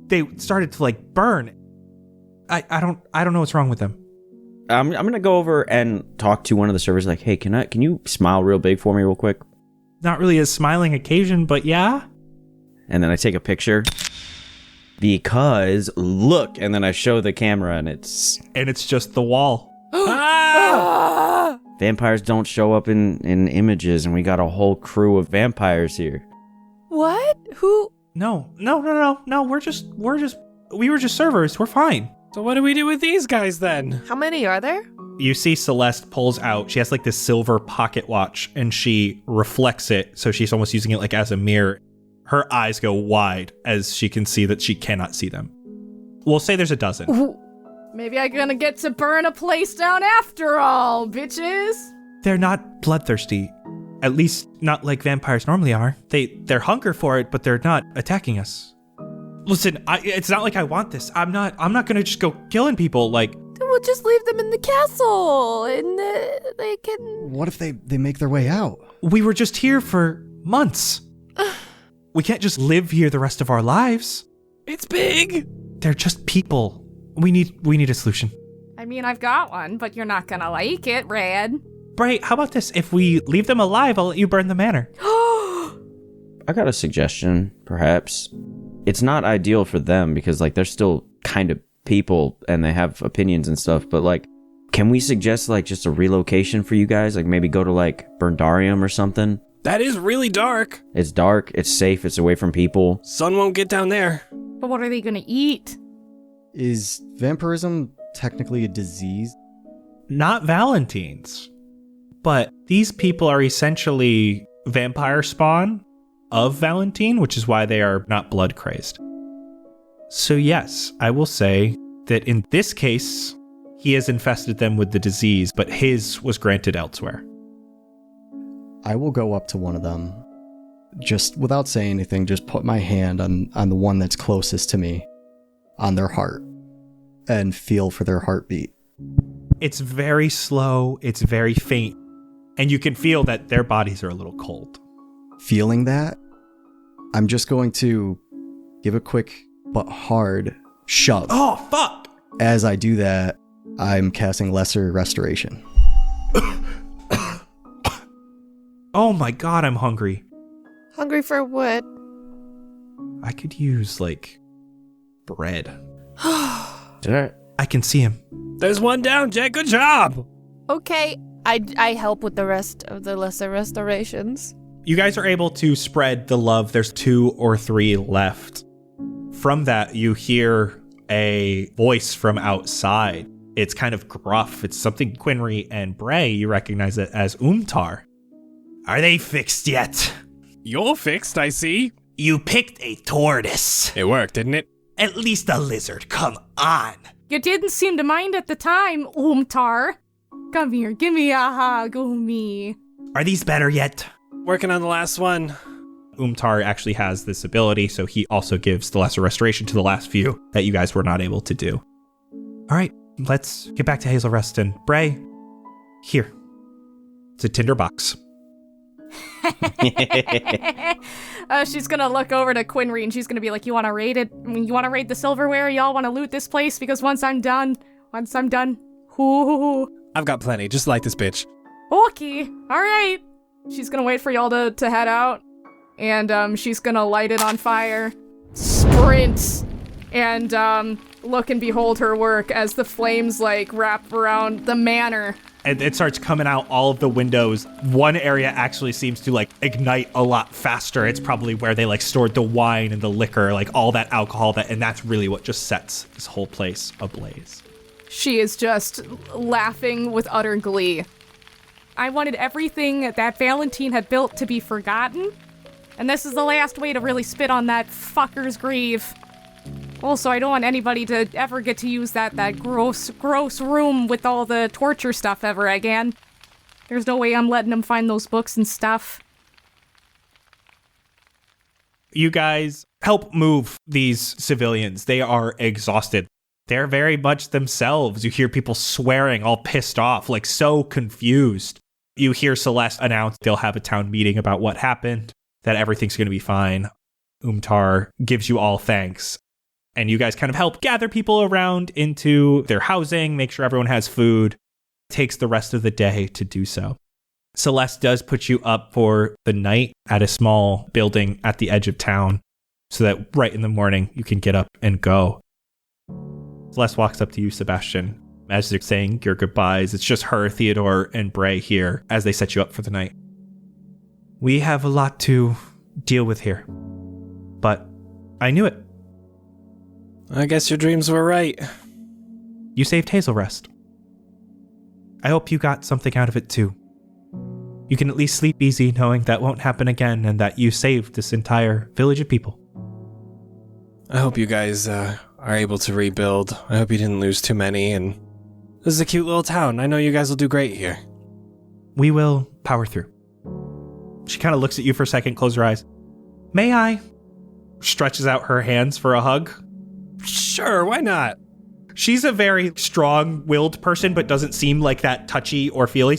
Speaker 3: they started to burn. I don't know what's wrong with them.
Speaker 1: I'm gonna go over and talk to one of the servers. Hey, can you smile real big for me real quick?
Speaker 3: Not really a smiling occasion, but yeah.
Speaker 1: And then I take a picture because look, and then I show the camera, and it's
Speaker 3: just the wall.
Speaker 1: Vampires don't show up in images, and we got a whole crew of vampires here.
Speaker 5: What? Who?
Speaker 3: No. We were just servers. We're fine.
Speaker 4: So what do we do with these guys then?
Speaker 5: How many are there?
Speaker 3: You see Celeste pulls out, she has this silver pocket watch, and she reflects it, so she's almost using it as a mirror. Her eyes go wide as she can see that she cannot see them. We'll say there's a dozen.
Speaker 5: Ooh.
Speaker 6: Maybe I'm gonna get to burn a place down after all, bitches.
Speaker 3: They're not bloodthirsty. At least not like vampires normally are. They're hunger for it, but they're not attacking us. Listen, it's not like I want this. I'm not gonna just go killing people.
Speaker 5: Then we'll just leave them in the castle, and they can.
Speaker 7: What if they make their way out?
Speaker 3: We were just here for months. We can't just live here the rest of our lives.
Speaker 4: It's big.
Speaker 3: They're just people. We need a solution.
Speaker 6: I mean, I've got one, but you're not gonna like it, Rad.
Speaker 3: Bray, how about this? If we leave them alive, I'll let you burn the manor.
Speaker 1: I got a suggestion, perhaps. It's not ideal for them because they're still kind of people and they have opinions and stuff, but can we suggest just a relocation for you guys? Maybe go to Burndarium or something?
Speaker 4: That is really dark.
Speaker 1: It's dark, it's safe, it's away from people.
Speaker 4: Sun won't get down there.
Speaker 6: But what are they gonna eat?
Speaker 7: Is vampirism technically a disease?
Speaker 3: Not Valentine's. But these people are essentially vampire spawn of Valentine, which is why they are not blood crazed. So yes, I will say that in this case, he has infested them with the disease, but his was granted elsewhere.
Speaker 7: I will go up to one of them, just without saying anything, just put my hand on the one that's closest to me, on their heart, and feel for their heartbeat.
Speaker 3: It's very slow, it's very faint, and you can feel that their bodies are a little cold.
Speaker 7: Feeling that, I'm just going to give a quick but hard shove.
Speaker 3: Oh, fuck!
Speaker 7: As I do that, I'm casting Lesser Restoration.
Speaker 3: Oh my god, I'm hungry.
Speaker 5: Hungry for what?
Speaker 3: I could use, bread.
Speaker 1: Did
Speaker 3: I can see him.
Speaker 4: There's one down, Jett. Good job.
Speaker 5: Okay, I help with the rest of the lesser restorations.
Speaker 3: You guys are able to spread the love. There's 2 or 3 left. From that, you hear a voice from outside. It's kind of gruff. It's something Quinry and Bray, you recognize it as Umtar. Are they fixed yet?
Speaker 4: You're fixed, I see.
Speaker 3: You picked a tortoise.
Speaker 4: It worked, didn't it?
Speaker 3: At least a lizard, come on.
Speaker 6: You didn't seem to mind at the time, Umtar. Come here, give me a hug, Umi.
Speaker 3: Are these better yet?
Speaker 4: Working on the last one.
Speaker 3: Umtar actually has this ability, so he also gives the lesser restoration to the last few that you guys were not able to do. All right, let's get back to Hazel Rest. And Bray, here. It's a tinderbox.
Speaker 6: She's gonna look over to Quinry and she's gonna be like, you wanna raid it? You wanna raid the silverware? Y'all wanna loot this place? Because once I'm done, hoo.
Speaker 4: I've got plenty. Just light this bitch.
Speaker 6: Okay, alright. She's gonna wait for y'all to head out. And she's gonna light it on fire. Sprint! And look and behold her work as the flames like wrap around the manor.
Speaker 3: And it starts coming out all of the windows. One area actually seems to like ignite a lot faster. It's probably where they like stored the wine and the liquor, like all that alcohol, and that's really what just sets this whole place ablaze.
Speaker 6: She is just laughing with utter glee. I wanted everything that Valentine had built to be forgotten, and this is the last way to really spit on that fucker's grave. Also, I don't want anybody to ever get to use that gross room with all the torture stuff ever again. There's no way I'm letting them find those books and stuff.
Speaker 3: You guys help move these civilians. They are exhausted. They're very much themselves. You hear people swearing, all pissed off, like so confused. You hear Celeste announce they'll have a town meeting about what happened, that everything's going to be fine. Umtar gives you all thanks. And you guys kind of help gather people around into their housing, make sure everyone has food. It takes the rest of the day to do so. Celeste does put you up for the night at a small building at the edge of town so that right in the morning you can get up and go. Celeste walks up to you, Sebastian, as they're saying your goodbyes. It's just her, Theodore, and Bray here as they set you up for the night. We have a lot to deal with here, but I knew it.
Speaker 4: I guess your dreams were right.
Speaker 3: You saved Hazel Rest. I hope you got something out of it too. You can at least sleep easy knowing that won't happen again and that you saved this entire village of people.
Speaker 4: I hope you guys are able to rebuild. I hope you didn't lose too many, and this is a cute little town. I know you guys will do great here.
Speaker 3: We will power through. She kind of looks at you for a second, closes her eyes. May I? Stretches out her hands for a hug.
Speaker 4: Sure, why not?
Speaker 3: She's a very strong-willed person, but doesn't seem like that touchy or feely.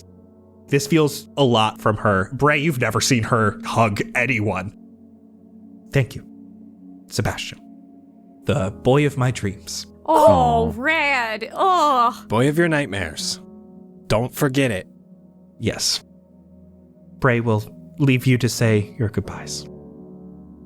Speaker 3: This feels a lot from her. Bray, you've never seen her hug anyone. Thank you, Sebastian. The boy of my dreams.
Speaker 6: Oh, rad. Oh.
Speaker 4: Boy of your nightmares. Don't forget it.
Speaker 3: Yes. Bray will leave you to say your goodbyes.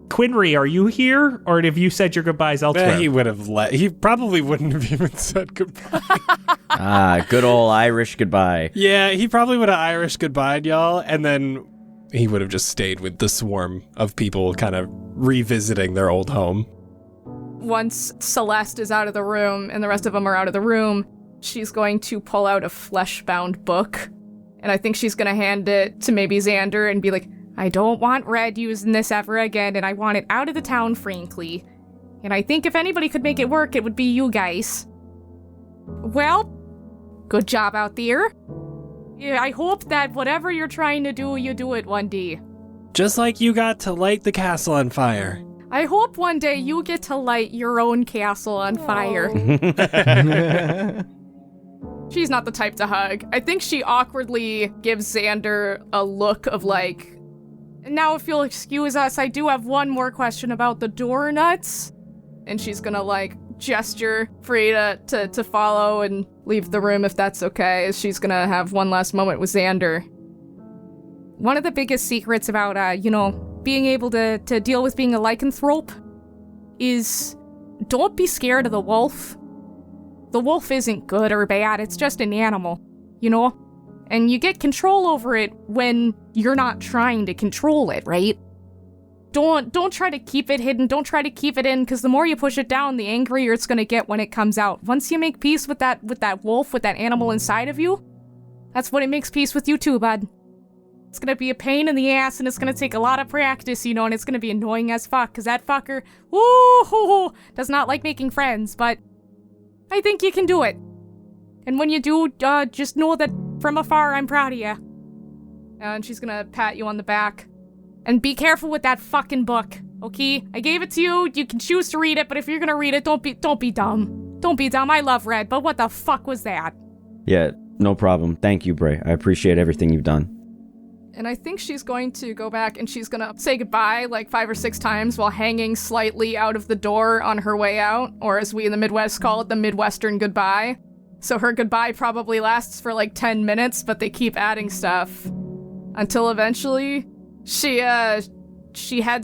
Speaker 3: Quinry, are you here? Or have you said your goodbyes elsewhere?
Speaker 4: He would have he probably wouldn't have even said goodbye.
Speaker 1: Good old Irish goodbye.
Speaker 4: Yeah, he probably would have Irish goodbye'd y'all, and then he would have just stayed with the swarm of people kind of revisiting their old home.
Speaker 6: Once Celeste is out of the room and the rest of them are out of the room, she's going to pull out a flesh-bound book. And I think she's going to hand it to maybe Xander and be like, I don't want Red using this ever again, and I want it out of the town, frankly. And I think if anybody could make it work, it would be you guys. Well, good job out there. Yeah, I hope that whatever you're trying to do, you do it one day.
Speaker 4: Just like you got to light the castle on fire.
Speaker 6: I hope one day you get to light your own castle on fire. She's not the type to hug. I think she awkwardly gives Xander a look of like, now if you'll excuse us, I do have one more question about the door nuts. And she's gonna like gesture for you to follow and leave the room if that's okay. She's gonna have one last moment with Xander. One of the biggest secrets about, being able to deal with being a lycanthrope is don't be scared of the wolf. The wolf isn't good or bad, it's just an animal, And you get control over it when you're not trying to control it, right? Don't try to keep it hidden, don't try to keep it in, because the more you push it down, the angrier it's gonna get when it comes out. Once you make peace with that wolf, with that animal inside of you, that's when it makes peace with you too, bud. It's gonna be a pain in the ass, and it's gonna take a lot of practice, and it's gonna be annoying as fuck, because that fucker, does not like making friends, but I think you can do it. And when you do, just know that from afar, I'm proud of you. And she's gonna pat you on the back. And be careful with that fucking book, okay? I gave it to you. You can choose to read it, but if you're gonna read it, don't be dumb. Don't be dumb. I love red, but what the fuck was that?
Speaker 1: Yeah, no problem. Thank you, Bray. I appreciate everything you've done.
Speaker 6: And I think she's going to go back and she's gonna say goodbye like 5 or 6 times while hanging slightly out of the door on her way out, or as we in the Midwest call it, the Midwestern goodbye. So her goodbye probably lasts for like 10 minutes, but they keep adding stuff until eventually she heads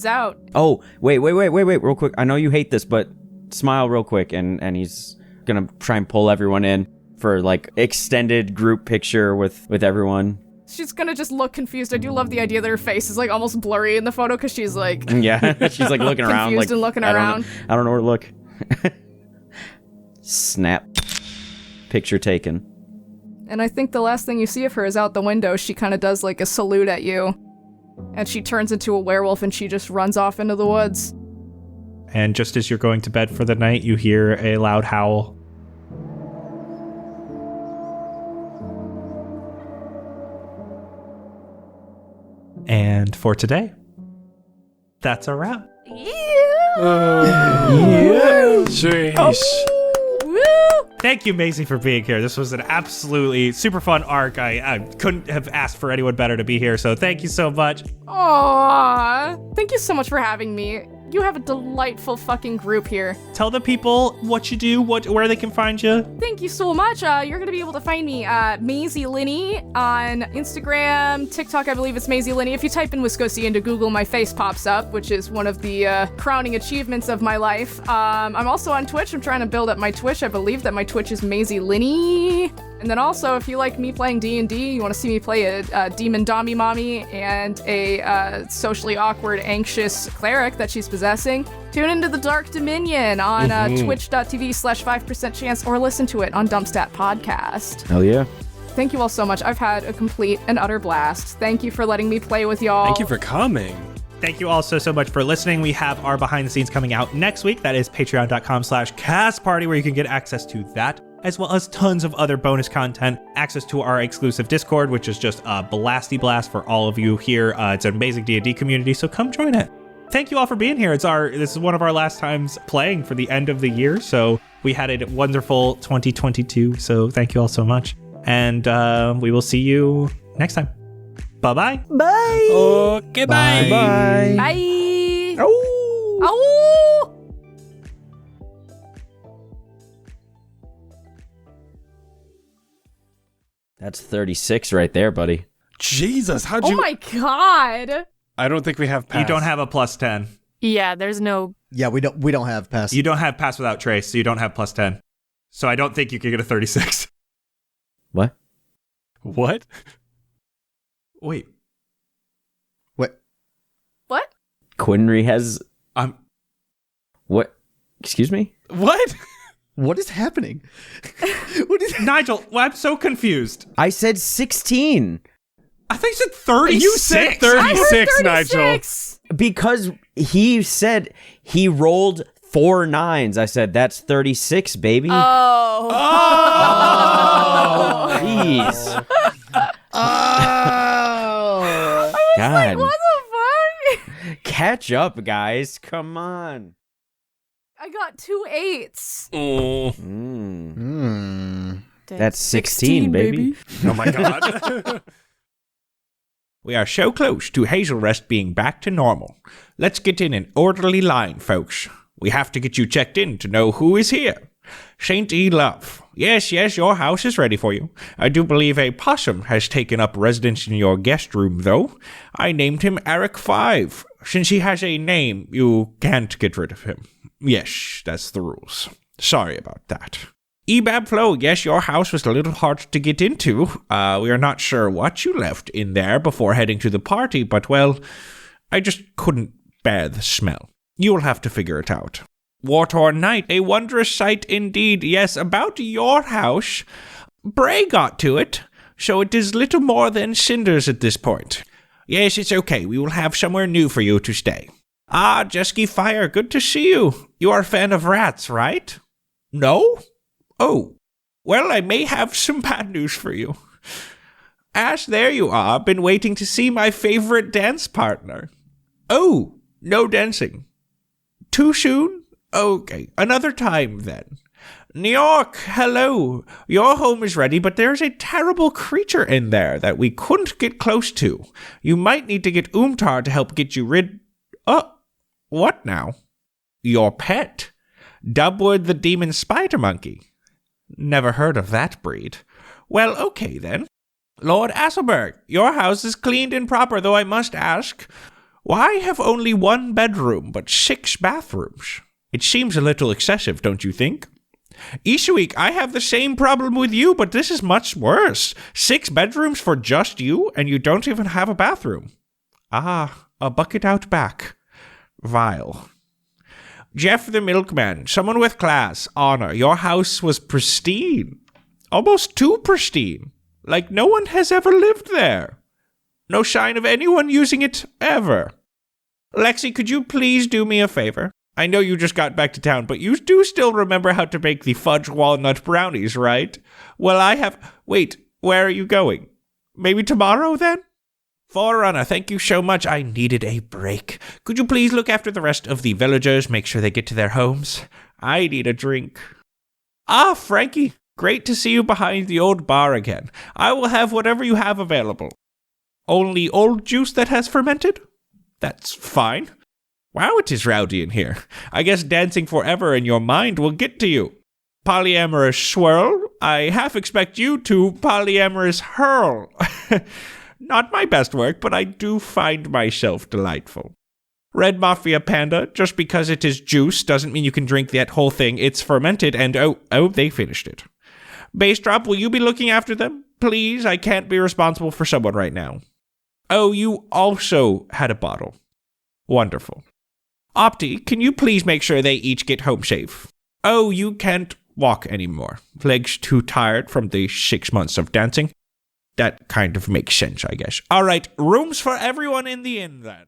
Speaker 6: out.
Speaker 1: Oh, wait, real quick. I know you hate this, but smile real quick, and he's gonna try and pull everyone in for like extended group picture with everyone.
Speaker 6: She's gonna just look confused. I do love the idea that her face is like almost blurry in the photo because she's like
Speaker 1: Yeah, she's like looking around,
Speaker 6: confused
Speaker 1: like
Speaker 6: and looking around.
Speaker 1: I don't know where to look. Snap. Picture taken.
Speaker 6: And I think the last thing you see of her is out the window. She kind of does like a salute at you, and she turns into a werewolf and she just runs off into the woods.
Speaker 3: And just as you're going to bed for the night, you hear a loud howl. And for today, that's a wrap.
Speaker 4: Sheesh.
Speaker 3: Thank you, Maisie, for being here. This was an absolutely super fun arc. I couldn't have asked for anyone better to be here, so thank you so much.
Speaker 6: Aww. Thank you so much for having me. You have a delightful fucking group here.
Speaker 3: Tell the people what you do, where they can find you.
Speaker 6: Thank you so much. You're going to be able to find me, Maisie Linny, on Instagram, TikTok, I believe it's Maisie Linny. If you type in Wiscosi into Google, my face pops up, which is one of the crowning achievements of my life. I'm also on Twitch. I'm trying to build up my Twitch. I believe that my Twitch is Maisie Linny. And then also, if you like me playing D&D, you want to see me play a demon Dami Mommy and a socially awkward, anxious cleric that she's possessing, tune into the Dark Dominion on twitch.tv/5% chance, or listen to it on Dumpstat Podcast.
Speaker 1: Hell yeah.
Speaker 6: Thank you all so much. I've had a complete and utter blast. Thank you for letting me play with y'all.
Speaker 4: Thank you for coming.
Speaker 3: Thank you all so much for listening. We have our behind the scenes coming out next week. That is patreon.com/castparty, where you can get access to that, as well as tons of other bonus content, access to our exclusive Discord, which is just a blasty blast for all of you here. It's an amazing D&D community, so come join it. Thank you all for being here. This is one of our last times playing for the end of the year, so we had a wonderful 2022, so thank you all so much. And we will see you next time. Bye-bye.
Speaker 1: Bye.
Speaker 4: Okay, bye.
Speaker 1: Bye.
Speaker 6: Bye.
Speaker 1: Oh.
Speaker 6: Ow.
Speaker 1: That's 36 right there, buddy.
Speaker 4: Jesus, how'd
Speaker 6: Oh
Speaker 4: you...
Speaker 6: my god.
Speaker 4: I don't think we have pass.
Speaker 3: You don't have a +10.
Speaker 5: Yeah, there's no.
Speaker 7: Yeah, we don't have pass.
Speaker 3: You don't have pass without trace, so you don't have +10. So I don't think you can get a 36.
Speaker 1: What?
Speaker 4: What?
Speaker 3: Wait.
Speaker 6: What?
Speaker 1: Quinry has... What? Excuse me?
Speaker 4: What?
Speaker 7: What is happening? What is
Speaker 3: Nigel, I'm so confused.
Speaker 1: I said 16.
Speaker 3: I think you said 36.
Speaker 4: You said 36, Nigel.
Speaker 6: 36.
Speaker 1: Because he said he rolled 4 9s. I said, that's 36, baby.
Speaker 6: Oh.
Speaker 1: Jeez.
Speaker 7: Oh.
Speaker 1: God.
Speaker 6: What the fuck?
Speaker 1: Catch up, guys. Come on.
Speaker 6: I got 2 8s.
Speaker 1: That's 16, baby.
Speaker 4: Oh my god.
Speaker 3: We are so close to Hazelrest being back to normal. Let's get in an orderly line, folks. We have to get you checked in to know who is here. Saint E. Love. Yes, your house is ready for you. I do believe a possum has taken up residence in your guest room, though. I named him Eric 5. Since he has a name, you can't get rid of him. Yes, that's the rules. Sorry about that. Ebab Flo, yes, your house was a little hard to get into. We are not sure what you left in there before heading to the party, but, well, I just couldn't bear the smell. You'll have to figure it out. Wartorn Night, a wondrous sight indeed. Yes, about your house. Bray got to it, so it is little more than cinders at this point. Yes, it's okay. We will have somewhere new for you to stay. Ah, Jesky Fire, good to see you. You are a fan of rats, right? No? Oh, well, I may have some bad news for you. Ash, there you are. Been waiting to see my favorite dance partner. Oh, no dancing. Too soon? Okay, another time then. New York, hello. Your home is ready, but there's a terrible creature in there that we couldn't get close to. You might need to get Umtar to help get you rid... Oh, what now? Your pet. Dubwood the demon spider monkey. Never heard of that breed. Well, okay then. Lord Asselberg, your house is cleaned and proper, though I must ask, why have only 1 bedroom but 6 bathrooms? It seems a little excessive, don't you think? Ishweek, I have the same problem with you, but this is much worse. 6 bedrooms for just you, and you don't even have a bathroom. Ah, a bucket out back. Vile. Jeff the milkman, someone with class, honor, your house was pristine. Almost too pristine. Like no one has ever lived there. No sign of anyone using it ever. Lexi, could you please do me a favor? I know you just got back to town, but you do still remember how to make the fudge walnut brownies, right? Well, I have... Wait, where are you going? Maybe tomorrow, then? Forerunner, thank you so much. I needed a break. Could you please look after the rest of the villagers, make sure they get to their homes? I need a drink. Ah, Frankie, great to see you behind the old bar again. I will have whatever you have available. Only old juice that has fermented? That's fine. Wow, it is rowdy in here. I guess dancing forever in your mind will get to you. Polyamorous swirl, I half expect you to polyamorous hurl. Not my best work, but I do find myself delightful. Red Mafia Panda, just because it is juice doesn't mean you can drink that whole thing. It's fermented and oh, they finished it. Bass Drop, will you be looking after them? Please, I can't be responsible for someone right now. Oh, you also had a bottle. Wonderful. Opti, can you please make sure they each get home safe? Oh, you can't walk anymore. Legs too tired from the 6 months of dancing. That kind of makes sense, I guess. All right, rooms for everyone in the inn, then.